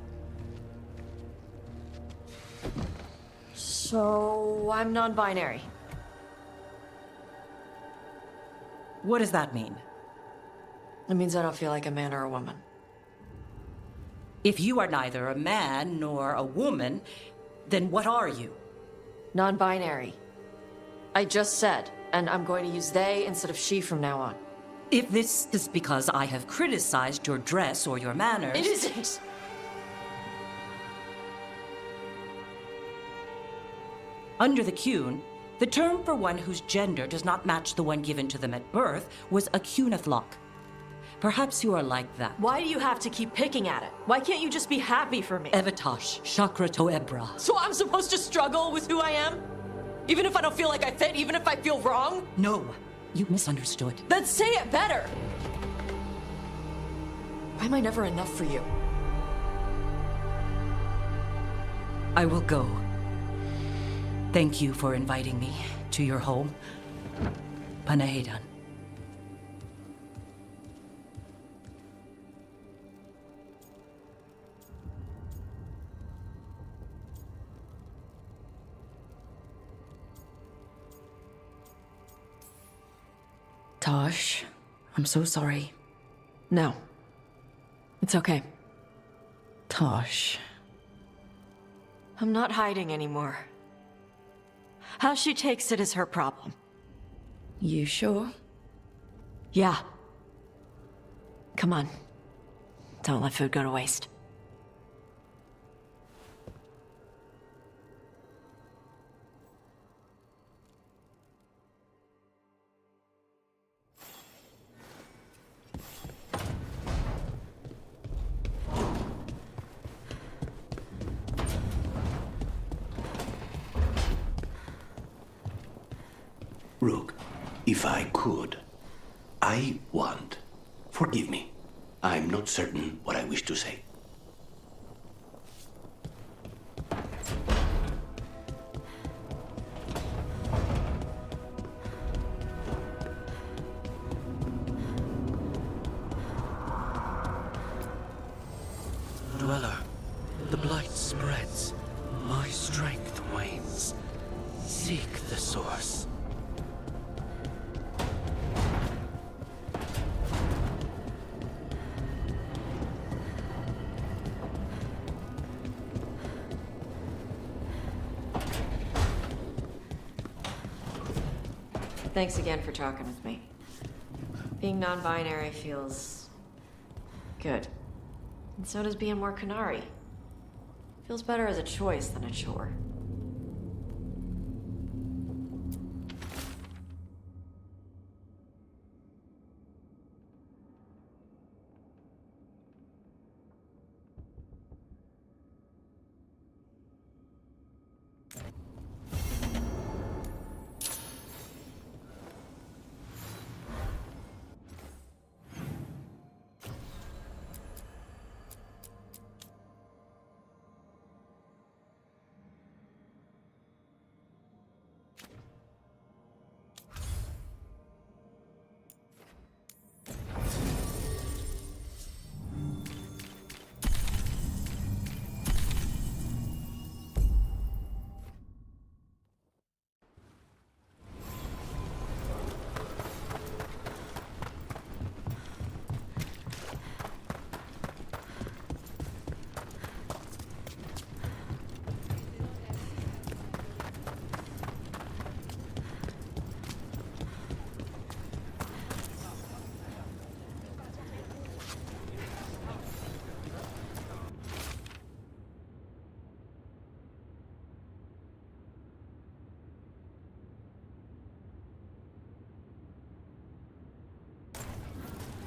So, I'm non-binary. What does that mean? It means I don't feel like a man or a woman. If you are neither a man nor a woman, then what are you? Non-binary. I just said, and I'm going to use they instead of she from now on. If this is because I have criticized your dress or your manners... It isn't! Under the Cune, the term for one whose gender does not match the one given to them at birth was a cunethlok. Perhaps you are like that. Why do you have to keep picking at it? Why can't you just be happy for me? Evatosh, Chakra Toebra. So I'm supposed to struggle with who I am? Even if I don't feel like I fit, even if I feel wrong? No, you misunderstood. Then say it better! Why am I never enough for you? I will go. Thank you for inviting me to your home. Panahedan. Tosh, I'm so sorry. No. It's okay. Tosh. I'm not hiding anymore. How she takes it is her problem. You sure? Yeah. Come on. Don't let food go to waste. Rook, if I could, I want. Forgive me. I'm not certain what I wish to say. Dweller, the blight spreads. My strength wanes. Seek the source. Thanks again for talking with me. Being non-binary feels good. And so does being more Canary. Feels better as a choice than a chore.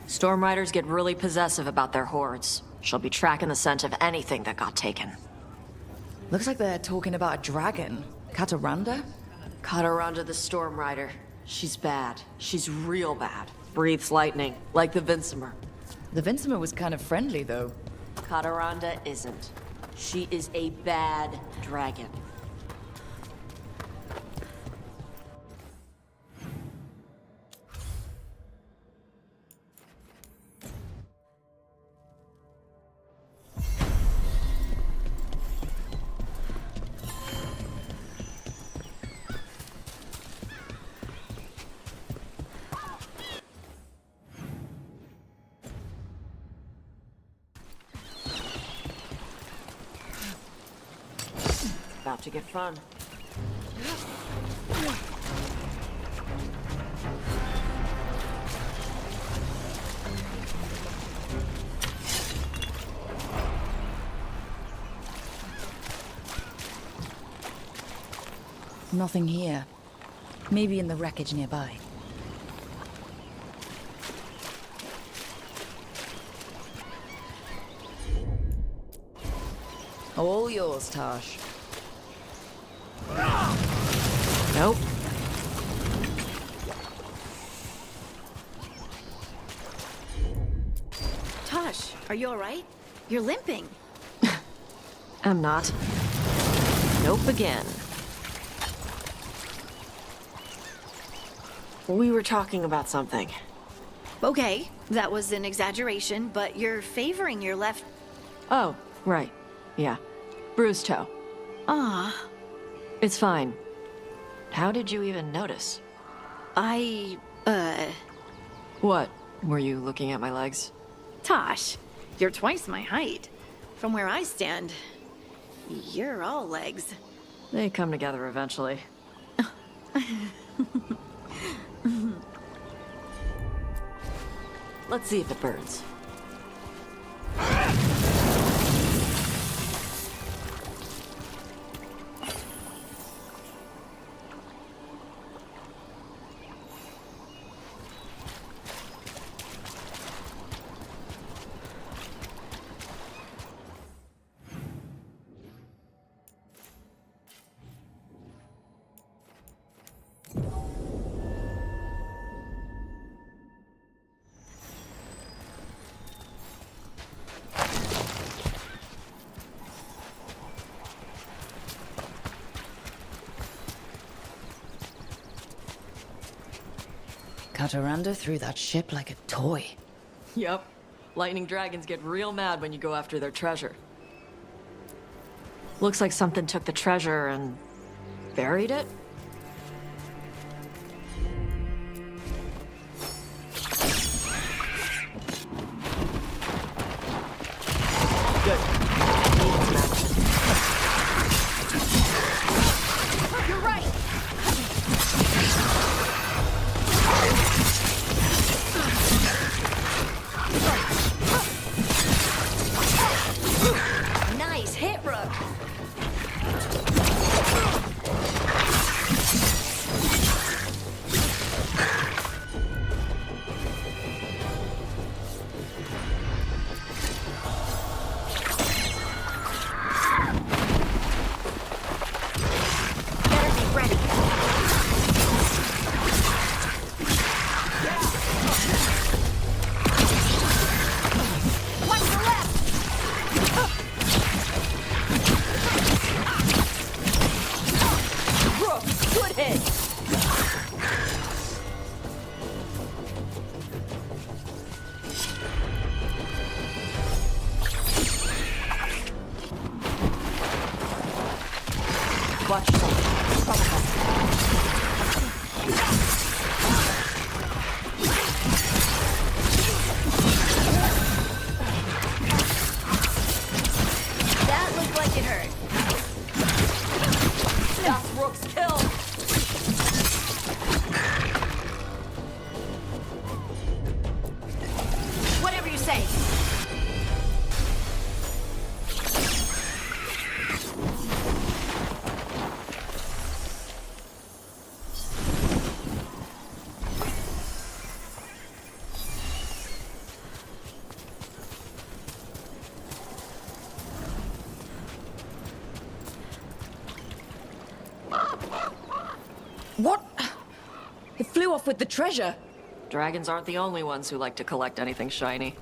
Storm Riders get really possessive about their hordes. She'll be tracking the scent of anything that got taken. Looks like they're talking about a dragon. Kataranda? Kataranda the Storm Rider. She's bad. She's real bad. Breathes lightning, like the Vincimer. The Vincimer was kind of friendly, though. Cataranda isn't. She is a bad dragon. About to get fun. Nothing here. Maybe in the wreckage nearby. All yours, Tosh. Nope. Tosh, are you alright? You're limping. I'm not. Nope again. We were talking about something. Okay, that was an exaggeration, but you're favoring your left... Oh, right. Yeah. Bruised toe. Ah. It's fine. How did you even notice? What? Were you looking at my legs? Tosh, you're twice my height. From where I stand, you're all legs. They come together eventually. Let's see if it burns. Cataranda threw that ship like a toy. Yep. Lightning dragons get real mad when you go after their treasure. Looks like something took the treasure and buried it? Good. You're right! Nice hit, Rook! It flew off with the treasure. Dragons aren't the only ones who like to collect anything shiny.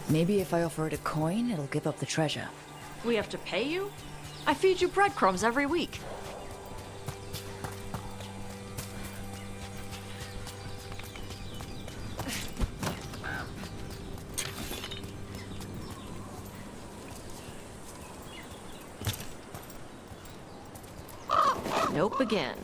Maybe if I offer it a coin, it'll give up the treasure. We have to pay you? I feed you breadcrumbs every week. Nope again.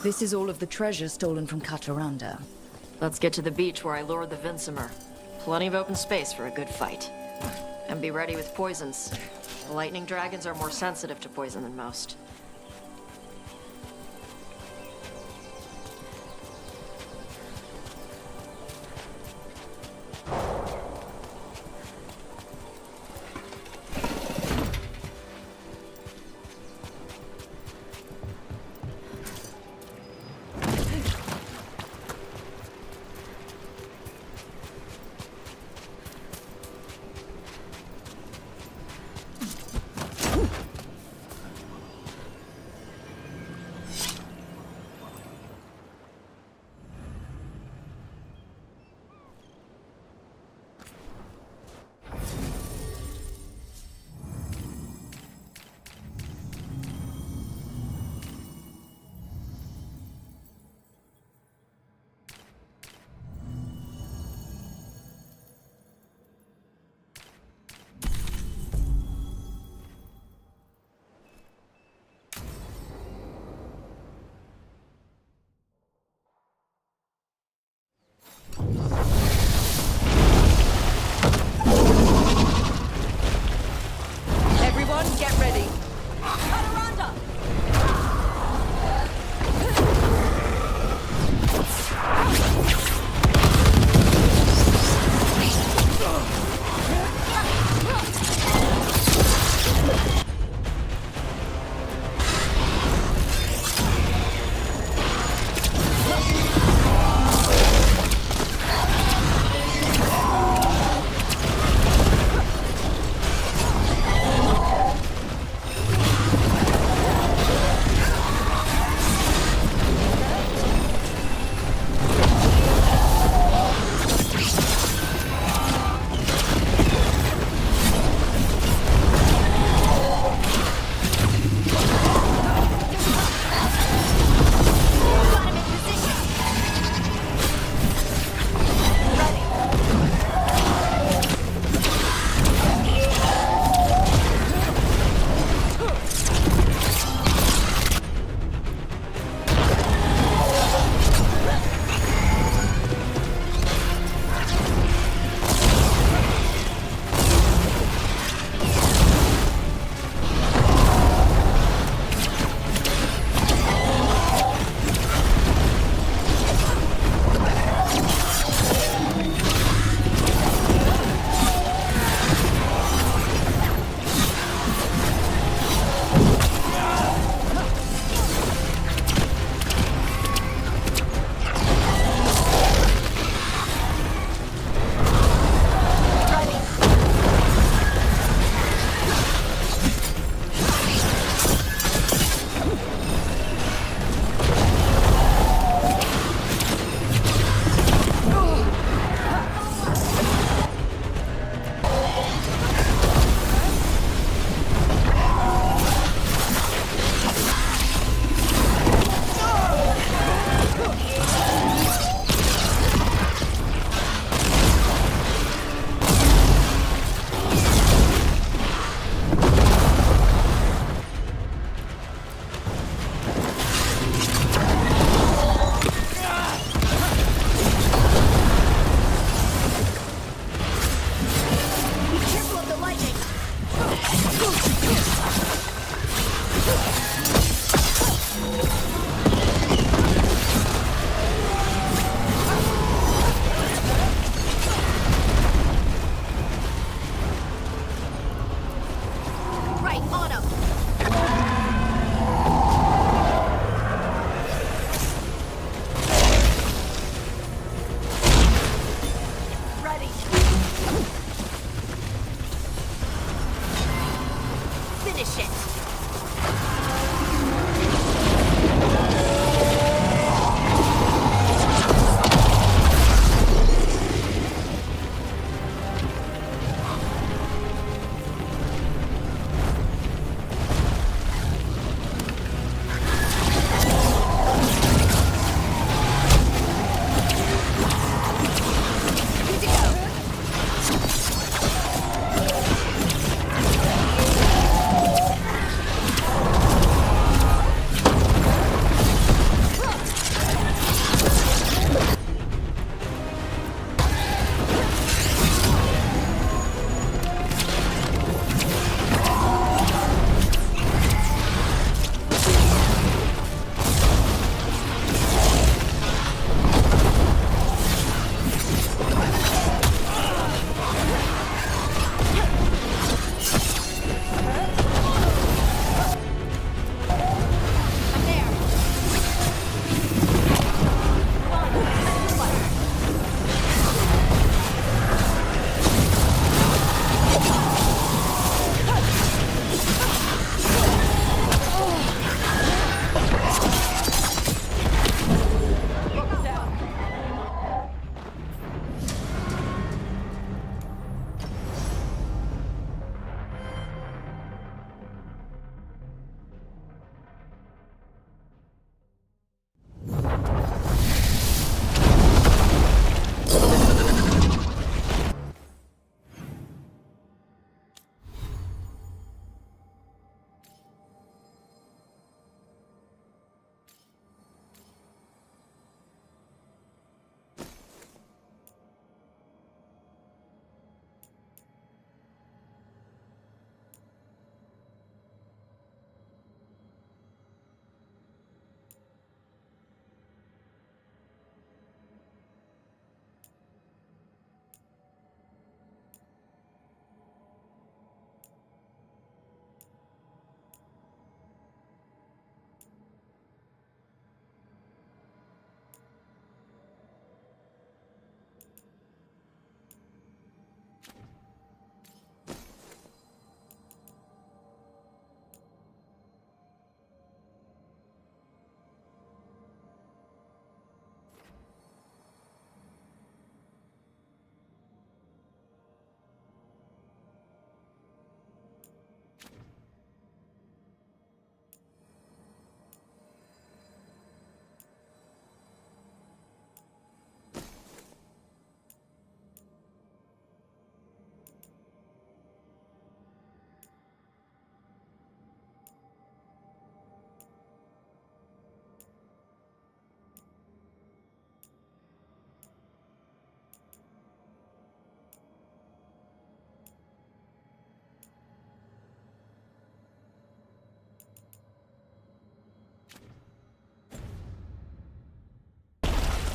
This is all of the treasure stolen from Kataranda. Let's get to the beach where I lured the Vinsimer. Plenty of open space for a good fight. And be ready with poisons. The lightning dragons are more sensitive to poison than most.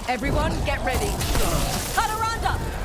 Everyone, get ready. Adiranda!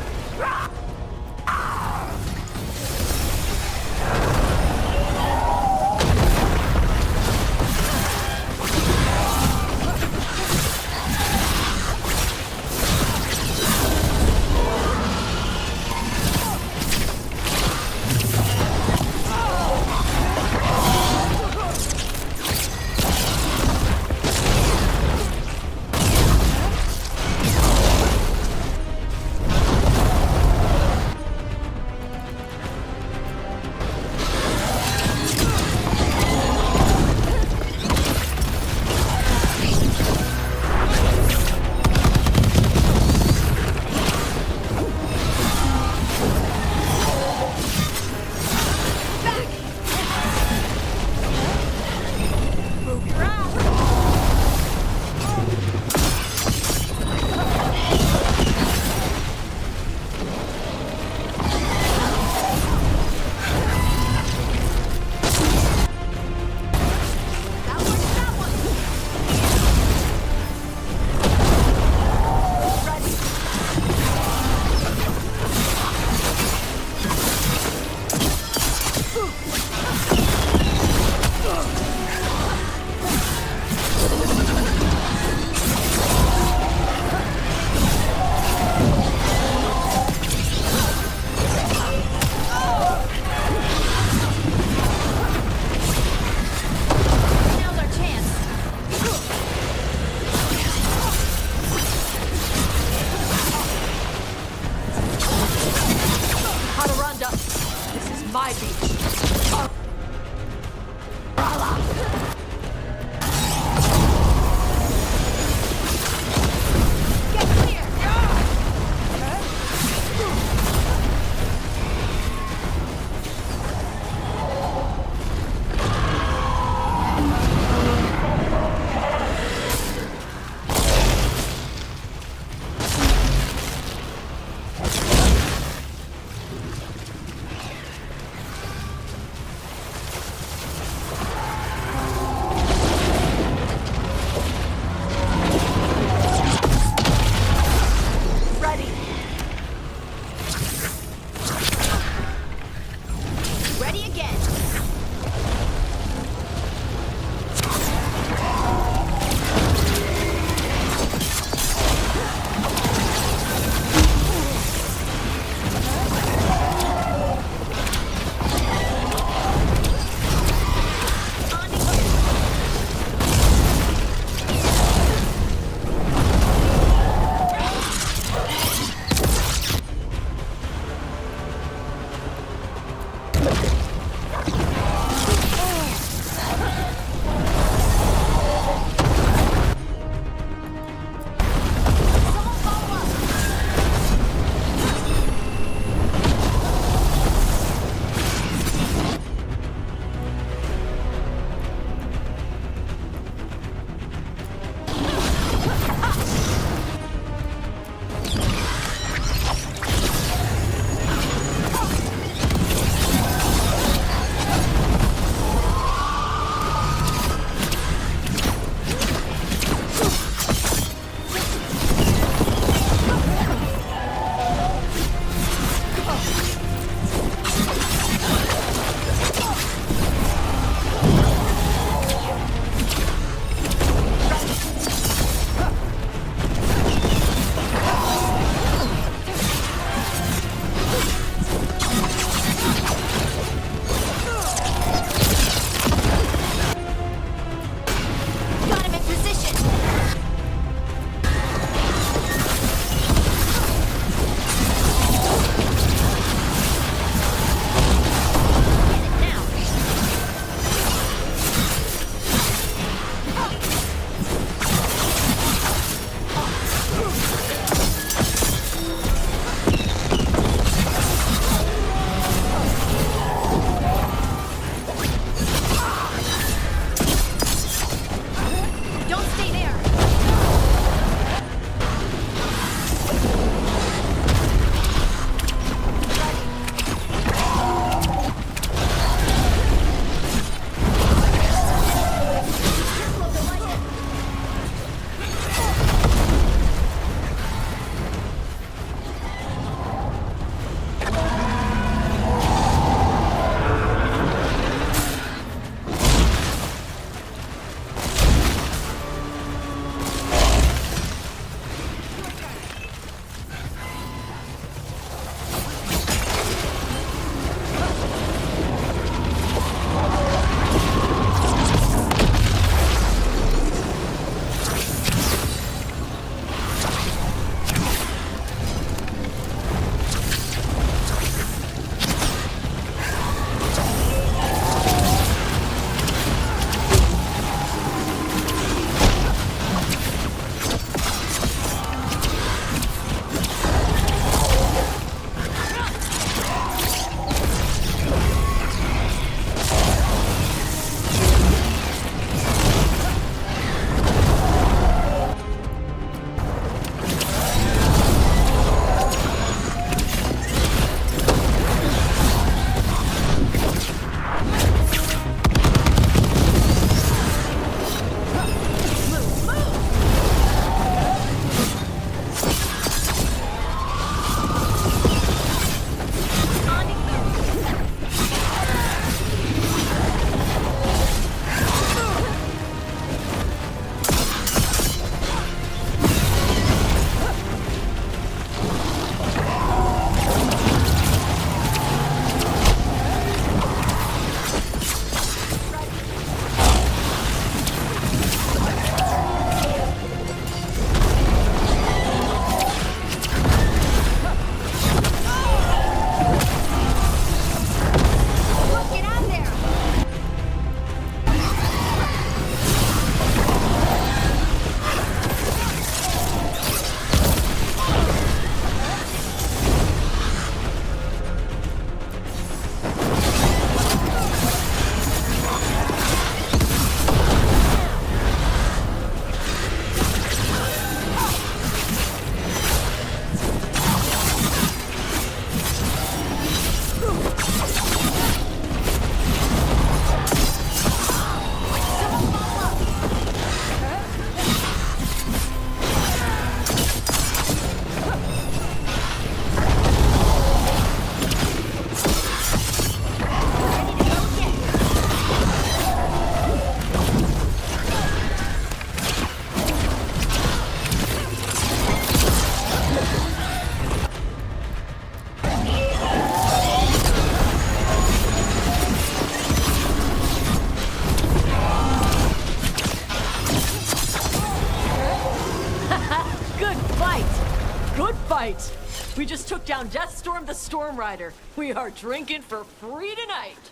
right. We just took down Deathstorm the Storm Rider. We are drinking for free tonight.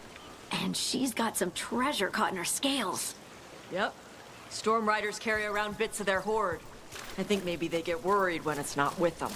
And she's got some treasure caught in her scales. Yep. Storm Riders carry around bits of their hoard. I think maybe they get worried when it's not with them.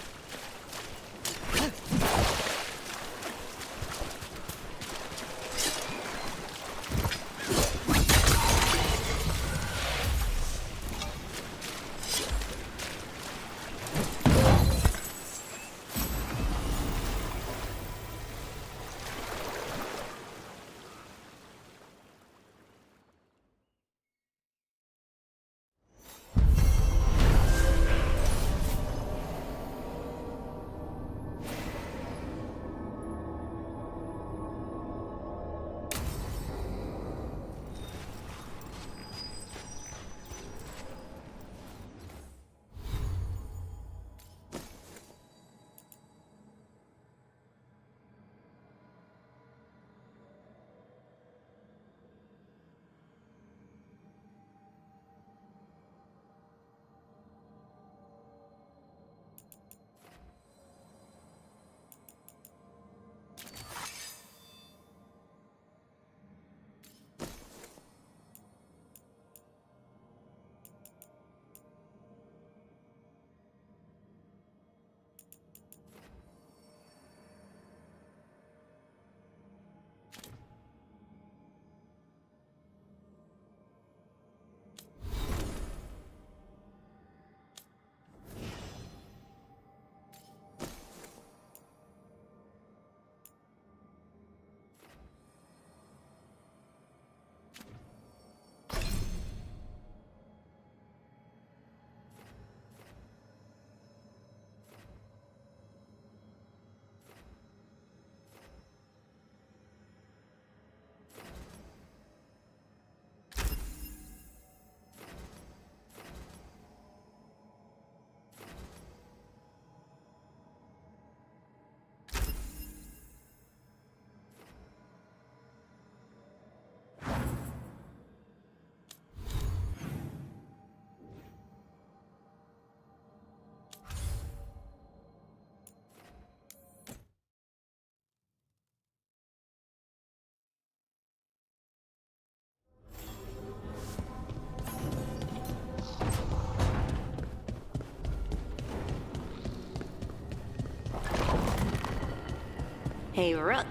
Hey, Rook.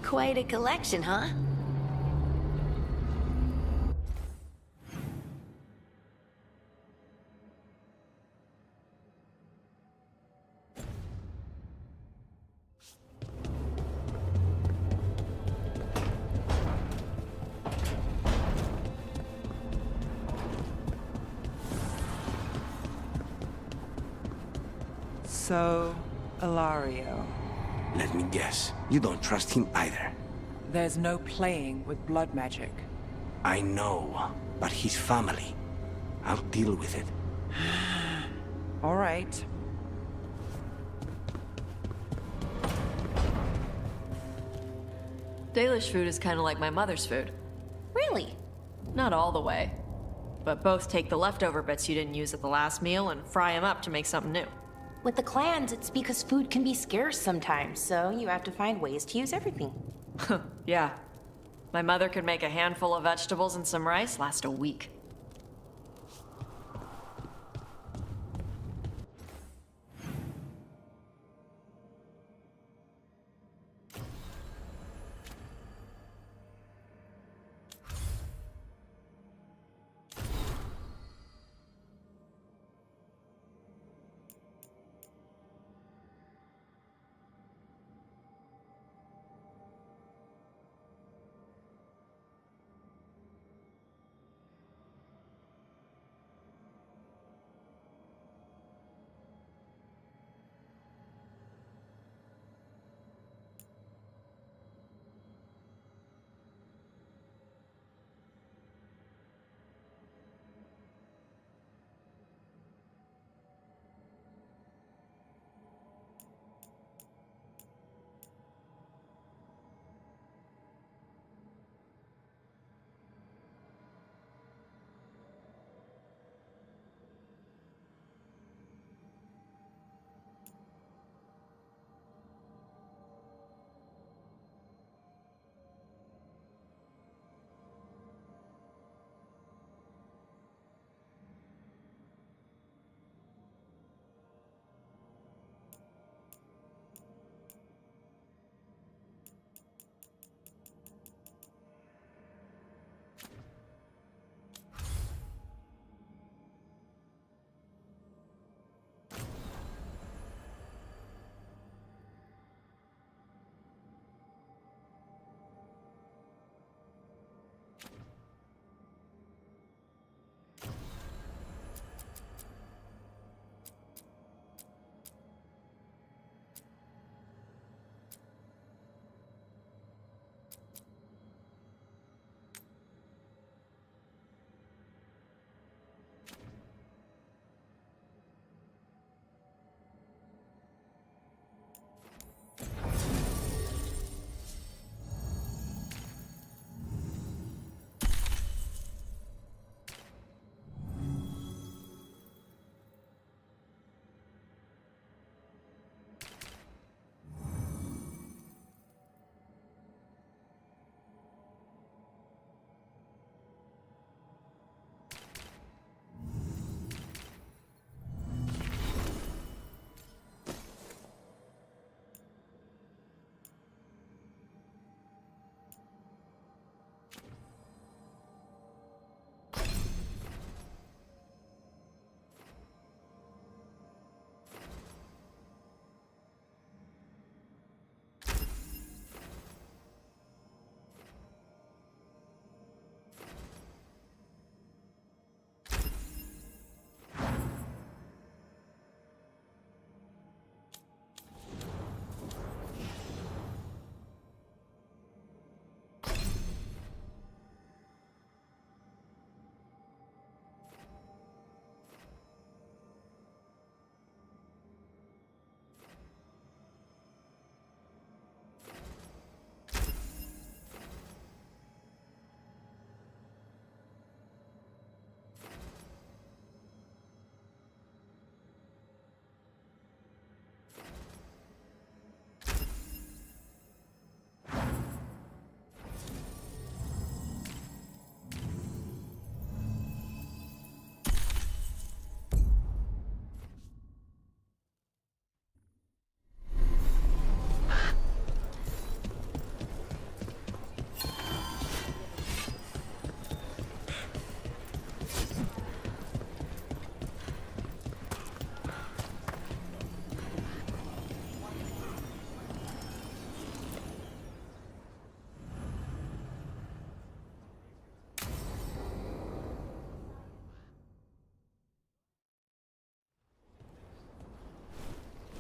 Quite a collection, huh? So, Ilario. Let me guess. You don't trust him either. There's no playing with blood magic. I know, but his family. I'll deal with it. All right. Dalish food is kind of like my mother's food. Really? Not all the way. But both take the leftover bits you didn't use at the last meal and fry them up to make something new. With the clans, it's because food can be scarce sometimes, so you have to find ways to use everything. Yeah. My mother could make a handful of vegetables and some rice last a week.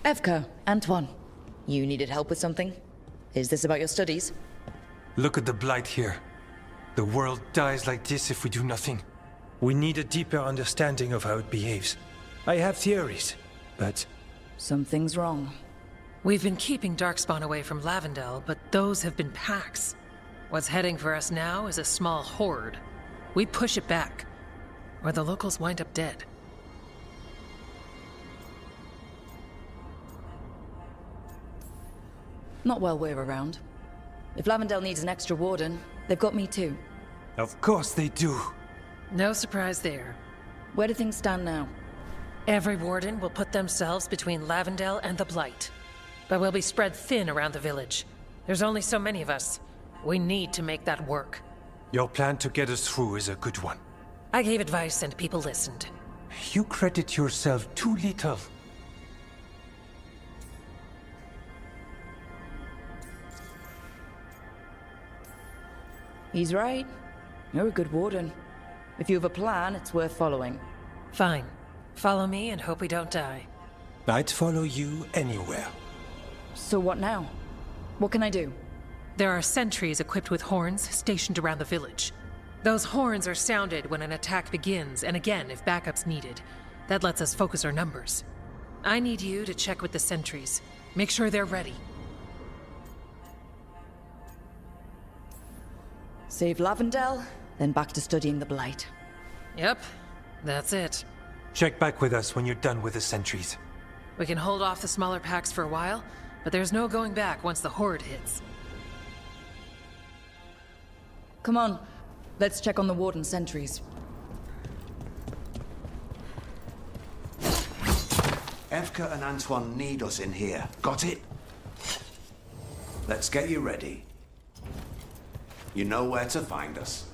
Evka, Antoine, you needed help with something? Is this about your studies? Look at the blight here. The world dies like this if we do nothing. We need a deeper understanding of how it behaves. I have theories, but... Something's wrong. We've been keeping Darkspawn away from Lavendel, but those have been packs. What's heading for us now is a small horde. We push it back, or the locals wind up dead. Not while we're around. If Lavendel needs an extra warden, they've got me too. Of course they do. No surprise there. Where do things stand now? Every warden will put themselves between Lavendel and the Blight. But we'll be spread thin around the village. There's only so many of us. We need to make that work. Your plan to get us through is a good one. I gave advice and people listened. You credit yourself too little. He's right. You're a good warden. If you have a plan, it's worth following. Fine. Follow me and hope we don't die. I'd follow you anywhere. So what now? What can I do? There are sentries equipped with horns stationed around the village. Those horns are sounded when an attack begins, and again if backup's needed. That lets us focus our numbers. I need you to check with the sentries. Make sure they're ready. Save Lavendel, then back to studying the Blight. Yep, that's it. Check back with us when you're done with the sentries. We can hold off the smaller packs for a while, but there's no going back once the horde hits. Come on, let's check on the warden sentries. Evka and Antoine need us in here. Got it? Let's get you ready. You know where to find us.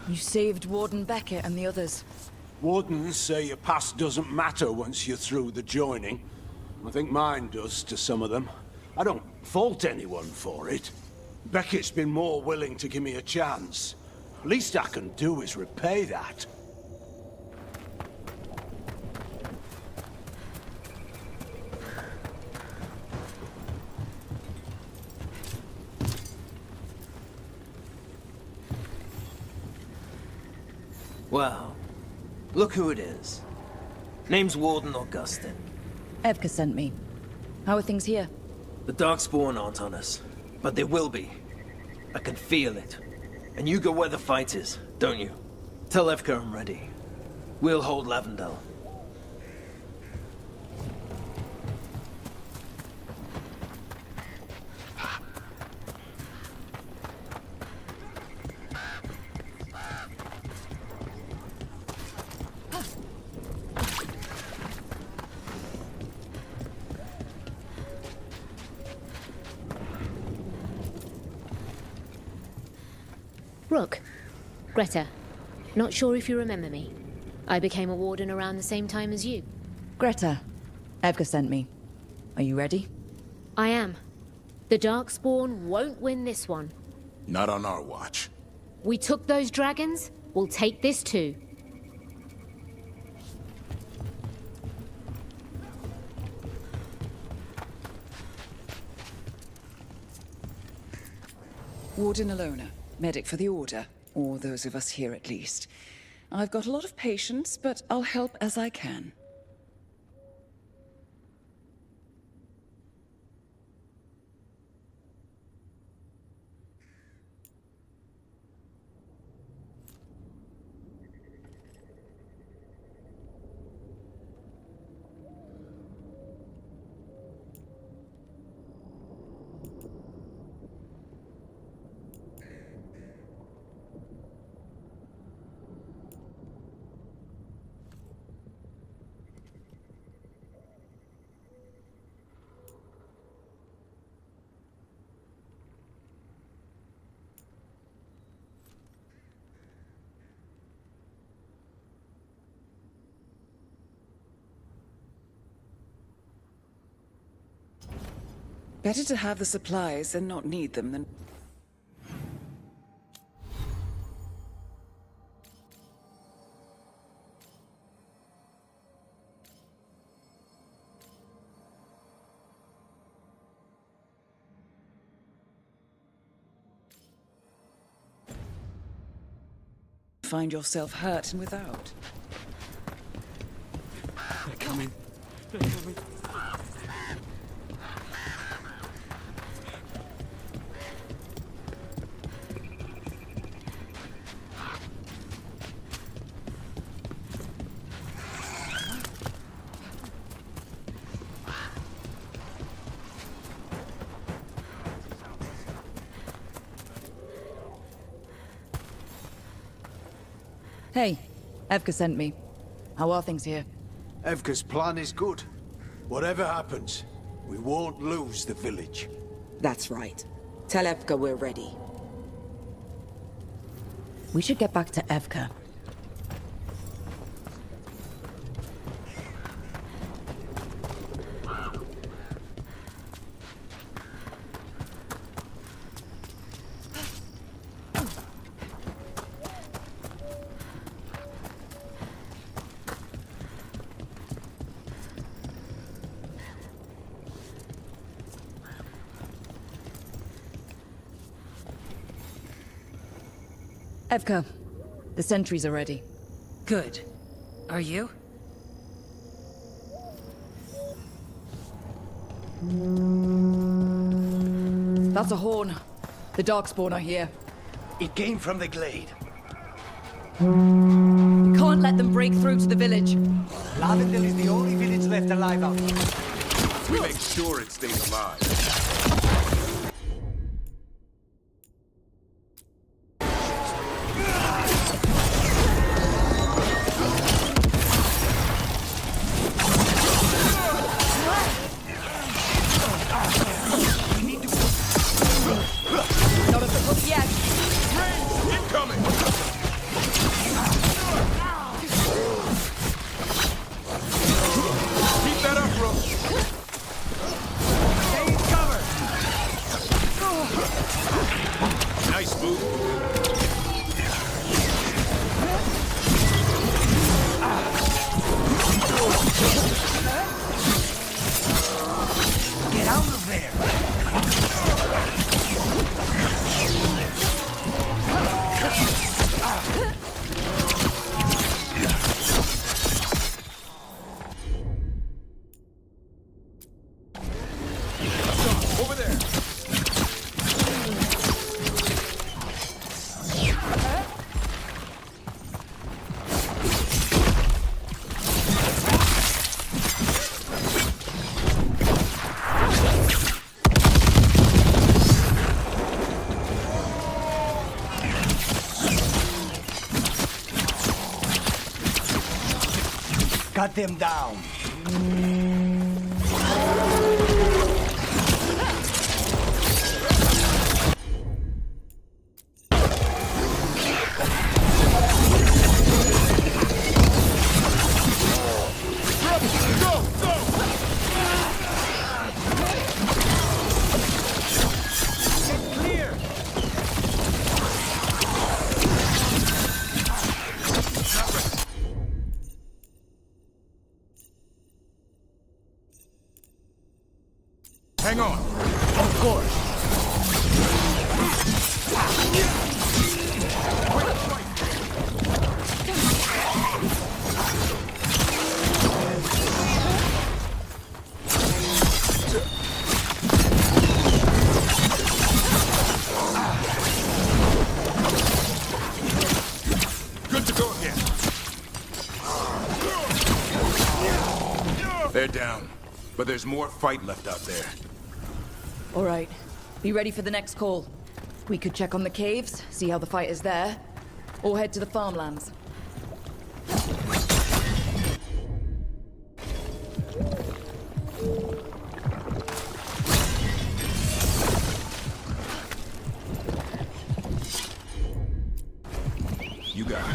You saved Warden Beckett and the others. Wardens say your past doesn't matter once you're through the joining. I think mine does to some of them. I don't fault anyone for it. Beckett's been more willing to give me a chance. Least I can do is repay that. Well, look who it is. Name's Warden Augustin. Evka sent me. How are things here? The Darkspawn aren't on us, but they will be. I can feel it. And you go where the fight is, don't you? Tell Evka I'm ready. We'll hold Lavendel. Rook, Greta, not sure if you remember me. I became a warden around the same time as you. Greta, Evka sent me. Are you ready? I am. The Darkspawn won't win this one. Not on our watch. We took those dragons, we'll take this too. Warden Alona, medic for the Order, or those of us here at least. I've got a lot of patience, but I'll help as I can. Better to have the supplies and not need them than... find yourself hurt and without. They're coming. They're coming. Hey, Evka sent me. How are things here? Evka's plan is good. Whatever happens, we won't lose the village. That's right. Tell Evka we're ready. We should get back to Evka. Evka, the sentries are ready. Good. Are you? That's a horn. The Darkspawn are here. It came from the glade. We can't let them break through to the village. Lavendel is the only village left alive out here. We make sure it stays alive. Cut them down. Hang on. Of course. Good to go again. They're down, but there's more fight left out there. All right. Be ready for the next call. We could check on the caves, see how the fight is there, or head to the farmlands. You got it.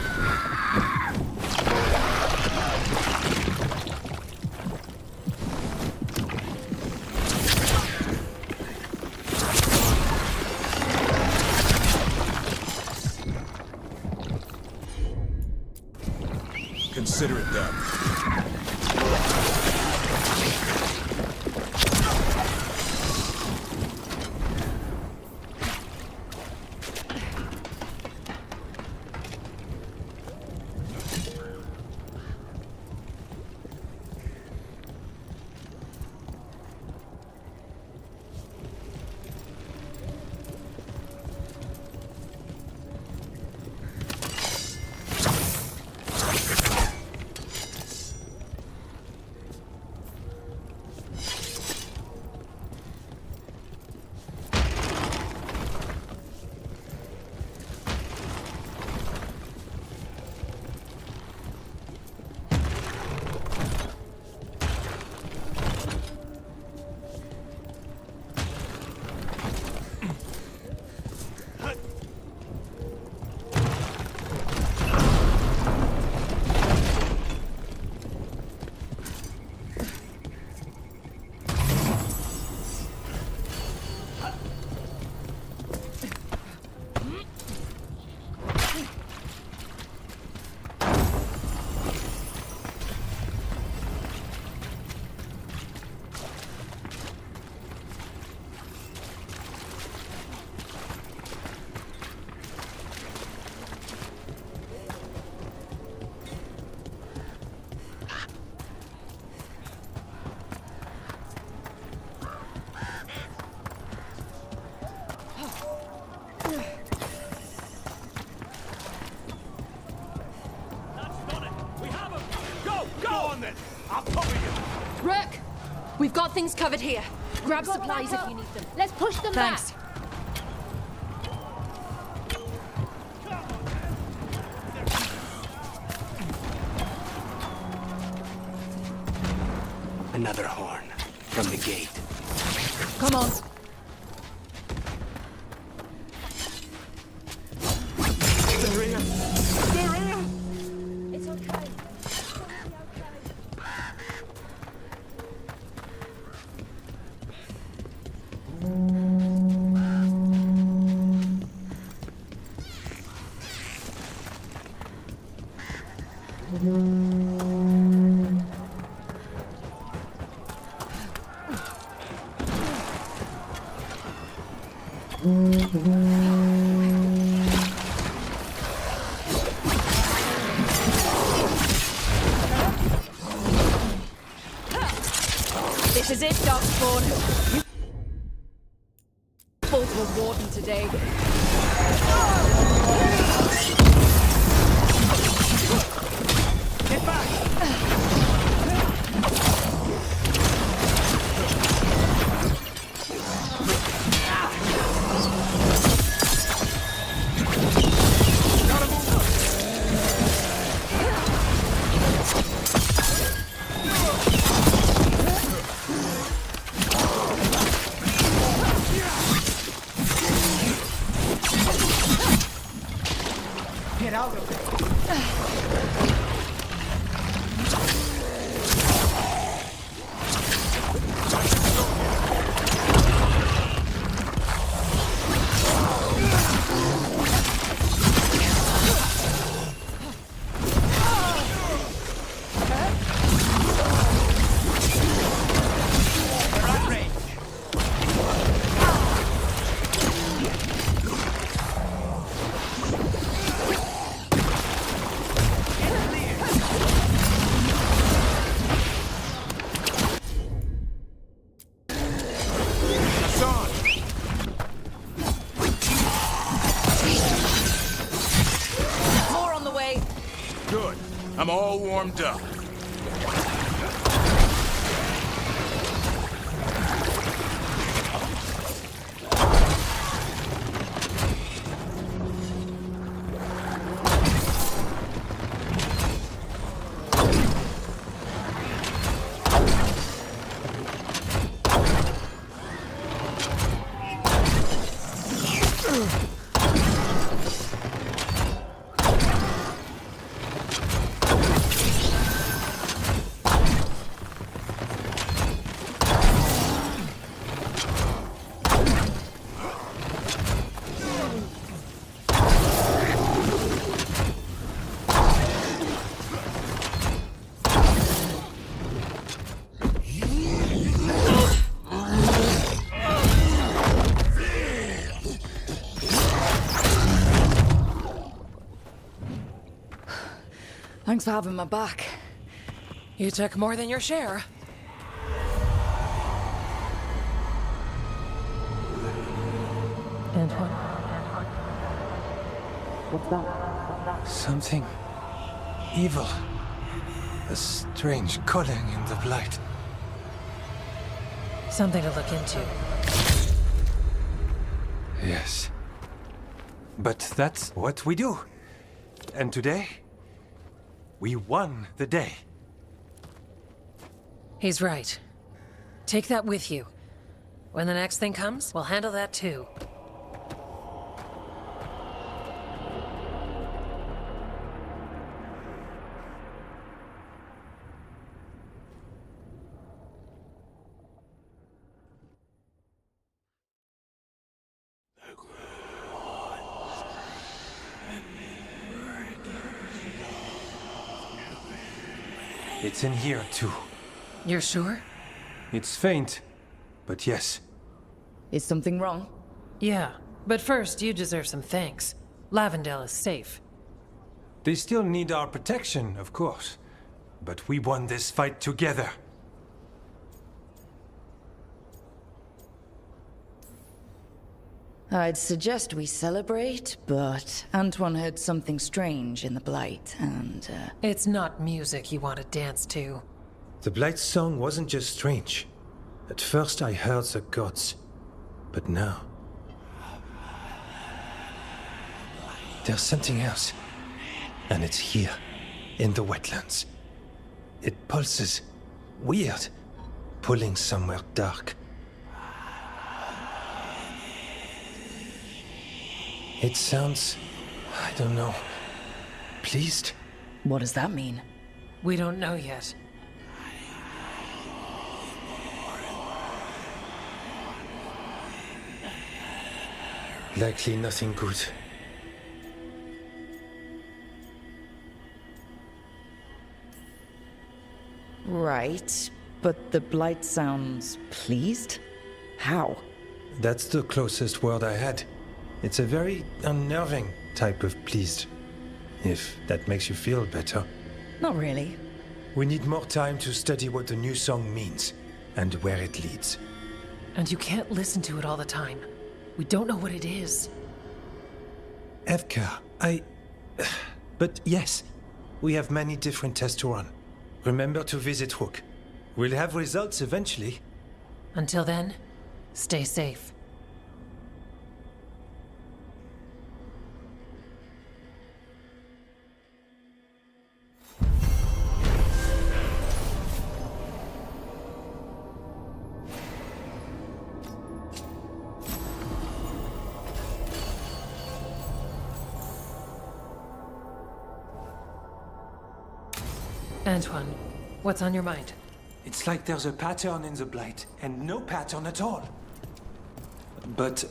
We've got things covered here. Grab supplies if you need them. Let's push them Thanks. back. Another horn from the gate. Come on. It's okay. This is it, Darkspawn. You both were warden today. Get back! Get out of there! More on the way. Good. I'm all warmed up. Thanks for having my back. You took more than your share. Antoine? What's that? Something evil. A strange calling in the blight. Something to look into. Yes. But that's what we do. And today, we won the day. He's right. Take that with you. When the next thing comes, we'll handle that too. It's in here, too. You're sure? It's faint, but yes. Is something wrong? Yeah, but first you deserve some thanks. Lavendale is safe. They still need our protection, of course. But we won this fight together. I'd suggest we celebrate, but Antoine heard something strange in the Blight, and, It's not music you want to dance to. The Blight's song wasn't just strange. At first I heard the gods, but now... There's something else. And it's here, in the wetlands. It pulses. Weird. Pulling somewhere dark. It sounds... I don't know... pleased? What does that mean? We don't know yet. Likely nothing good. Right, but the blight sounds pleased? How? That's the closest word I had. It's a very unnerving type of pleased. If that makes you feel better. Not really. We need more time to study what the new song means, and where it leads. And you can't listen to it all the time. We don't know what it is. Evka, But yes, we have many different tests to run. Remember to visit Rook. We'll have results eventually. Until then, stay safe. Antoine, what's on your mind? It's like there's a pattern in the blight, and no pattern at all. But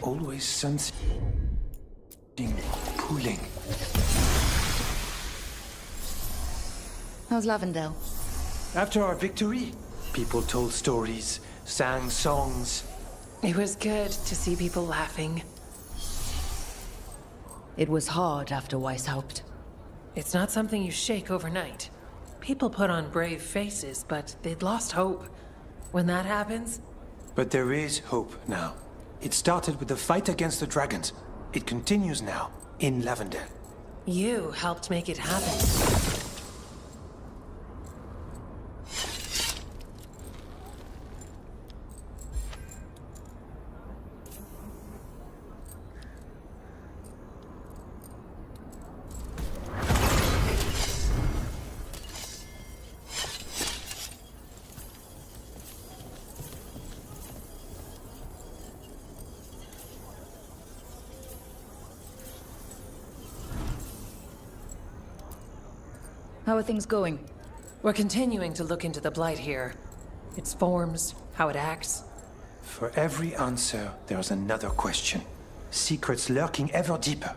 always something pulling. How's Lavendale? After our victory, people told stories, sang songs. It was good to see people laughing. It was hard after Weishaupt. It's not something you shake overnight. People put on brave faces, but they'd lost hope. When that happens... But there is hope now. It started with the fight against the dragons. It continues now, in Lavendale. You helped make it happen. How are things going? We're continuing to look into the blight here. Its forms, how it acts. For every answer, there's another question. Secrets lurking ever deeper.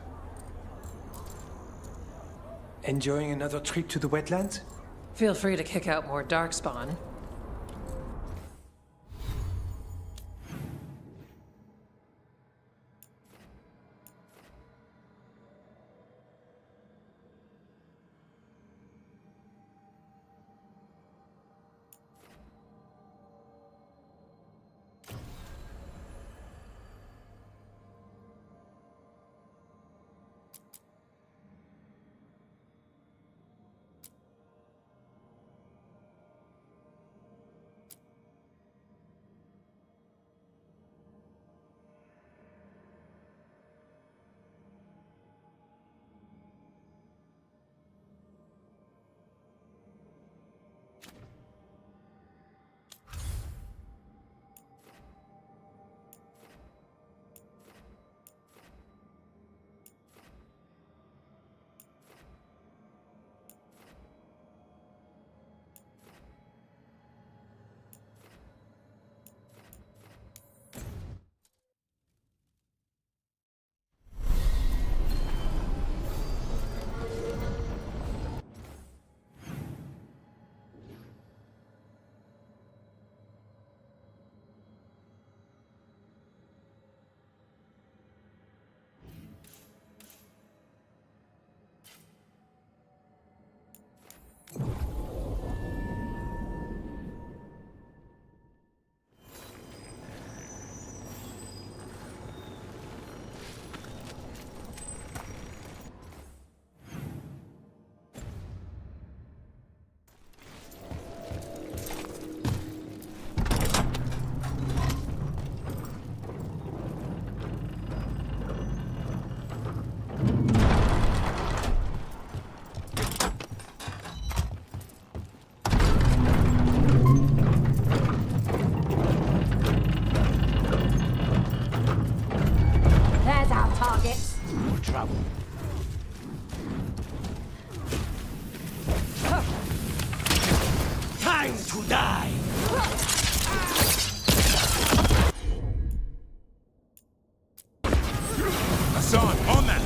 Enjoying another trip to the wetlands? Feel free to kick out more darkspawn. travel. Time to die! Hassan, on that!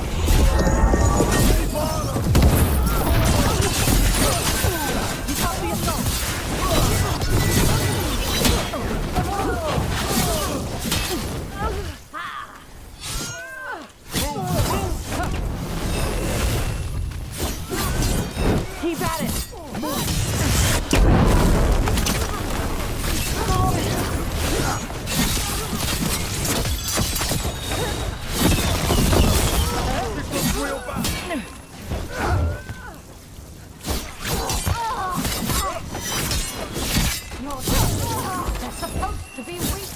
Keep at it! They're supposed to be weak.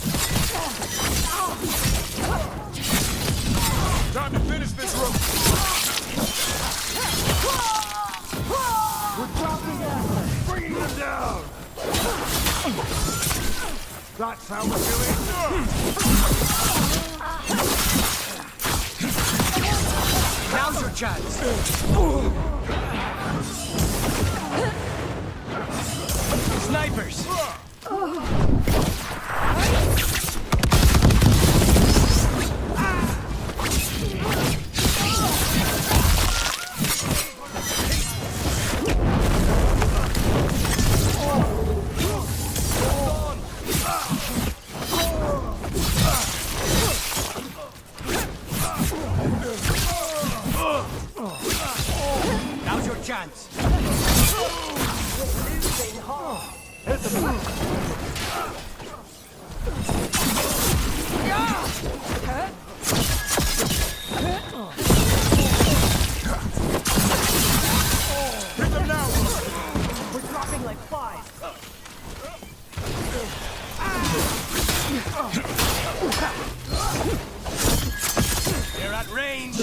Time to finish this room! We're dropping them! Bringing them down! That's how we do it! Now's your chance! Snipers! Now's your chance! Hit them! Hit them now! We're dropping like flies. They're at range!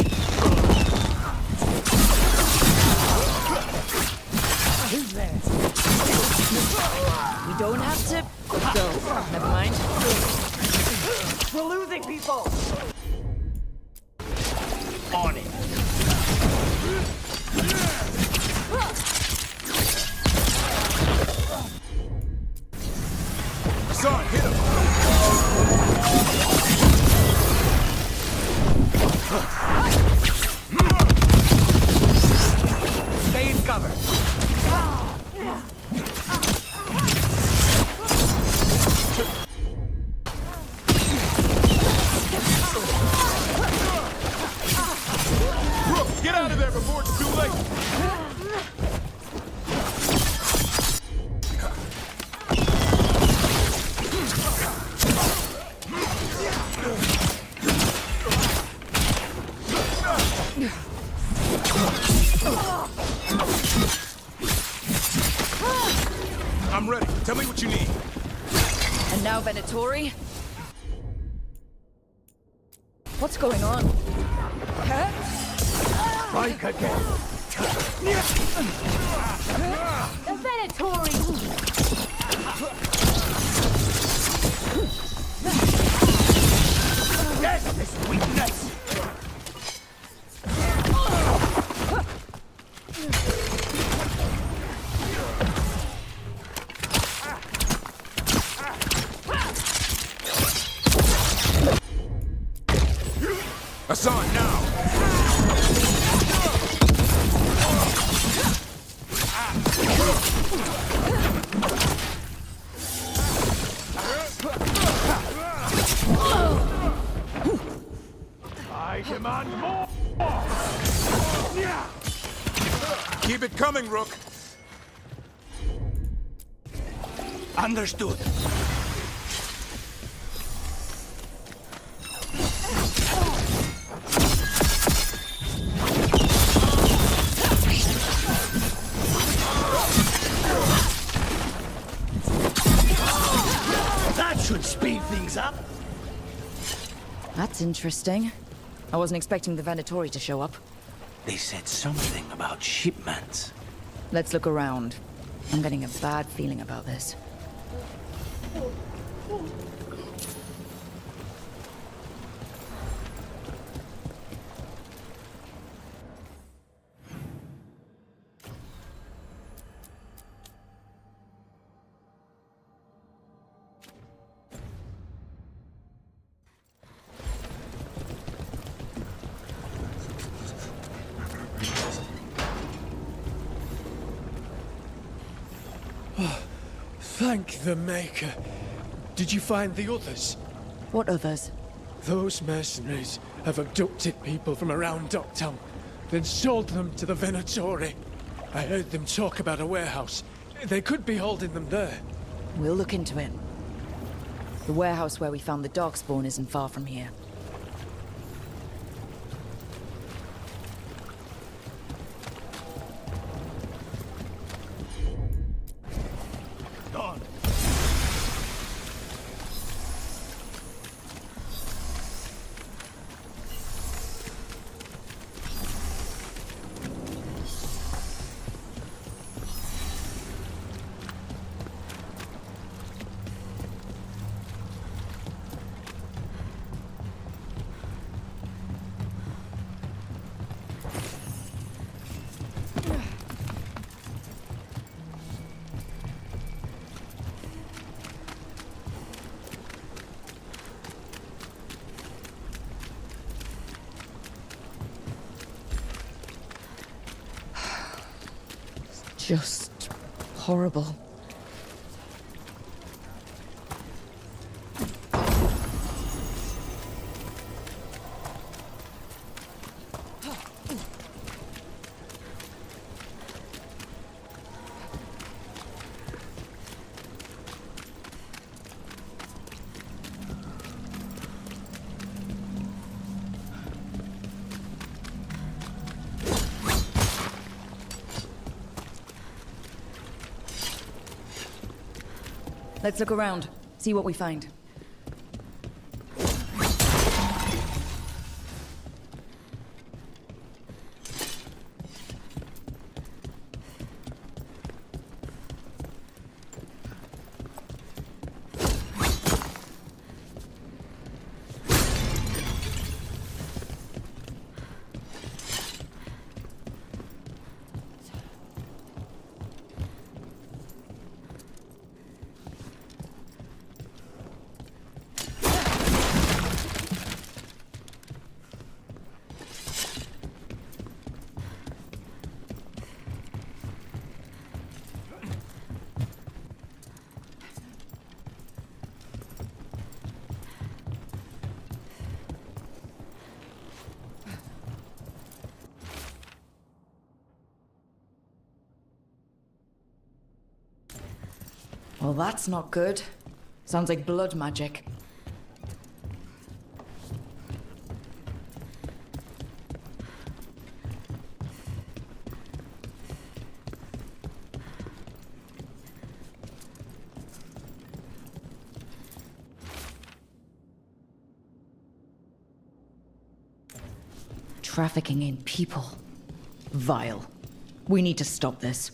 Who's there? We don't have to go. Never mind. We're losing people. On it! Hassan, hit him! Stay in cover! Brooke, get out of there before it's too late! I'm ready. Tell me what you need. And now Venatori? What's going on? Strike again! The Venatori! Yes, this weakness! Hassan, now! I demand more! Keep it coming, Rook! Understood. That should speed things up. That's interesting. I wasn't expecting the Venatori to show up. They said something about shipments. Let's look around. I'm getting a bad feeling about this. Thank the Maker. Did you find the others? What others? Those mercenaries have abducted people from around Docktown, then sold them to the Venatori. I heard them talk about a warehouse. They could be holding them there. We'll look into it. The warehouse where we found the darkspawn isn't far from here. Gone. Just horrible. Let's look around, see what we find. Well, that's not good. Sounds like blood magic. Trafficking in people. Vile. We need to stop this.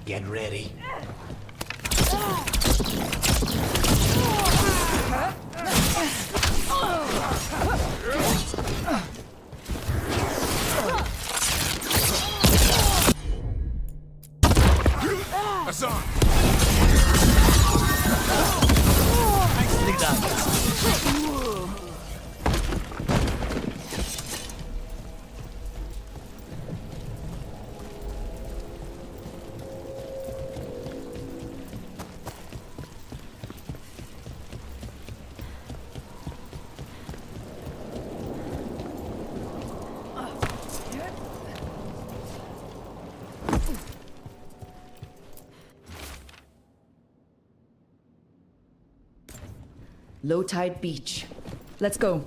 Get ready. Hassan! Nicely done. Low tide beach. Let's go.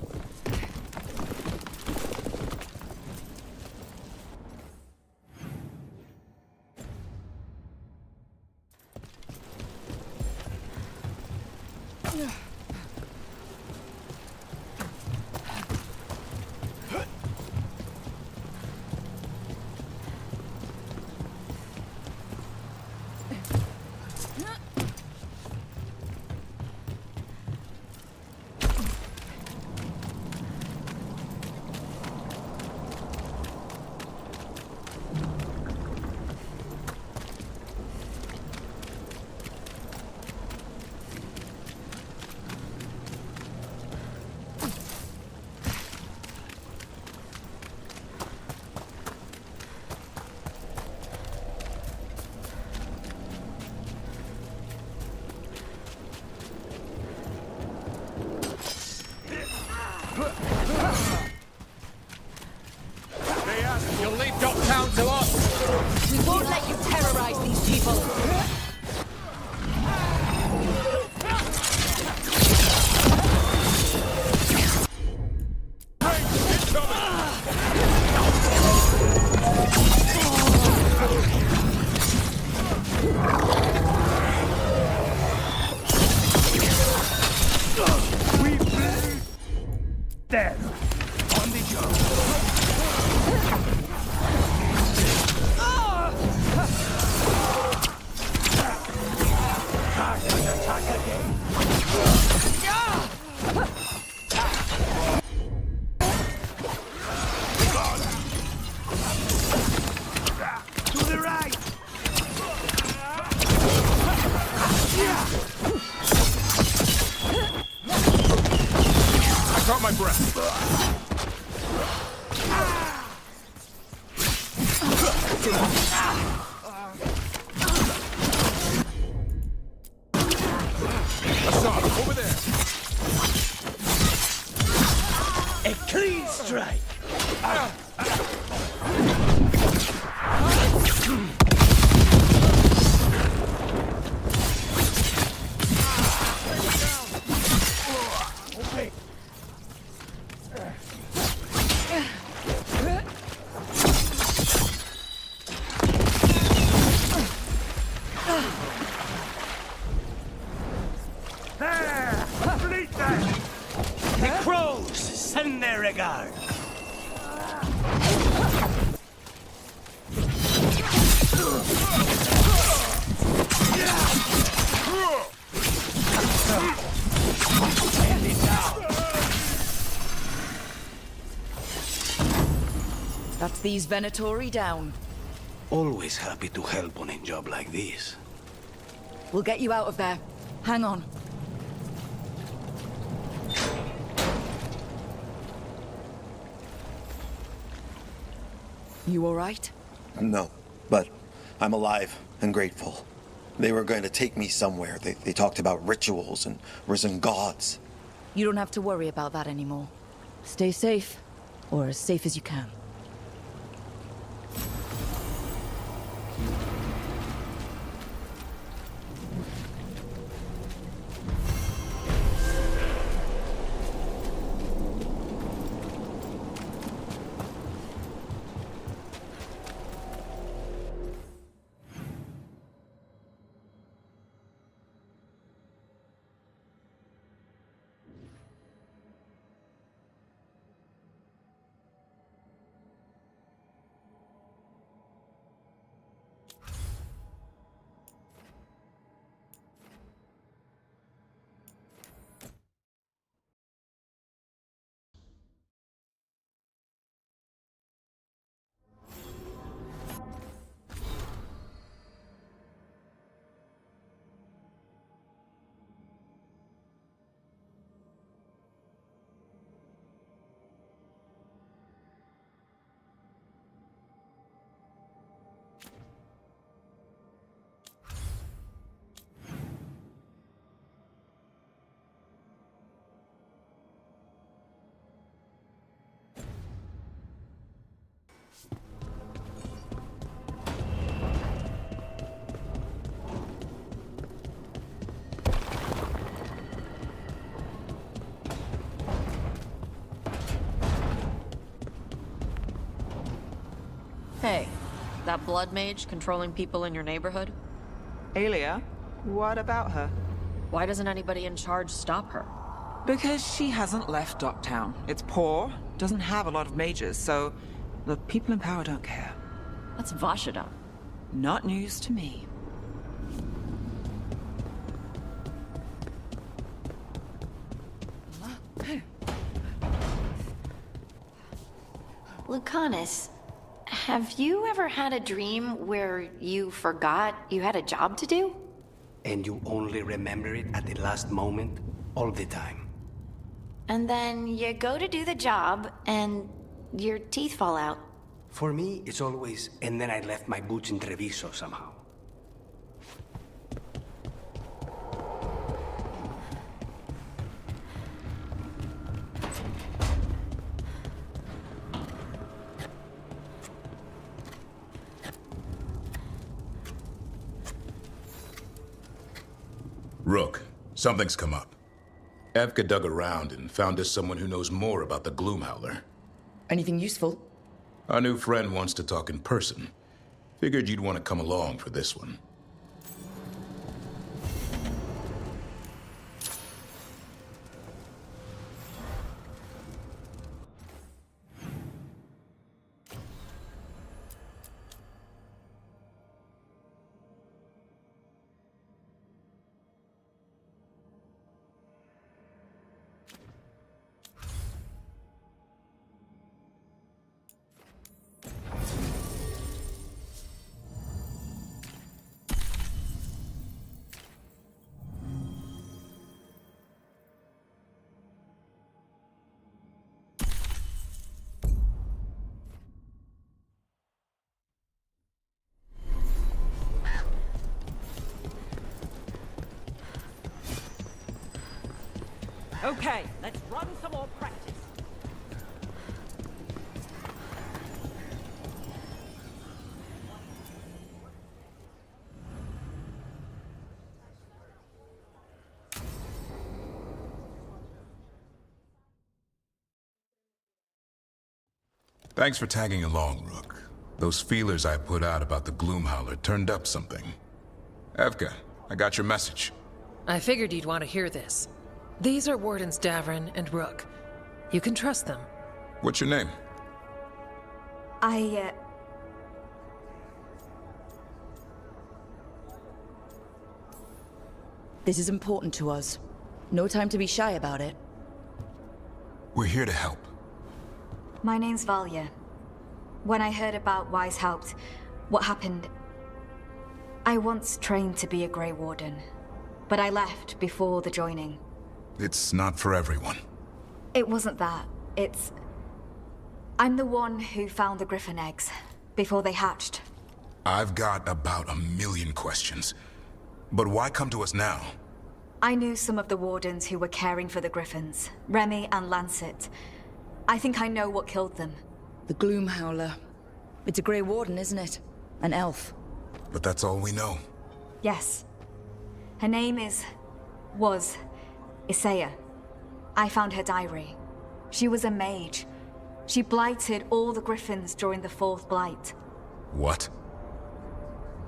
They asked you'll leave Docktown to us. We won't let you terrorize these people. Dead. On the job. Attack again. To the right. I caught my breath. Assad, over there. A clean strike. Okay. There! Complete that! The crows send their regard. Hand it down. That's these Venatori down. Always happy to help on a job like this. We'll get you out of there. Hang on. You all right? No, but I'm alive and grateful. They were going to take me somewhere. They talked about rituals and risen gods. You don't have to worry about that anymore. Stay safe, or as safe as you can. Hey, that blood mage controlling people in your neighborhood? Aelia? What about her? Why doesn't anybody in charge stop her? Because she hasn't left Docktown. It's poor, doesn't have a lot of mages, so the people in power don't care. That's Vashida. Not news to me. Lucanis, have you ever had a dream where you forgot you had a job to do? And you only remember it at the last moment, all the time. And then you go to do the job, and your teeth fall out. For me, it's always, and then I left my boots in Treviso somehow. Rook, something's come up. Evka dug around and found us someone who knows more about the Gloomhowler. Anything useful? Our new friend wants to talk in person. Figured you'd want to come along for this one. Okay, let's run some more practice. Thanks for tagging along, Rook. Those feelers I put out about the Gloomhowler turned up something. Evka, I got your message. I figured you'd want to hear this. These are Wardens Davrin and Rook. You can trust them. What's your name? This is important to us. No time to be shy about it. We're here to help. My name's Valya. When I heard about Weishaupt, what happened... I once trained to be a Grey Warden, but I left before the joining. It's not for everyone. It wasn't that. It's... I'm the one who found the griffin eggs, before they hatched. I've got about 1 million questions. But why come to us now? I knew some of the Wardens who were caring for the griffins, Remy and Lancet. I think I know what killed them. The Gloomhowler. It's a Grey Warden, isn't it? An elf. But that's all we know. Yes. Her name was Isaiah. I found her diary. She was a mage. She blighted all the griffins during the 4th blight. What?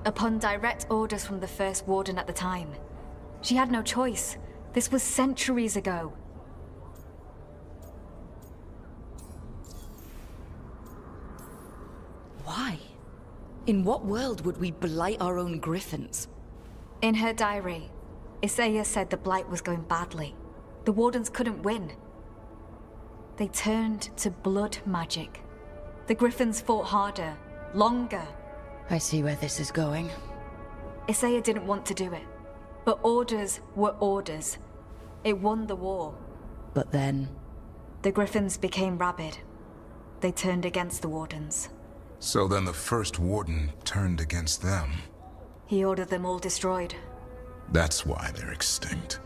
Upon direct orders from the first warden at the time. She had no choice. This was centuries ago. Why? In what world would we blight our own griffins? In her diary, Isaiah said the blight was going badly. The wardens couldn't win. They turned to blood magic. The griffins fought harder, longer. I see where this is going. Isaiah didn't want to do it, but orders were orders. It won the war. But then... The griffins became rabid. They turned against the wardens. So then the first warden turned against them. He ordered them all destroyed. That's why they're extinct.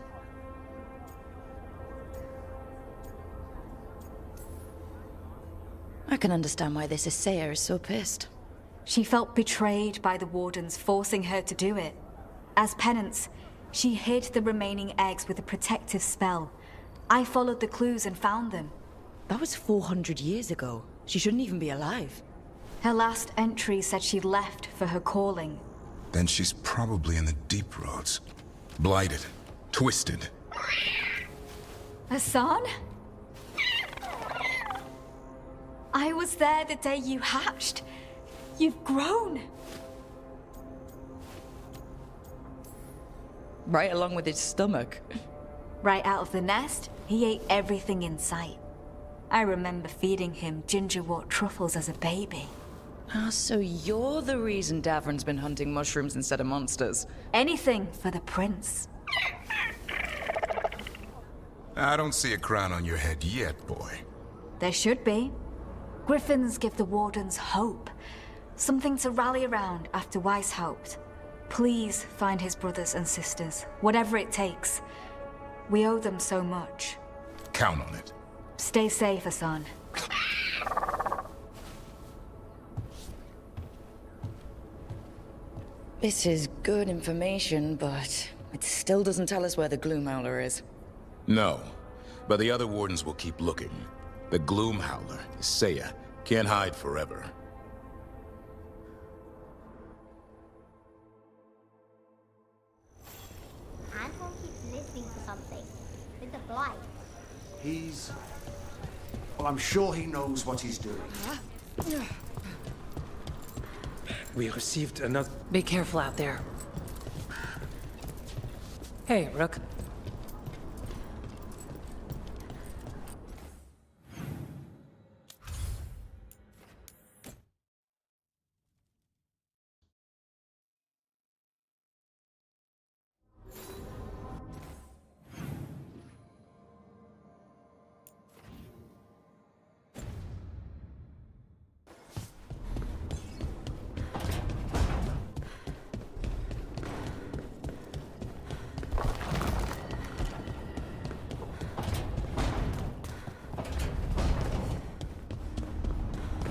I can understand why this Isaiah is so pissed. She felt betrayed by the wardens forcing her to do it. As penance, she hid the remaining eggs with a protective spell. I followed the clues and found them. That was 400 years ago. She shouldn't even be alive. Her last entry said she left for her calling. Then she's probably in the deep roads. Blighted. Twisted. Hassan? I was there the day you hatched. You've grown. Right along with his stomach. Right out of the nest, he ate everything in sight. I remember feeding him gingerwort truffles as a baby. Ah, so you're the reason Davrin's been hunting mushrooms instead of monsters. Anything for the prince. I don't see a crown on your head yet, boy. There should be. Griffins give the wardens hope. Something to rally around after Weishaupt. Please find his brothers and sisters, whatever it takes. We owe them so much. Count on it. Stay safe, Hassan. This is good information, but it's still doesn't tell us where the Gloomhowler is. No, but the other wardens will keep looking. The Gloomhowler is Seiya. Can't hide forever. Anton keeps listening to something. With the blight. He's... Well, I'm sure he knows what he's doing. We received another... Be careful out there. Hey, Rook.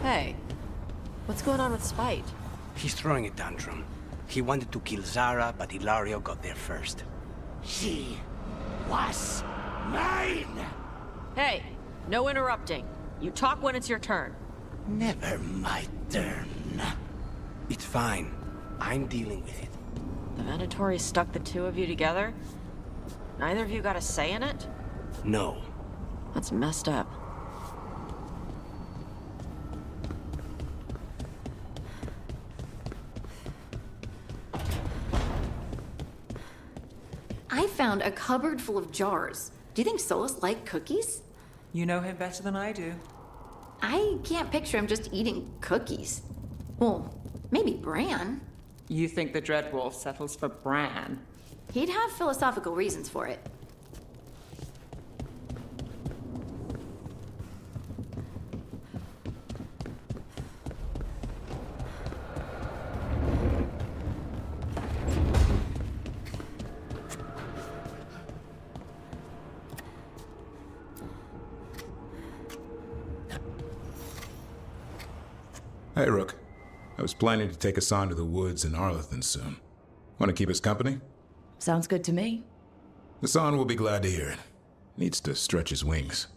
Hey, what's going on with Spite? He's throwing a tantrum. He wanted to kill Zara, but Ilario got there first. She was mine! Hey, no interrupting. You talk when it's your turn. Never my turn. It's fine. I'm dealing with it. The Venatori stuck the two of you together? Neither of you got a say in it? No. That's messed up. I found a cupboard full of jars. Do you think Solus liked cookies? You know him better than I do. I can't picture him just eating cookies. Well, maybe Bran. You think the Dreadwolf settles for Bran? He'd have philosophical reasons for it. Hey, Rook. I was planning to take Hassan to the woods in Arlethan soon. Want to keep us company? Sounds good to me. Hassan will be glad to hear it. Needs to stretch his wings.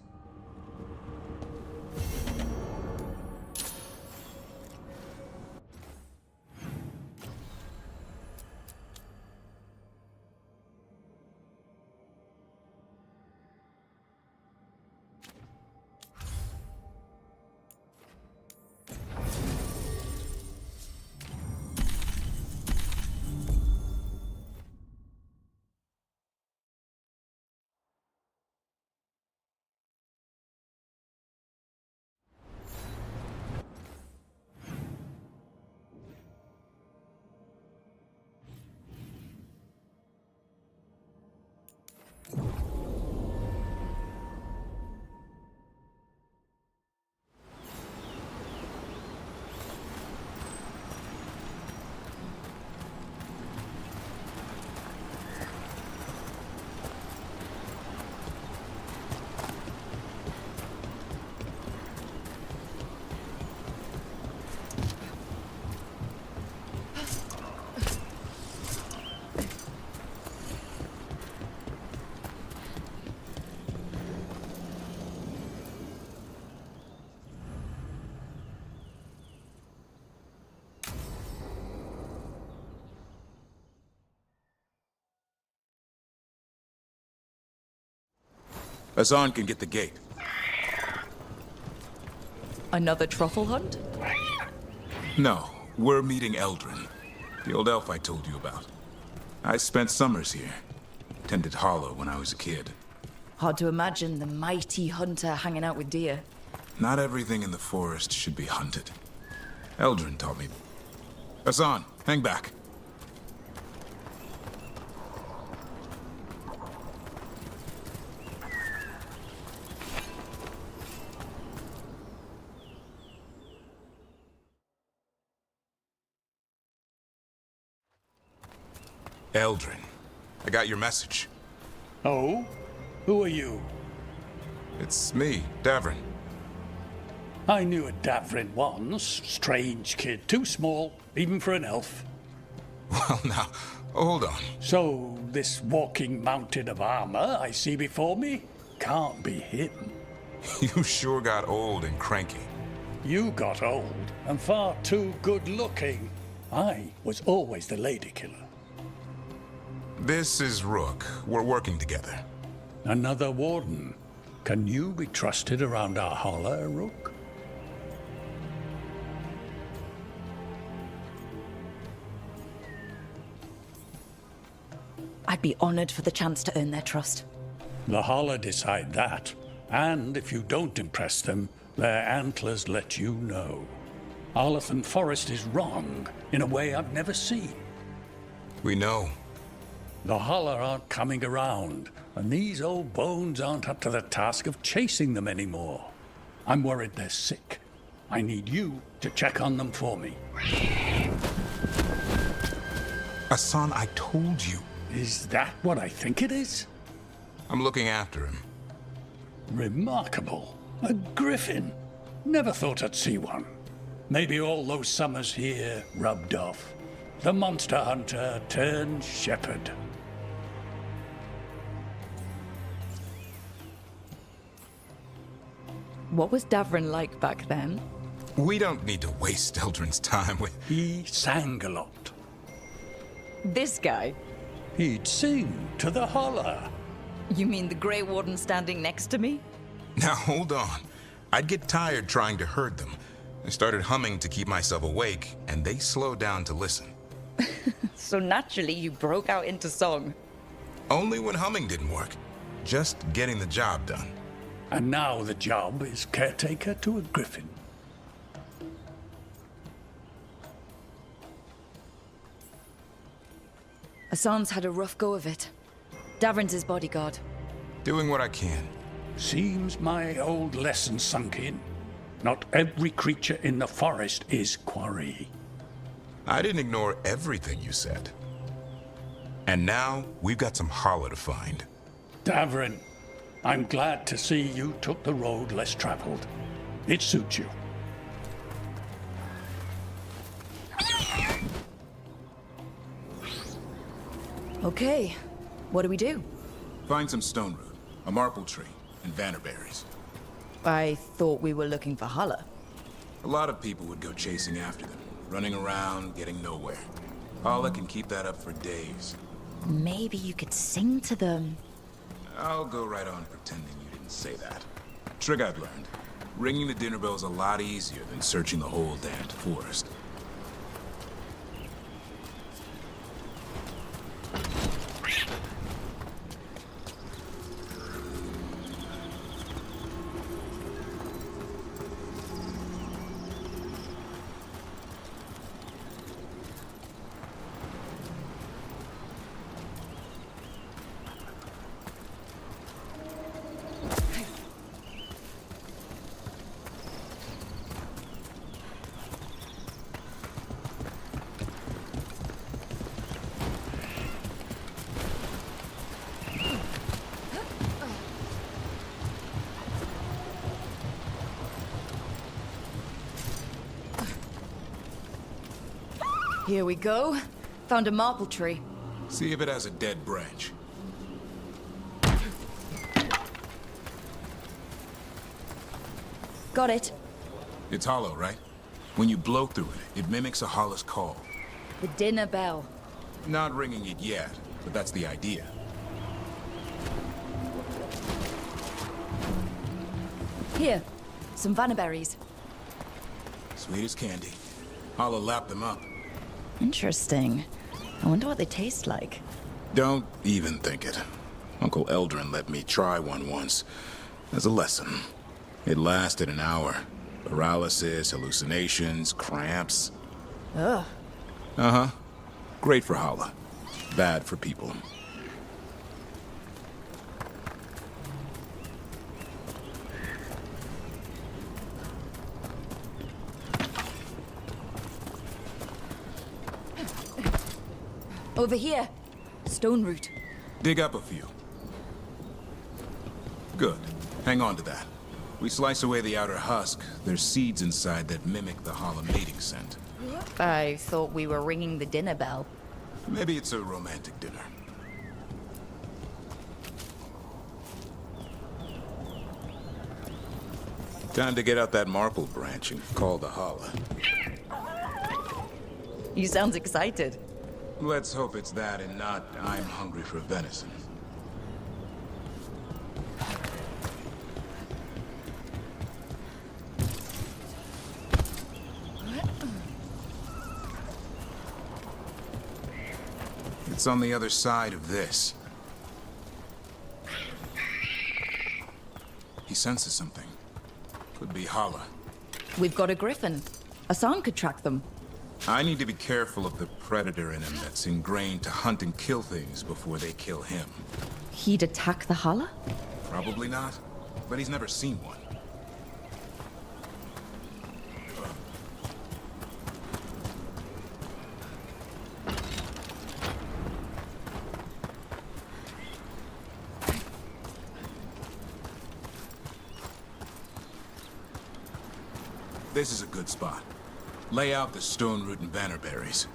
Hassan can get the gate. Another truffle hunt? No, we're meeting Eldrin, the old elf I told you about. I spent summers here. Tended Hollow when I was a kid. Hard to imagine the mighty hunter hanging out with deer. Not everything in the forest should be hunted. Eldrin taught me. Hassan, hang back. Eldrin, I got your message. Oh? Who are you? It's me, Davrin. I knew a Davrin once. Strange kid. Too small, even for an elf. Well, now, hold on. So, this walking mountain of armor I see before me can't be him. You sure got old and cranky. You got old and far too good-looking. I was always the lady killer. This is Rook. We're working together. Another warden. Can you be trusted around our holler, Rook? I'd be honored for the chance to earn their trust. The holler decide that. And if you don't impress them, their antlers let you know. Arlathan Forest is wrong in a way I've never seen. We know. The holler aren't coming around, and these old bones aren't up to the task of chasing them anymore. I'm worried they're sick. I need you to check on them for me. Hassan, I told you. Is that what I think it is? I'm looking after him. Remarkable. A griffin. Never thought I'd see one. Maybe all those summers here rubbed off. The monster hunter turned shepherd. What was Davrin like back then? We don't need to waste Eldrin's time with... He sang a lot. This guy? He'd sing to the holler. You mean the Grey Warden standing next to me? Now hold on. I'd get tired trying to herd them. I started humming to keep myself awake, and they slowed down to listen. So naturally you broke out into song. Only when humming didn't work. Just getting the job done. And now the job is caretaker to a griffin. Hassan's had a rough go of it. Davrin's his bodyguard. Doing what I can. Seems my old lesson sunk in. Not every creature in the forest is quarry. I didn't ignore everything you said. And now, we've got some holler to find. Davrin, I'm glad to see you took the road less traveled. It suits you. Okay, what do we do? Find some stone root, a marple tree, and vannerberries. I thought we were looking for holler. A lot of people would go chasing after them, running around, getting nowhere. Holler can keep that up for days. Maybe you could sing to them. I'll go right on pretending you didn't say that. Trick I've learned. Ringing the dinner bell's a lot easier than searching the whole damned forest. Here we go. Found a marple tree. See if it has a dead branch. Got it. It's hollow, right? When you blow through it, it mimics a holler's call. The dinner bell. Not ringing it yet, but that's the idea. Here, some vannerberries. Sweet as candy. Holler lapped them up. Interesting. I wonder what they taste like. Don't even think it. Uncle Eldrin let me try one once. As a lesson. It lasted an hour. Paralysis, hallucinations, cramps. Ugh. Uh-huh. Great for Holler. Bad for people. Over here. Stone root. Dig up a few. Good. Hang on to that. We slice away the outer husk. There's seeds inside that mimic the holler mating scent. I thought we were ringing the dinner bell. Maybe it's a romantic dinner. Time to get out that marple branch and call the holla. You sound excited. Let's hope it's that and not I'm hungry for venison. It's on the other side of this. He senses something. Could be holla. We've got a griffin. Asan could track them. I need to be careful of the predator in him that's ingrained to hunt and kill things before they kill him. He'd attack the holla? Probably not, but he's never seen one. This is a good spot. Lay out the stone root and bannerberries.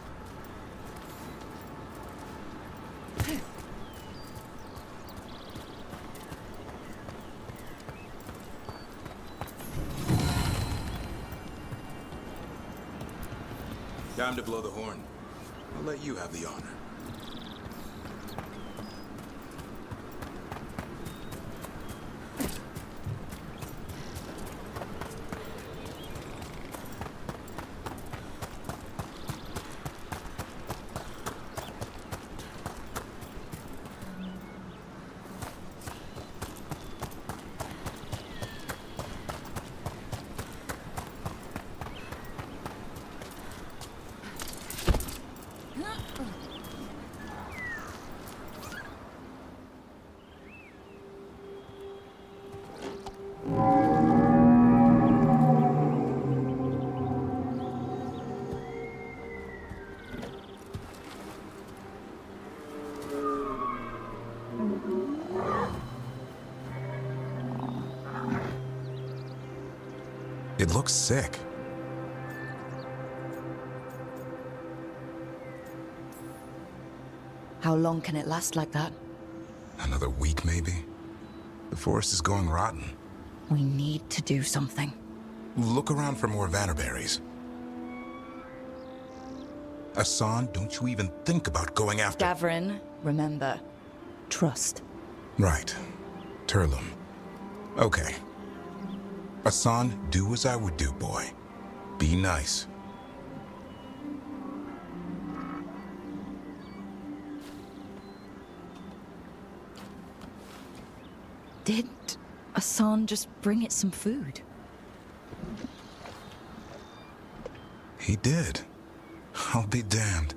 Time to blow the horn. I'll let you have the honor. It looks sick. How long can it last like that? Another week, maybe? The forest is going rotten. We need to do something. Look around for more vannerberries. Asan, don't you even think about going after— Gavrin, remember, trust. Right. Turlum. Okay. Asan, do as I would do, boy. Be nice. Did Asan just bring it some food? He did. I'll be damned.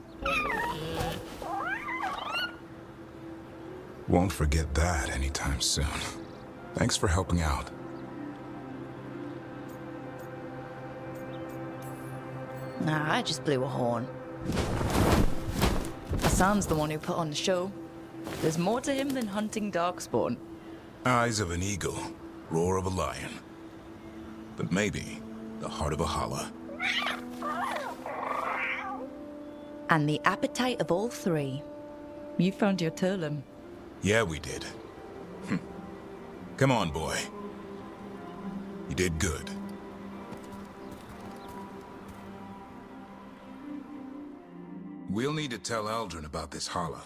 Won't forget that anytime soon. Thanks for helping out. Nah, I just blew a horn. Asan's the one who put on the show. There's more to him than hunting darkspawn. Eyes of an eagle, roar of a lion. But maybe the heart of a holla. And the appetite of all three. You found your Turlum. Yeah, we did. Come on, boy. You did good. We'll need to tell Eldrin about this holla.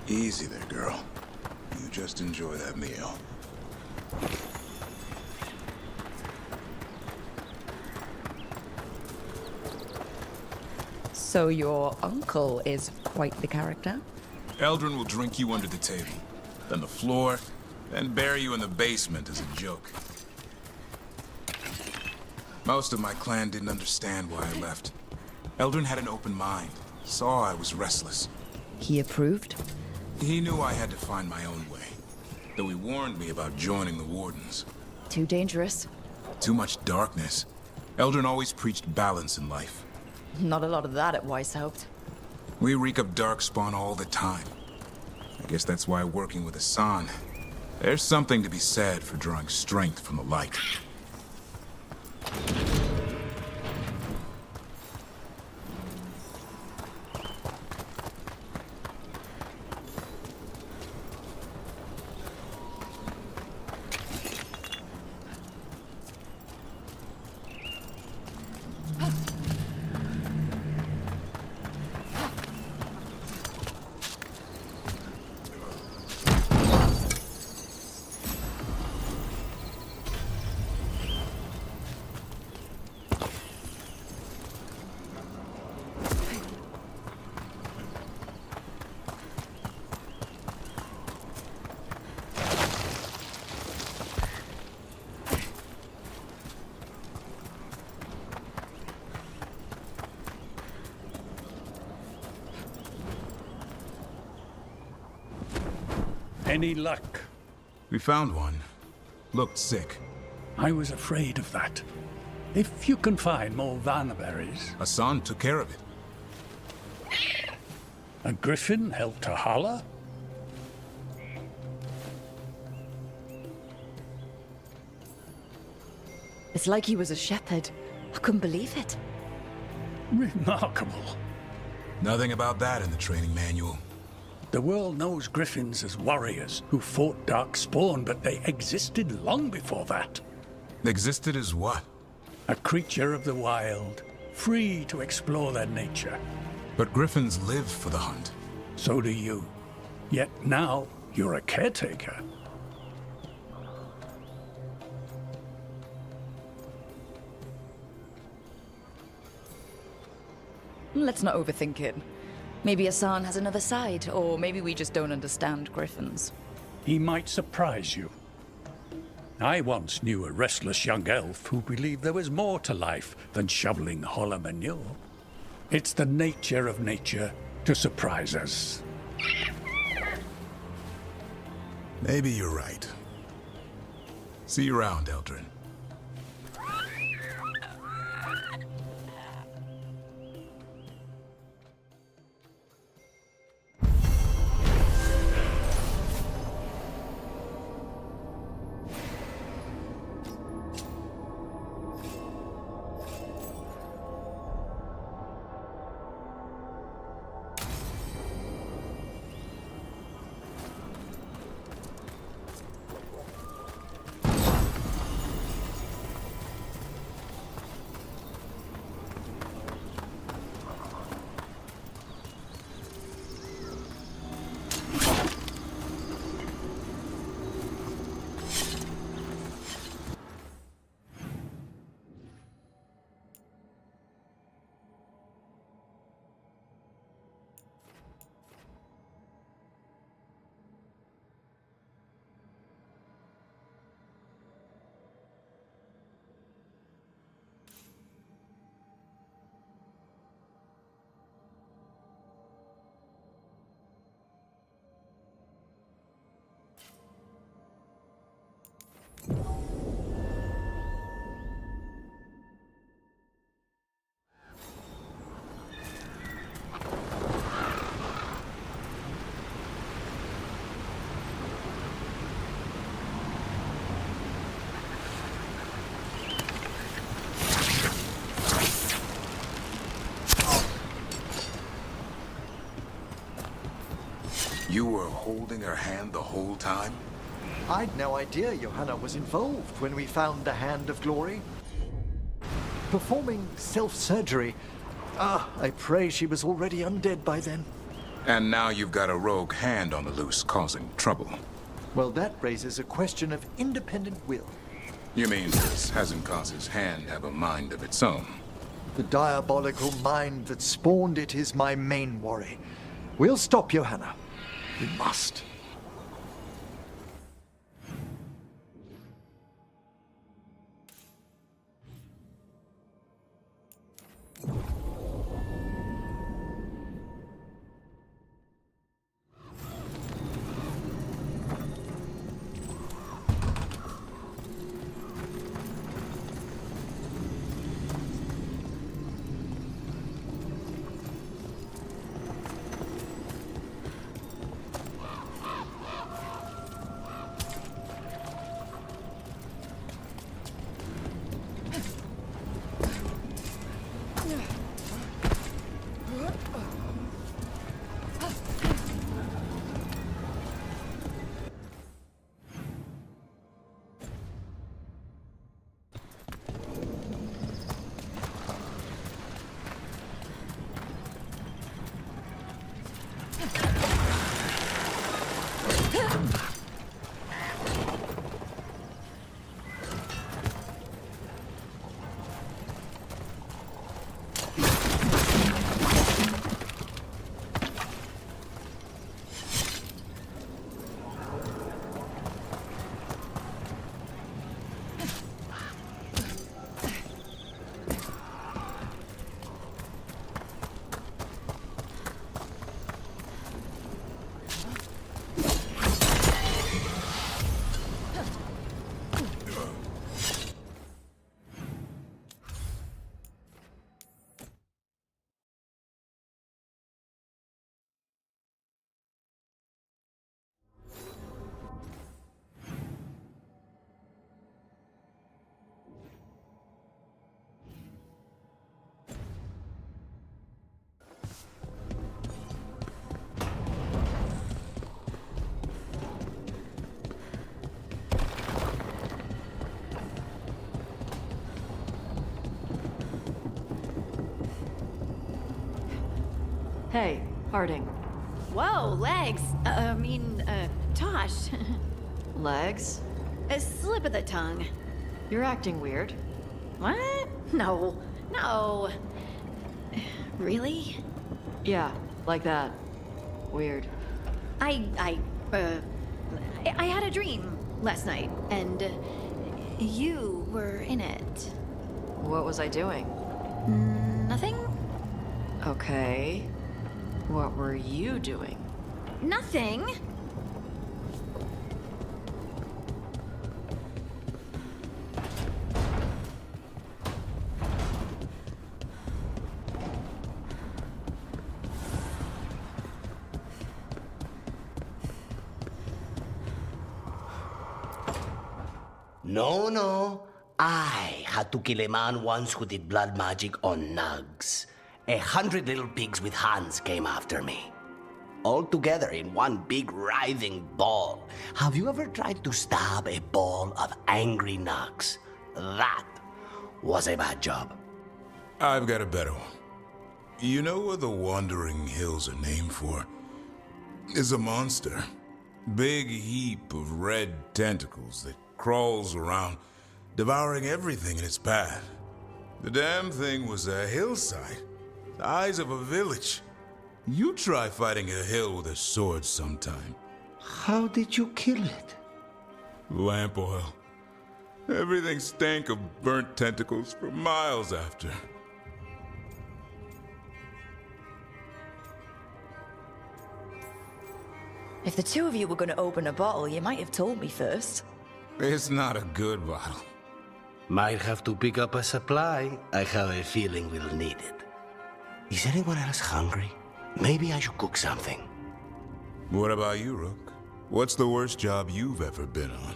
Easy there, girl. You just enjoy that meal. So your uncle is quite the character? Eldrin will drink you under the table, then the floor, then bury you in the basement as a joke. Most of my clan didn't understand why I left. Eldrin had an open mind, saw I was restless. He approved? He knew I had to find my own way, though he warned me about joining the Wardens. Too dangerous? Too much darkness. Eldrin always preached balance in life. Not a lot of that at Weishaupt. We reek of darkspawn all the time. I guess that's why working with Hassan, there's something to be said for drawing strength from the light. Any luck? We found one. Looked sick. I was afraid of that. If you can find more Vanaberries... Hassan took care of it. A griffin helped her holler? It's like he was a shepherd. I couldn't believe it. Remarkable. Nothing about that in the training manual. The world knows griffins as warriors who fought Darkspawn, but they existed long before that. Existed as what? A creature of the wild, free to explore their nature. But griffins live for the hunt. So do you. Yet now, you're a caretaker. Let's not overthink it. Maybe Hassan has another side, or maybe we just don't understand griffins. He might surprise you. I once knew a restless young elf who believed there was more to life than shoveling hollow manure. It's the nature of nature to surprise us. Maybe you're right. See you around, Eldrin. You were holding her hand the whole time? I'd no idea Johanna was involved when we found the Hand of Glory. Performing self-surgery. I pray she was already undead by then. And now you've got a rogue hand on the loose causing trouble. Well, that raises a question of independent will. You mean this Hazenkaz's hand have a mind of its own? The diabolical mind that spawned it is my main worry. We'll stop Johanna. We must. Hey, Harding. Whoa, legs. Tosh. Legs? A slip of the tongue. You're acting weird. What? No. No. Really? Yeah, like that. Weird. I had a dream last night, and you were in it. What was I doing? Nothing? Okay. What were you doing? Nothing. No. I had to kill a man once who did blood magic on nugs. 100 little pigs with hands came after me. All together in one big writhing ball. Have you ever tried to stab a ball of angry nugs? That was a bad job. I've got a better one. You know what the Wandering Hills are named for? It's a monster. Big heap of red tentacles that crawls around, devouring everything in its path. The damn thing was a hillside, the size of a village. You try fighting a hill with a sword sometime. How did you kill it? Lamp oil. Everything stank of burnt tentacles for miles after. If the two of you were going to open a bottle, you might have told me first. It's not a good bottle. Might have to pick up a supply. I have a feeling we'll need it. Is anyone else hungry? Maybe I should cook something. What about you, Rook? What's the worst job you've ever been on?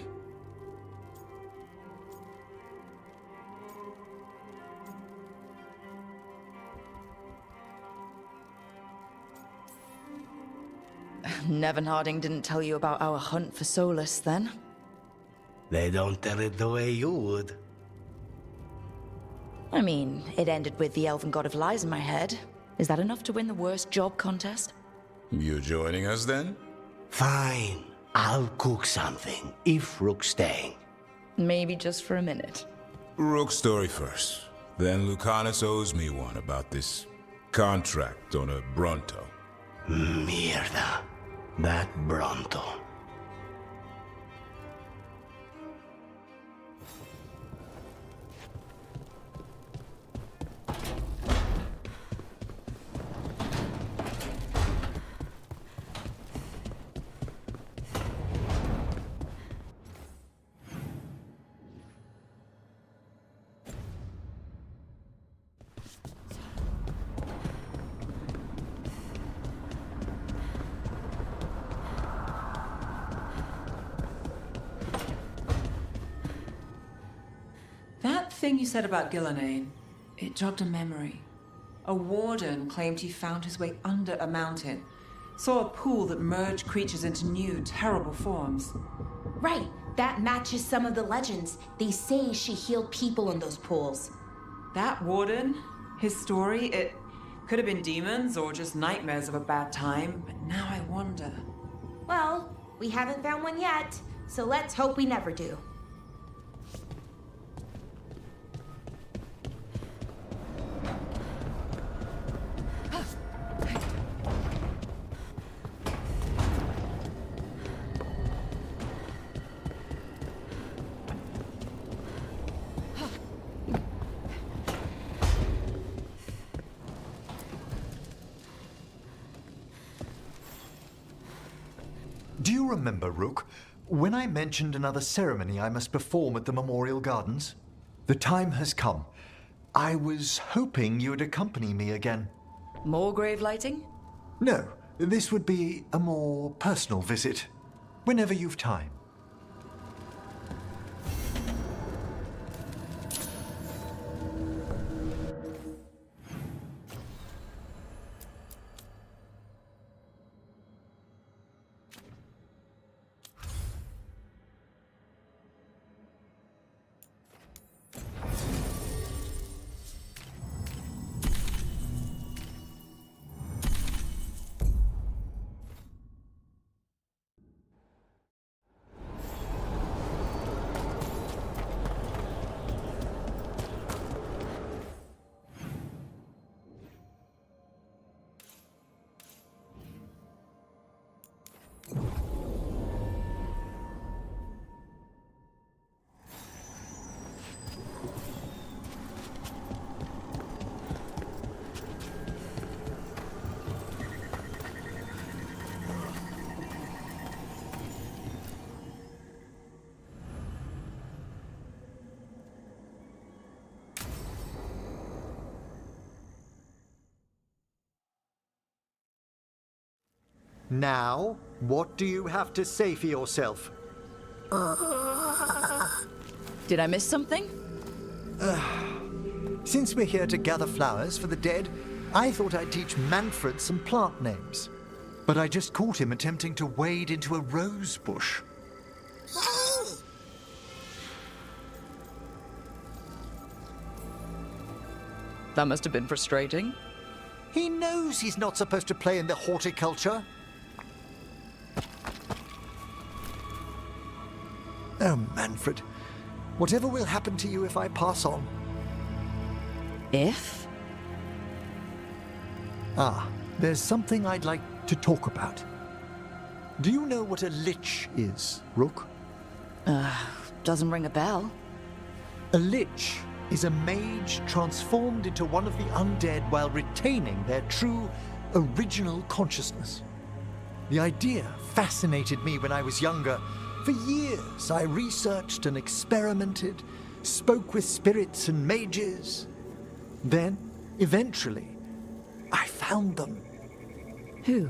Nevin Harding didn't tell you about our hunt for Solus, then? They don't tell it the way you would. I mean, it ended with the elven god of lies in my head. Is that enough to win the worst job contest? You joining us then? Fine. I'll cook something, if Rook's staying. Maybe just for a minute. Rook's story first. Then Lucanus owes me one about this contract on a Bronto. Mierda. That Bronto. That thing you said about Gillenane, it jogged a memory. A warden claimed he found his way under a mountain, saw a pool that merged creatures into new, terrible forms. Right, that matches some of the legends. They say she healed people in those pools. That warden, his story, it could have been demons or just nightmares of a bad time, but now I wonder. Well, we haven't found one yet, so let's hope we never do. Do you remember, Rook, when I mentioned another ceremony I must perform at the Memorial Gardens? The time has come. I was hoping you would accompany me again. More grave lighting? No, this would be a more personal visit. Whenever you've time. Now, what do you have to say for yourself? Did I miss something? Since we're here to gather flowers for the dead, I thought I'd teach Manfred some plant names. But I just caught him attempting to wade into a rose bush. That must have been frustrating. He knows he's not supposed to play in the horticulture. Oh, Manfred. Whatever will happen to you if I pass on? If? Ah, there's something I'd like to talk about. Do you know what a lich is, Rook? Doesn't ring a bell. A lich is a mage transformed into one of the undead while retaining their true, original consciousness. The idea fascinated me when I was younger. For years, I researched and experimented, spoke with spirits and mages. Then, eventually, I found them. Who?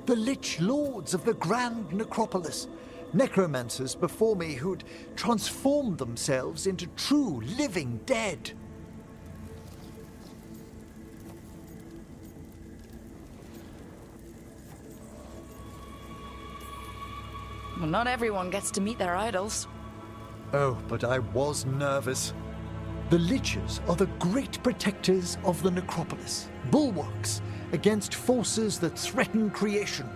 The Lich Lords of the Grand Necropolis. Necromancers before me who'd transformed themselves into true living dead. Well, not everyone gets to meet their idols. Oh, but I was nervous. The Liches are the great protectors of the Necropolis, bulwarks against forces that threaten creation.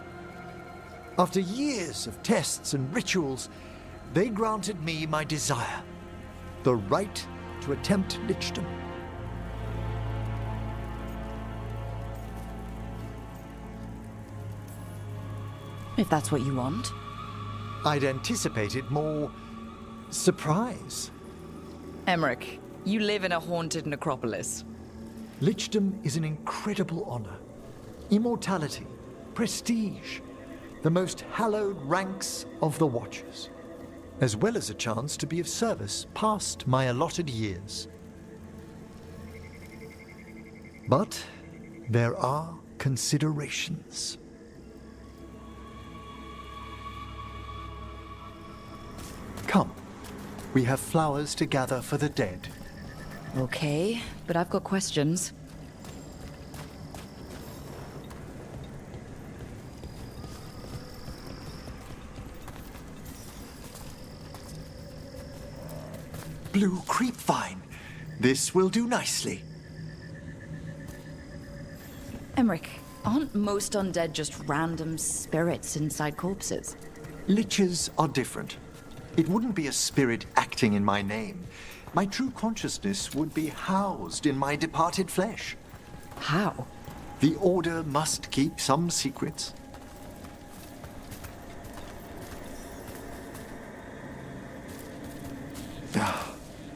After years of tests and rituals, they granted me my desire, the right to attempt lichdom. If that's what you want. I'd anticipated more surprise. Emmerich, you live in a haunted necropolis. Lichdom is an incredible honor. Immortality, prestige, the most hallowed ranks of the Watchers, as well as a chance to be of service past my allotted years. But there are considerations. Come, we have flowers to gather for the dead. Okay, but I've got questions. Blue creepvine. This will do nicely. Emmerich, aren't most undead just random spirits inside corpses? Liches are different. It wouldn't be a spirit acting in my name. My true consciousness would be housed in my departed flesh. How? The Order must keep some secrets.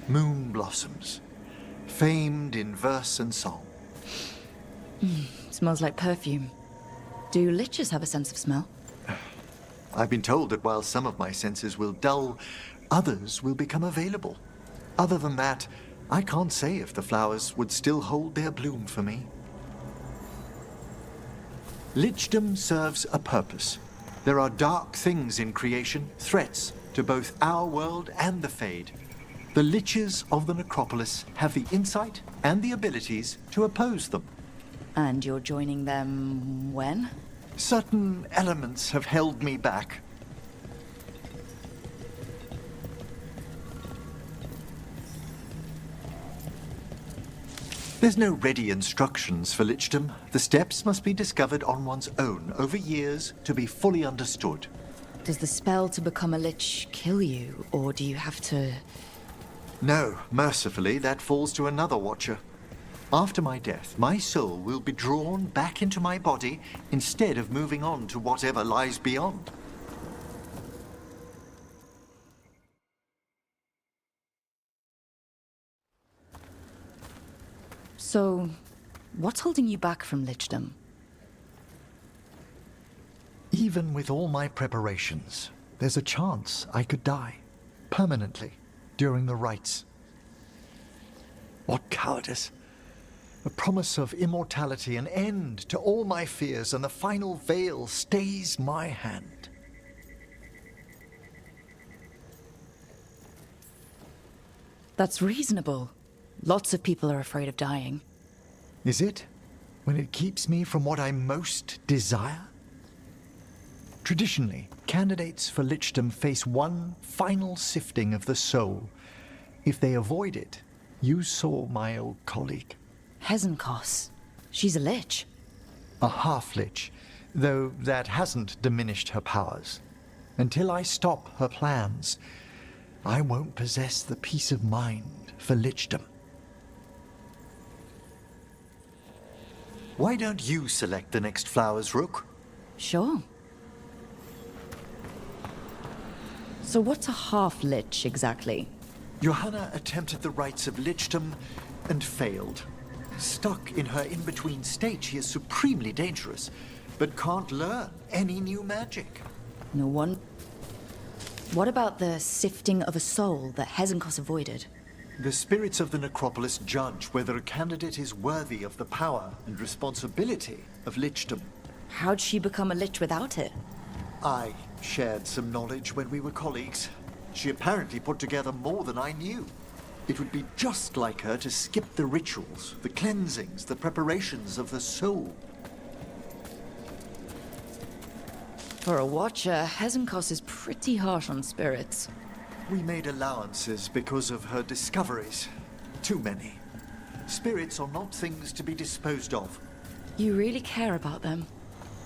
Moon blossoms, famed in verse and song. Smells like perfume. Do liches have a sense of smell? I've been told that while some of my senses will dull, others will become available. Other than that, I can't say if the flowers would still hold their bloom for me. Lichdom serves a purpose. There are dark things in creation, threats to both our world and the Fade. The Liches of the Necropolis have the insight and the abilities to oppose them. And you're joining them when? Certain elements have held me back. There's no ready instructions for lichdom. The steps must be discovered on one's own over years to be fully understood. Does the spell to become a lich kill you, or do you have to... No, mercifully, that falls to another Watcher. After my death, my soul will be drawn back into my body instead of moving on to whatever lies beyond. So, what's holding you back from lichdom? Even with all my preparations, there's a chance I could die permanently during the rites. What cowardice! A promise of immortality, an end to all my fears, and the final veil stays my hand. That's reasonable. Lots of people are afraid of dying. Is it? When it keeps me from what I most desire? Traditionally, candidates for lichdom face one final sifting of the soul. If they avoid it, you saw my old colleague. Hezenkos. She's a lich. A half-lich, though that hasn't diminished her powers. Until I stop her plans, I won't possess the peace of mind for lichdom. Why don't you select the next flowers, Rook? Sure. So what's a half-lich exactly? Johanna attempted the rites of lichdom and failed. Stuck in her in-between state, she is supremely dangerous, but can't learn any new magic. No one. What about the sifting of a soul that Hezenkos avoided? The spirits of the necropolis judge whether a candidate is worthy of the power and responsibility of lichdom. How'd she become a lich without it? I shared some knowledge when we were colleagues. She apparently put together more than I knew. It would be just like her to skip the rituals, the cleansings, the preparations of the soul. For a watcher, Hezenkos is pretty harsh on spirits. We made allowances because of her discoveries. Too many. Spirits are not things to be disposed of. You really care about them?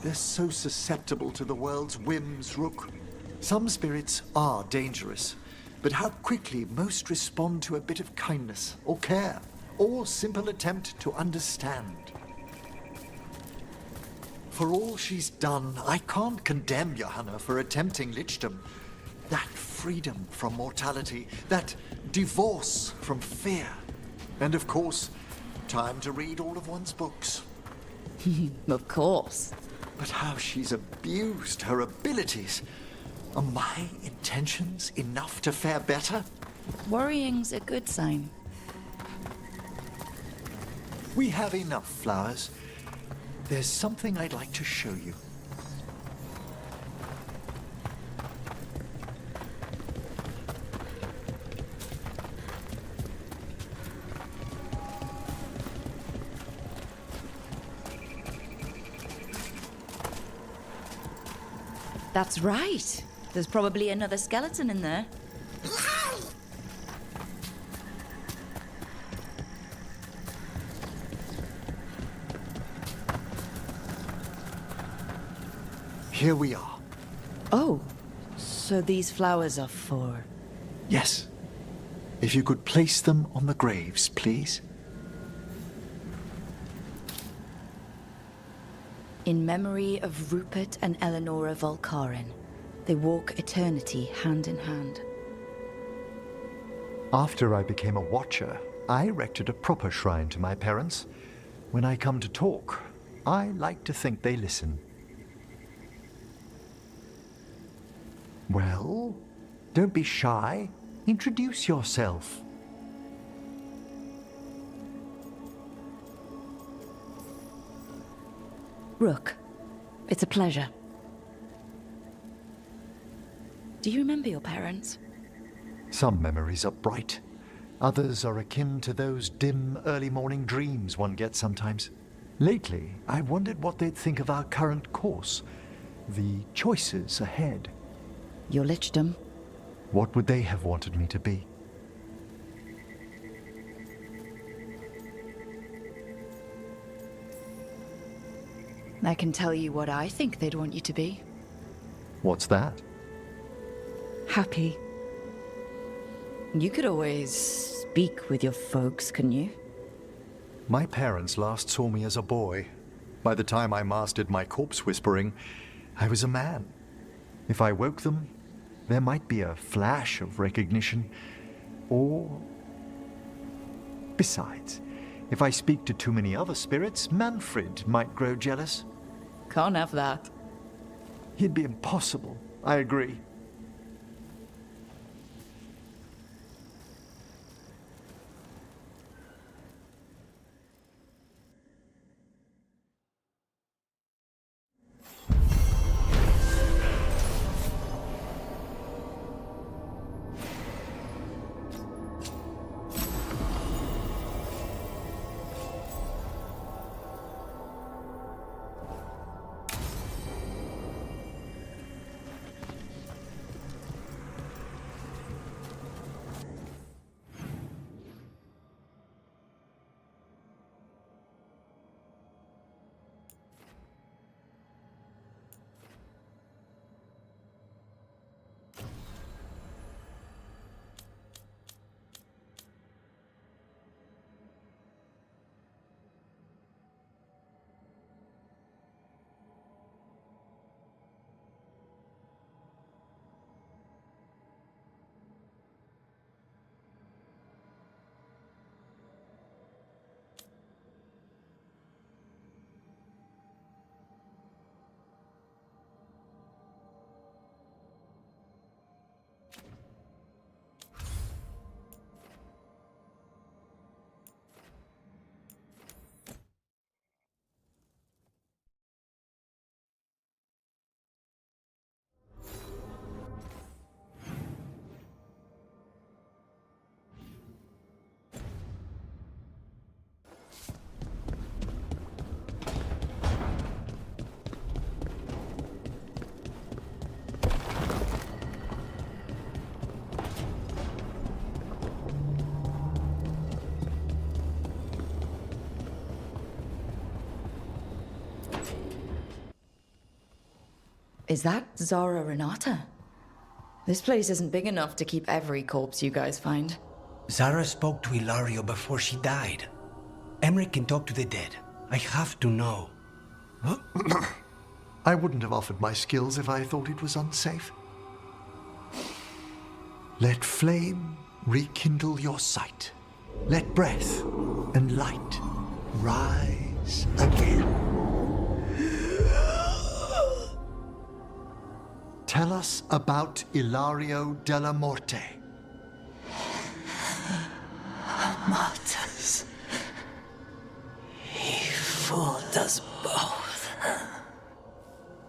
They're so susceptible to the world's whims, Rook. Some spirits are dangerous, but how quickly most respond to a bit of kindness or care, or simple attempt to understand. For all she's done, I can't condemn Johanna for attempting lichdom. That freedom from mortality, that divorce from fear. And of course, time to read all of one's books. Of course. But how she's abused her abilities. Are my intentions enough to fare better? Worrying's a good sign. We have enough flowers. There's something I'd like to show you. That's right. There's probably another skeleton in there. Here we are. Oh, so these flowers are for... Yes. If you could place them on the graves, please. In memory of Rupert and Eleonora Volcarin, they walk eternity hand in hand. After I became a watcher, I erected a proper shrine to my parents. When I come to talk, I like to think they listen. Well, don't be shy. Introduce yourself. Rook, it's a pleasure. Do you remember your parents? Some memories are bright. Others are akin to those dim, early morning dreams one gets sometimes. Lately, I wondered what they'd think of our current course, the choices ahead. Your lichdom. What would they have wanted me to be? I can tell you what I think they'd want you to be. What's that? Happy. You could always speak with your folks, couldn't you? My parents last saw me as a boy. By the time I mastered my corpse whispering, I was a man. If I woke them, there might be a flash of recognition, or... Besides, if I speak to too many other spirits, Manfred might grow jealous. Can't have that. He'd be impossible, I agree. Is that Zara Renata? This place isn't big enough to keep every corpse you guys find. Zara spoke to Ilario before she died. Emmerich can talk to the dead. I have to know. I wouldn't have offered my skills if I thought it was unsafe. Let flame rekindle your sight. Let breath and light rise again. Tell us about Ilario della Morte. Martyrs. He fooled us both.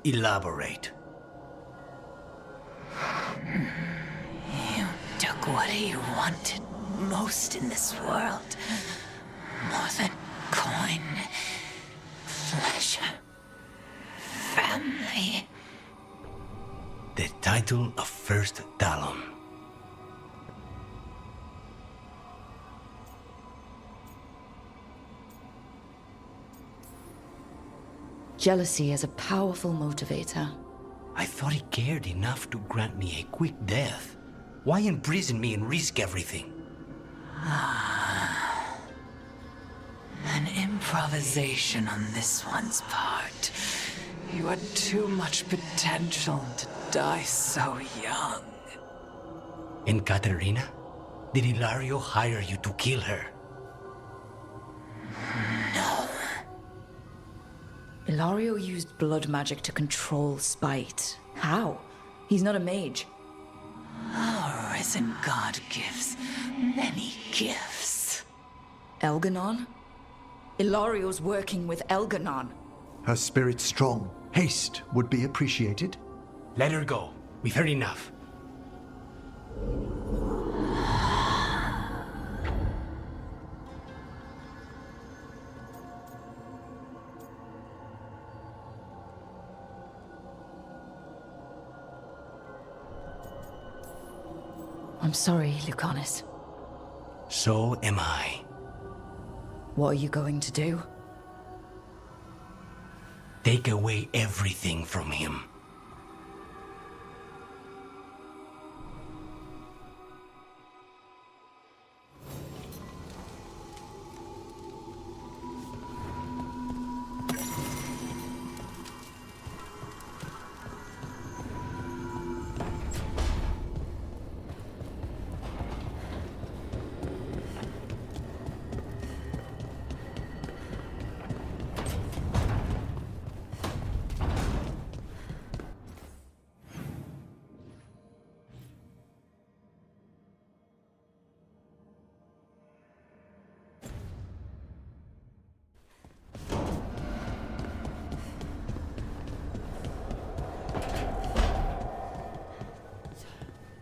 Elaborate. You took what he wanted most in this world. More than coin, pleasure, family. The title of First Talon. Jealousy is a powerful motivator. I thought he cared enough to grant me a quick death. Why imprison me and risk everything? An improvisation on this one's part. You had too much potential to die so young. And Katerina? Did Ilario hire you to kill her? No. Ilario used blood magic to control spite. How? He's not a mage. Our risen god gives many gifts. Elganon? Ilario's working with Elganon. Her spirit's strong. Haste would be appreciated. Let her go. We've heard enough. I'm sorry, Lucanis. So am I. What are you going to do? Take away everything from him.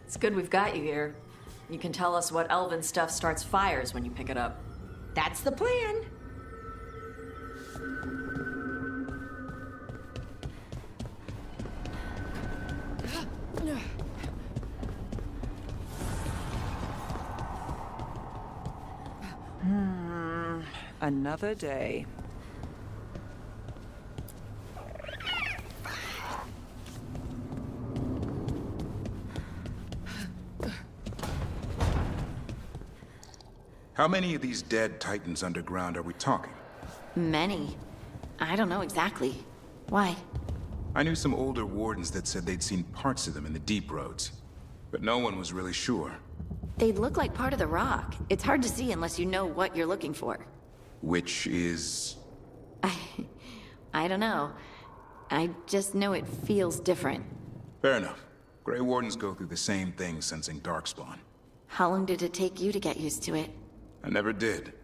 It's good we've got you here. You can tell us what elven stuff starts fires when you pick it up. That's the plan. Another day. How many of these dead titans underground are we talking? Many. I don't know exactly. Why? I knew some older wardens that said they'd seen parts of them in the deep roads, but no one was really sure. They look like part of the rock. It's hard to see unless you know what you're looking for. Which is... I don't know. I just know it feels different. Fair enough. Grey Wardens go through the same thing sensing Darkspawn. How long did it take you to get used to it? I never did.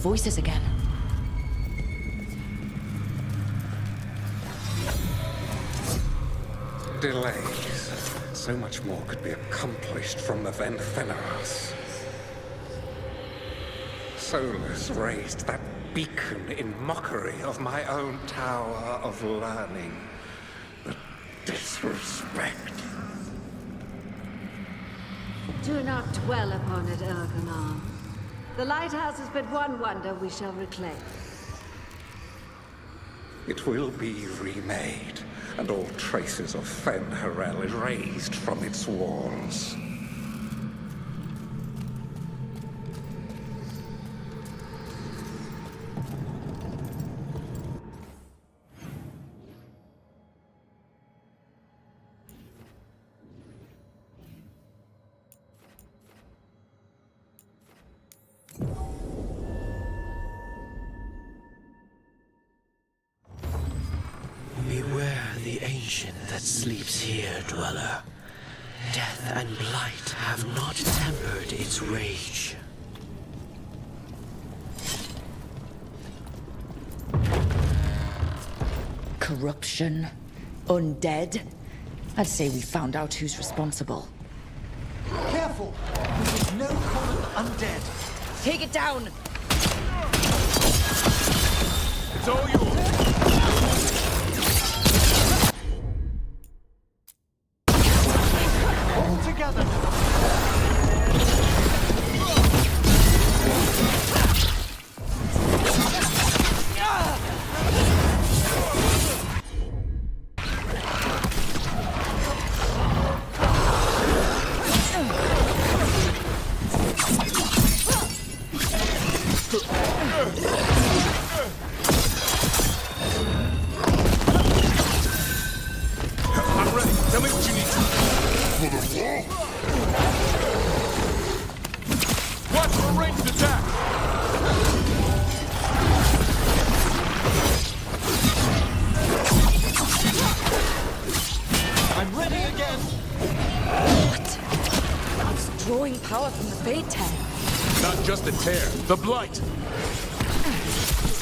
voices again. Delays. So much more could be accomplished from the Venthenaras. Solus raised that beacon in mockery of my own tower of learning. The disrespect. Do not dwell upon it, Elganon. The lighthouse is but one wonder we shall reclaim. It will be remade, and all traces of Fen'Harel erased from its walls. Beware the ancient that sleeps here, dweller. Death and blight have not tempered its rage. Corruption. Undead. I'd say we found out who's responsible. Careful! There's no common undead. Take it down! It's all yours! All together! I'm ready. Tell me what you need. Watch for ranged attack! I'm ready again! What? It's drawing power from the Fade Tear. Not just the tear, the blight!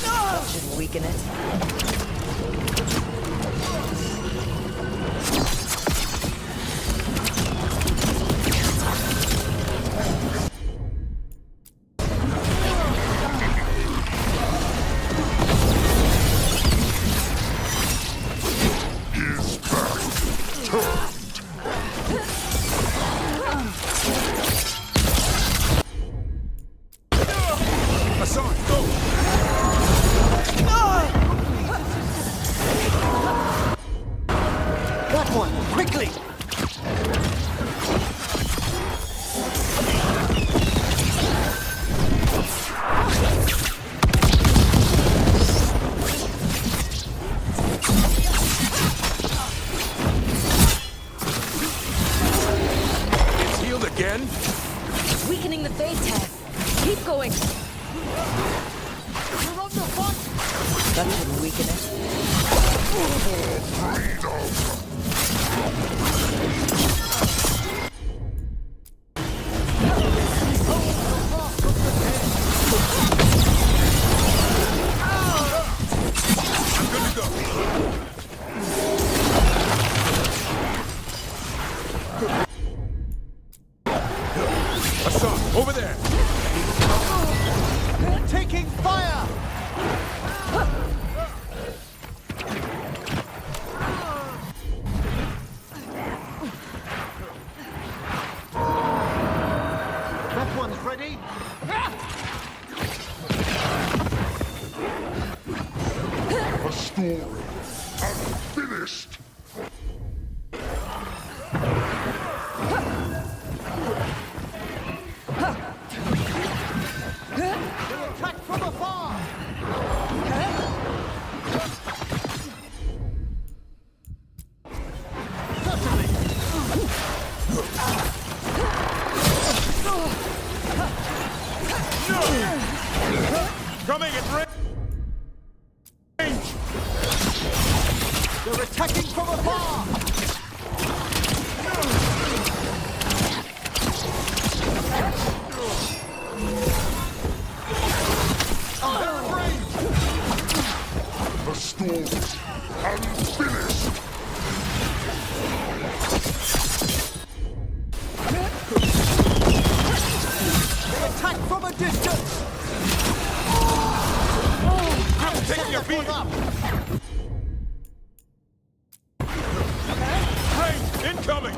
That should weaken it. Hassan, go! That one, quickly! It's healed again? Weakening the Fade Tear. Keep going. You're under fire! That should weaken it. I'm good to go. Hassan, over there! Taking fire! That one's ready. A story unfinished. They attack from afar! Certainly! Coming at range! They're attacking from afar! story unfinished. They attack from a distance! Take your beat up! Range incoming!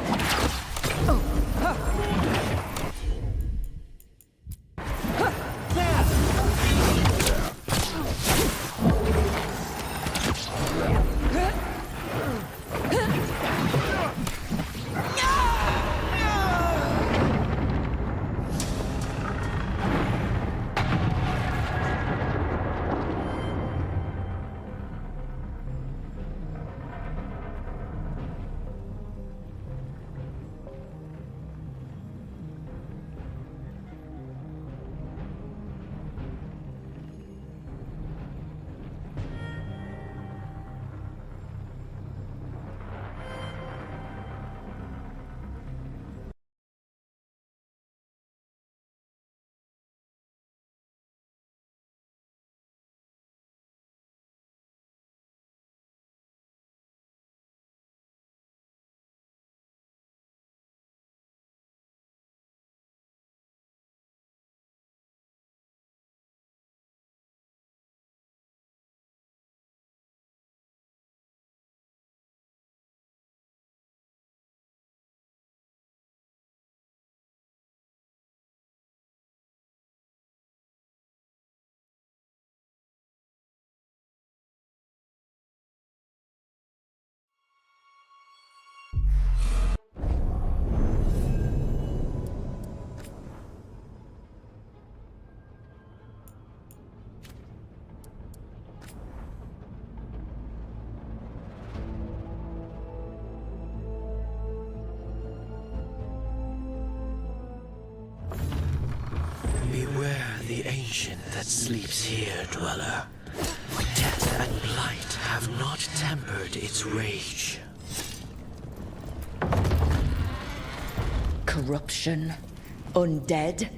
Beware the ancient that sleeps here, dweller. Death and blight have not tempered its rage. Corruption. Undead.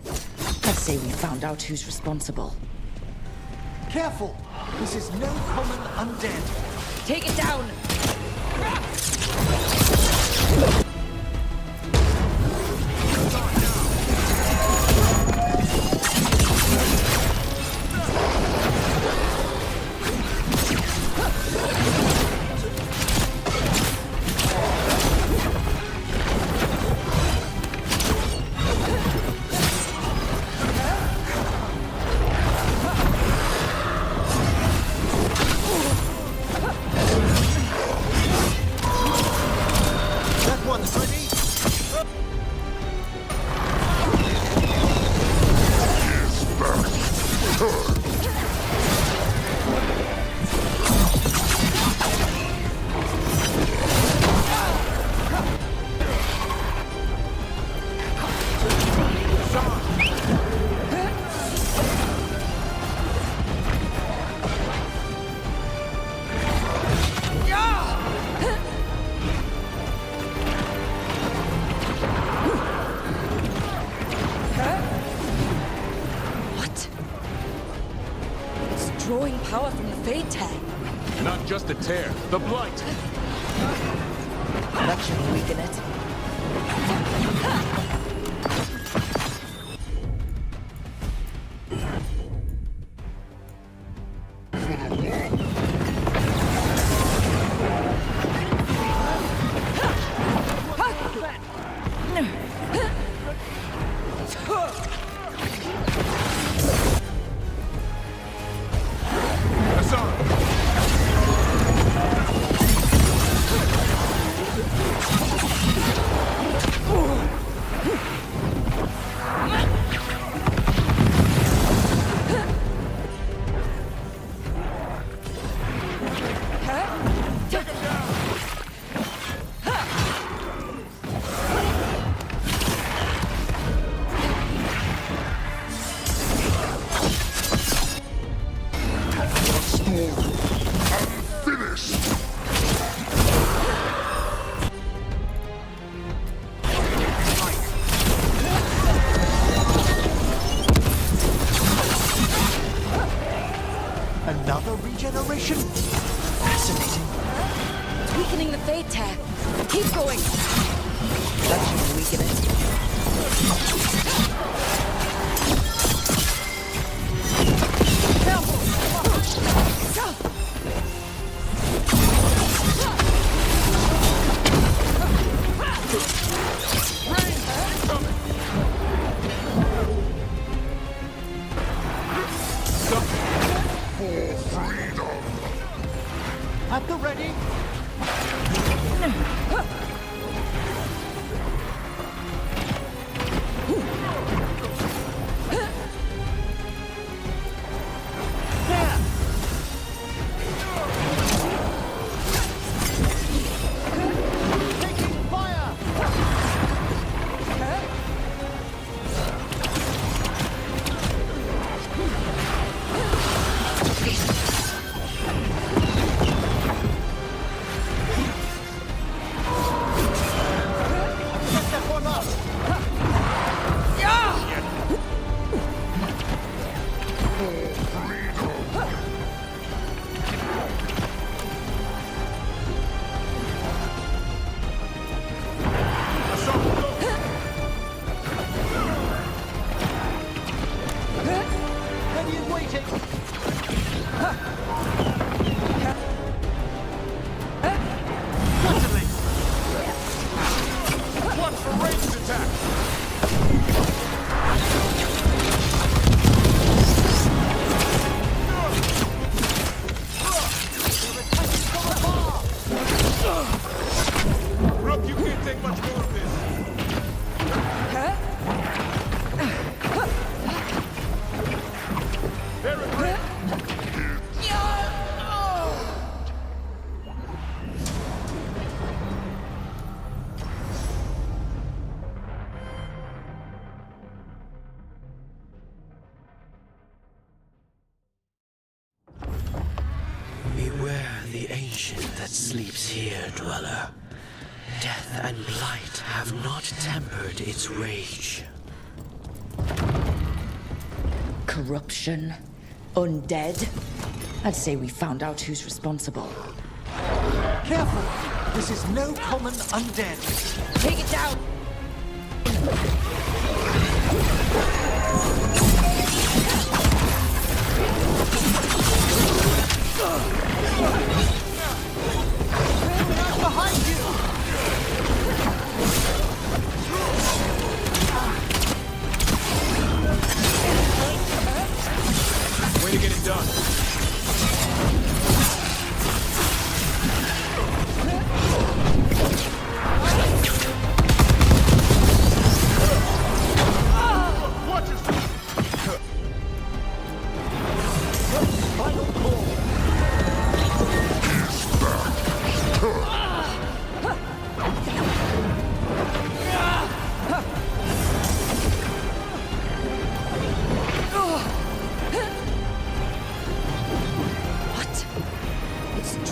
I'd say we found out who's responsible. Careful! This is no common undead. Take it down! Drawing power from the Fade Tag. Not just the tear, the blight. That should weaken it. Another regeneration? Fascinating. It's weakening the fate tear. Keep going. That should weaken it. At the ready. The ancient that sleeps here, dweller. Death and blight have not tempered its rage. Corruption. Undead. I'd say we found out who's responsible. Careful! This is no common undead. Take it down! Behind you! Way to get it done. Watch yourself. Final call.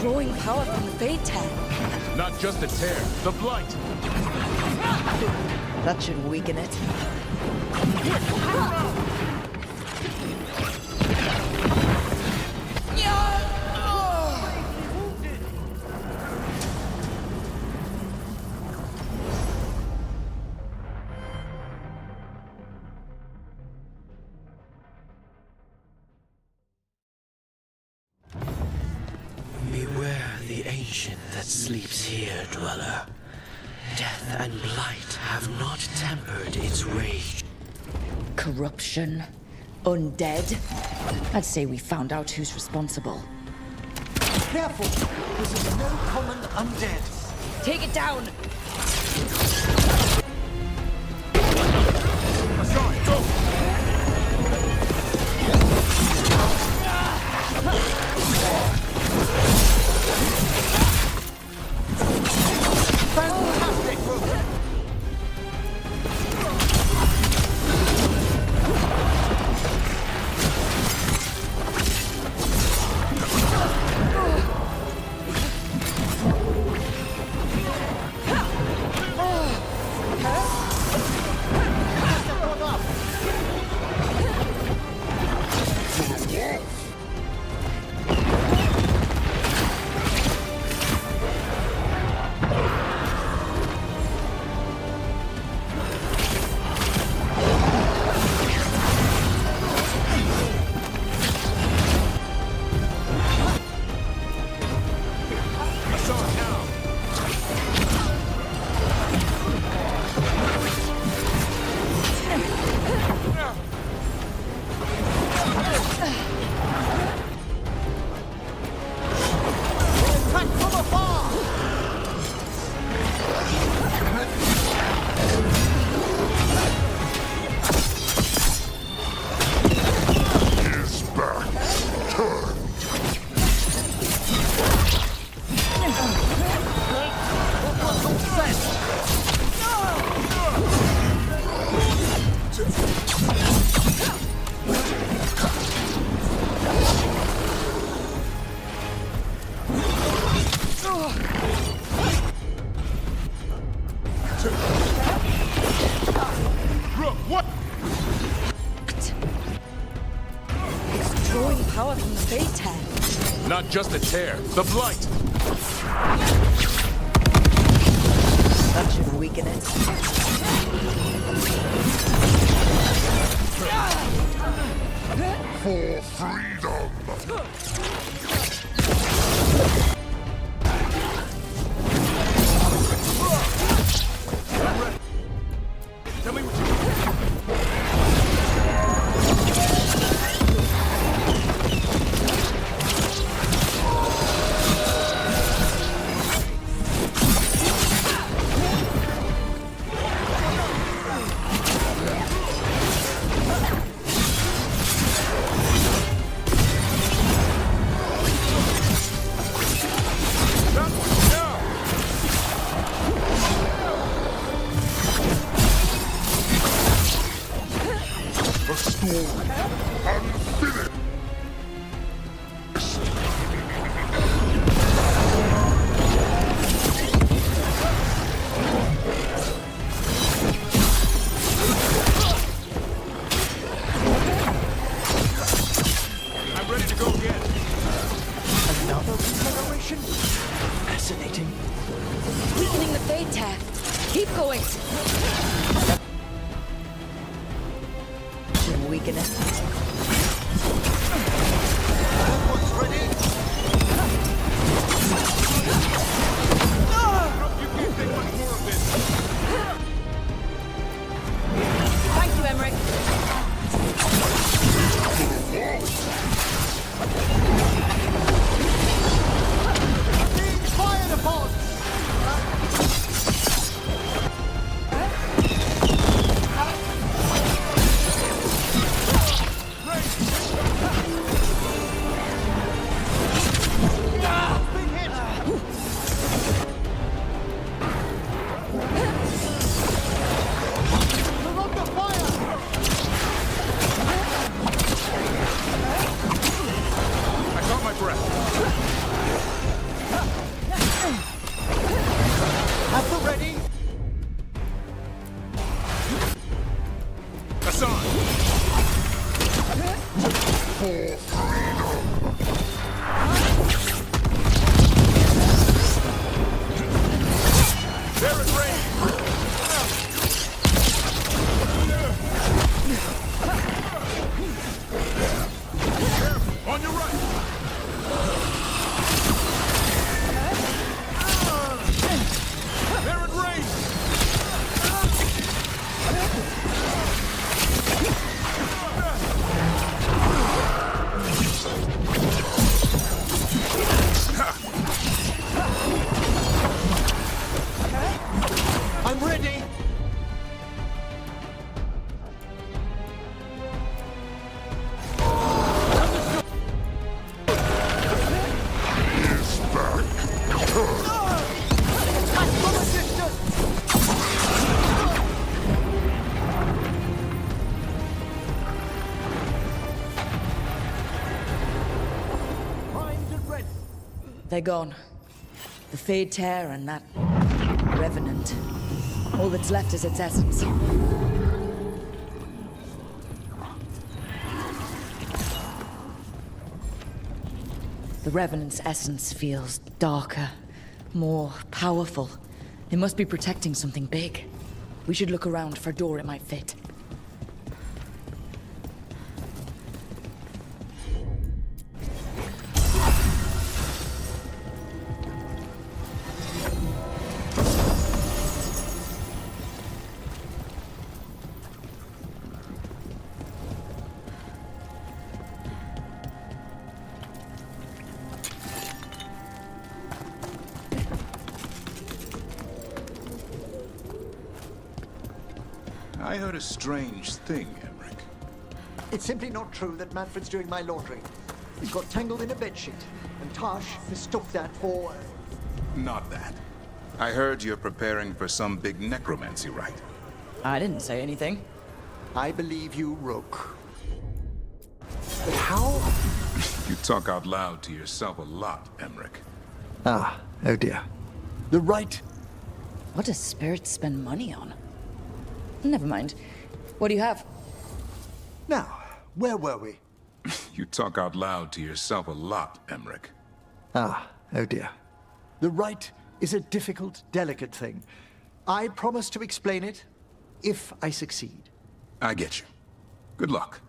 Drawing power from the Fate Tear. Not just the tear, the blight. That should weaken it. That sleeps here, dweller. Death and blight have not tempered its rage. Corruption. Undead. I'd say we found out who's responsible. Careful! This is no common undead. Take it down! Aside, go! Fantastic move! power from the Fate Tear. Not just the tear, the blight! That should weaken it. For freedom! Tell me what you They're gone. The Fade Tear and that Revenant. All that's left is its essence. The Revenant's essence feels darker, more powerful. It must be protecting something big. We should look around for a door it might fit. I heard a strange thing, Emmerich. It's simply not true that Manfred's doing my laundry. He's got tangled in a bedsheet, and Tash mistook that for... Not that. I heard you're preparing for some big necromancy rite. I didn't say anything. I believe you, Rook. But how? You talk out loud to yourself a lot, Emmerich. Ah, oh dear. The rite. What does spirits spend money on? Never mind. What do you have? Now, where were we? You talk out loud to yourself a lot, Emmerich. Ah, oh dear. The rite is a difficult, delicate thing. I promise to explain it if I succeed. I get you. Good luck.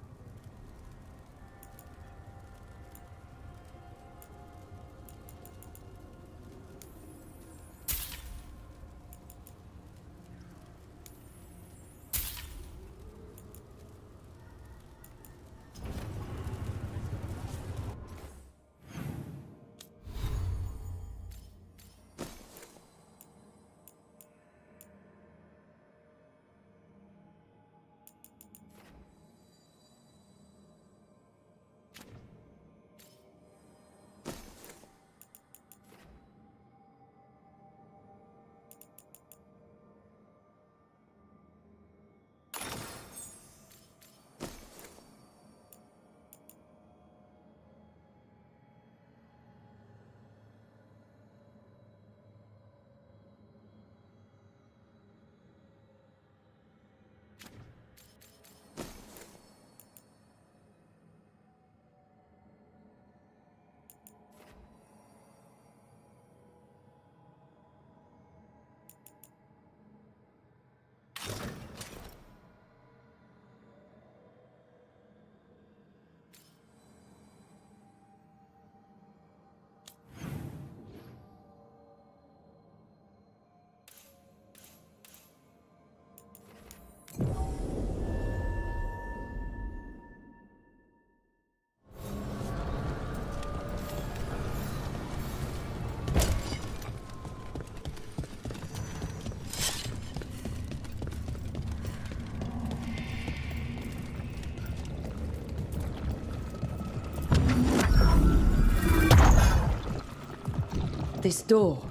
This door.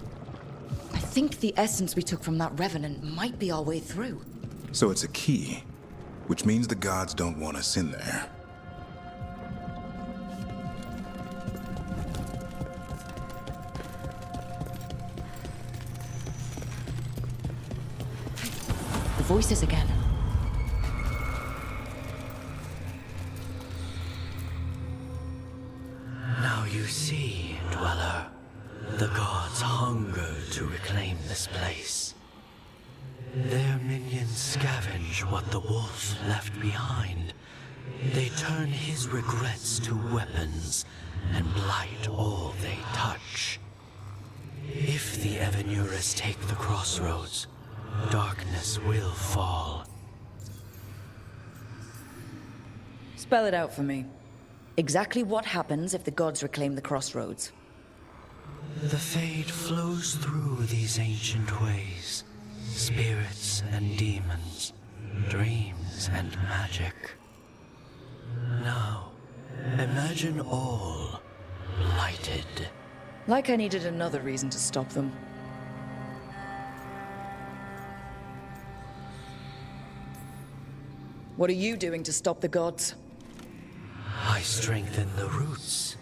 I think the essence we took from that revenant might be our way through. So it's a key, which means the gods don't want us in there. The voices again. Now you see, Dweller. The gods hunger to reclaim this place. Their minions scavenge what the wolf left behind. They turn his regrets to weapons and blight all they touch. If the Evenuras take the crossroads, darkness will fall. Spell it out for me. Exactly what happens if the gods reclaim the crossroads? The fade flows through these ancient ways. Spirits and demons, dreams and magic. Now, imagine all blighted. Like I needed another reason to stop them. What are you doing to stop the gods? I strengthen the roots,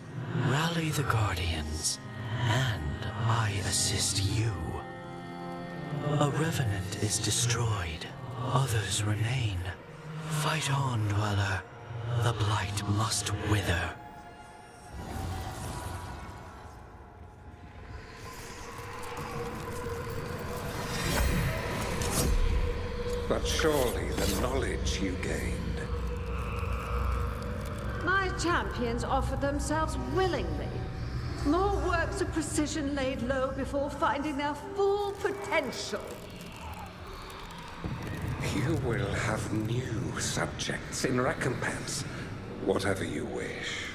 rally the guardians, and I assist you. A revenant is destroyed, others remain. Fight on, Dweller. The blight must wither. But surely the knowledge you gained. My champions offered themselves willingly. More works of precision laid low before finding their full potential. You will have new subjects in recompense, whatever you wish.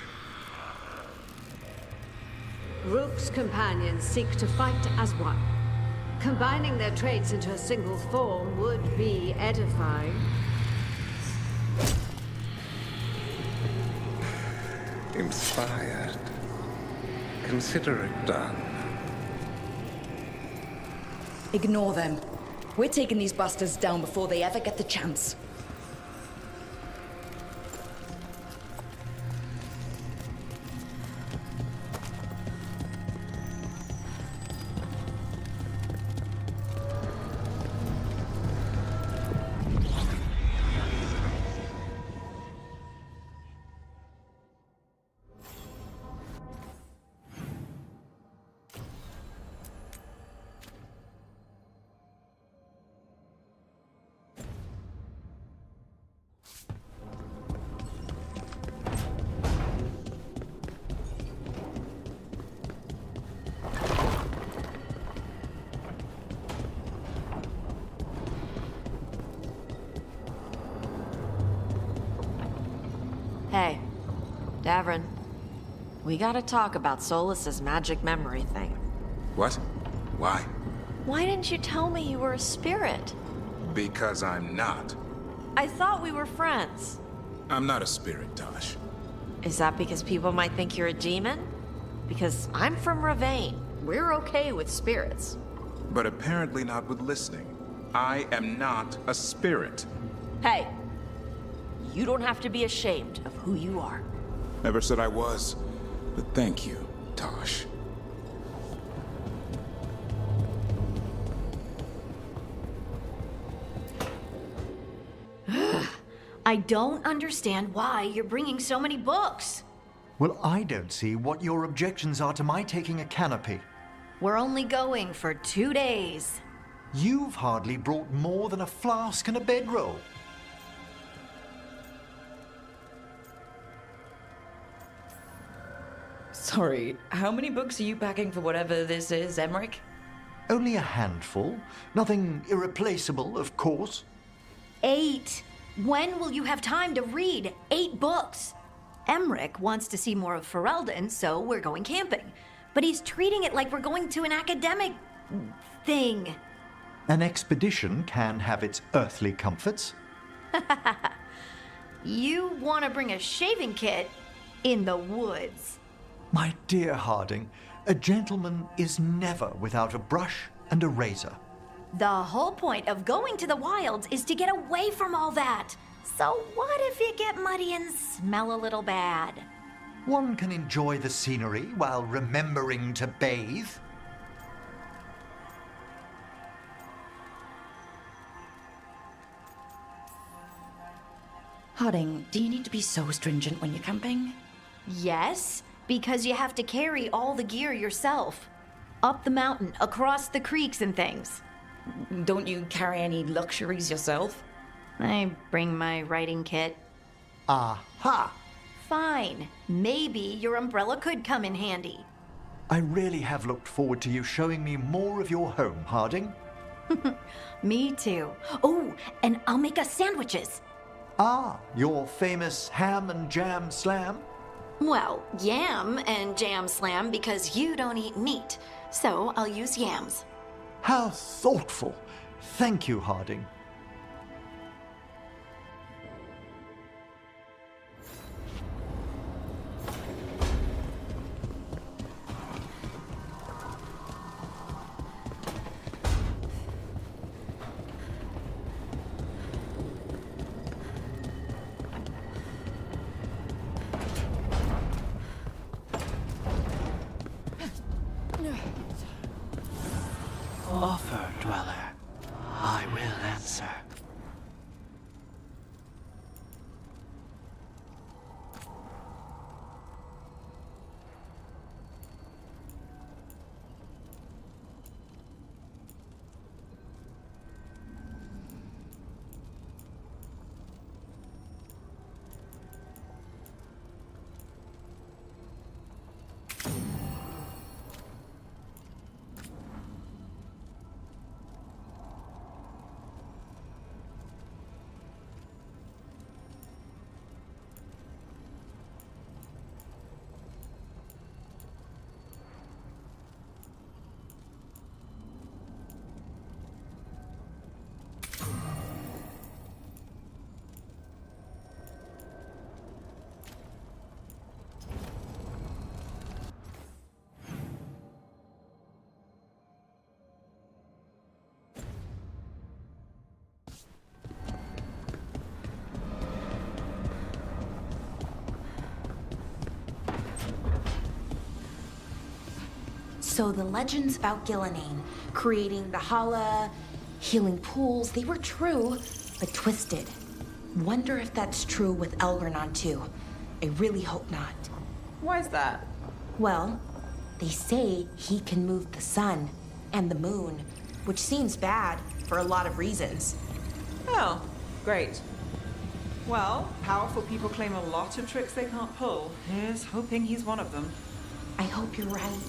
Rook's companions seek to fight as one. Combining their traits into a single form would be edifying. Inspired. Consider it done. Ignore them. We're taking these bastards down before they ever get the chance. Davrin, we gotta talk about Solus's magic memory thing. What? Why? Why didn't you tell me you were a spirit? Because I'm not. I thought we were friends. I'm not a spirit, Tosh. Is that because people might think you're a demon? Because I'm from Ravain. We're okay with spirits. But apparently not with listening. I am not a spirit. Hey, you don't have to be ashamed of who you are. Never said I was, but thank you, Tosh. I don't understand why you're bringing so many books. Well, I don't see what your objections are to my taking a canopy. We're only going for 2 days. You've hardly brought more than a flask and a bedroll. Sorry, how many books are you packing for whatever this is, Emmerich? Only a handful. Nothing irreplaceable, of course. 8. When will you have time to read 8 books? Emmerich wants to see more of Ferelden, so we're going camping. But he's treating it like we're going to an academic thing. An expedition can have its earthly comforts. You want to bring a shaving kit in the woods. My dear Harding, a gentleman is never without a brush and a razor. The whole point of going to the wilds is to get away from all that. So what if you get muddy and smell a little bad? One can enjoy the scenery while remembering to bathe. Harding, do you need to be so stringent when you're camping? Yes, because you have to carry all the gear yourself. Up the mountain, across the creeks and things. Don't you carry any luxuries yourself? I bring my writing kit. Aha! Fine. Maybe your umbrella could come in handy. I really have looked forward to you showing me more of your home, Harding. Me too. Oh, and I'll make us sandwiches. Ah, your famous ham and jam slam? Well, yam and jam slam because you don't eat meat. So I'll use yams. How thoughtful. Thank you, Harding. Offer, dweller. I will answer. So the legends about Gillinane, creating the Hala, healing pools, they were true, but twisted. Wonder if that's true with Elgernon too. I really hope not. Why is that? Well, they say he can move the sun and the moon, which seems bad for a lot of reasons. Oh, great. Well, powerful people claim a lot of tricks they can't pull. Here's hoping he's one of them. I hope you're right.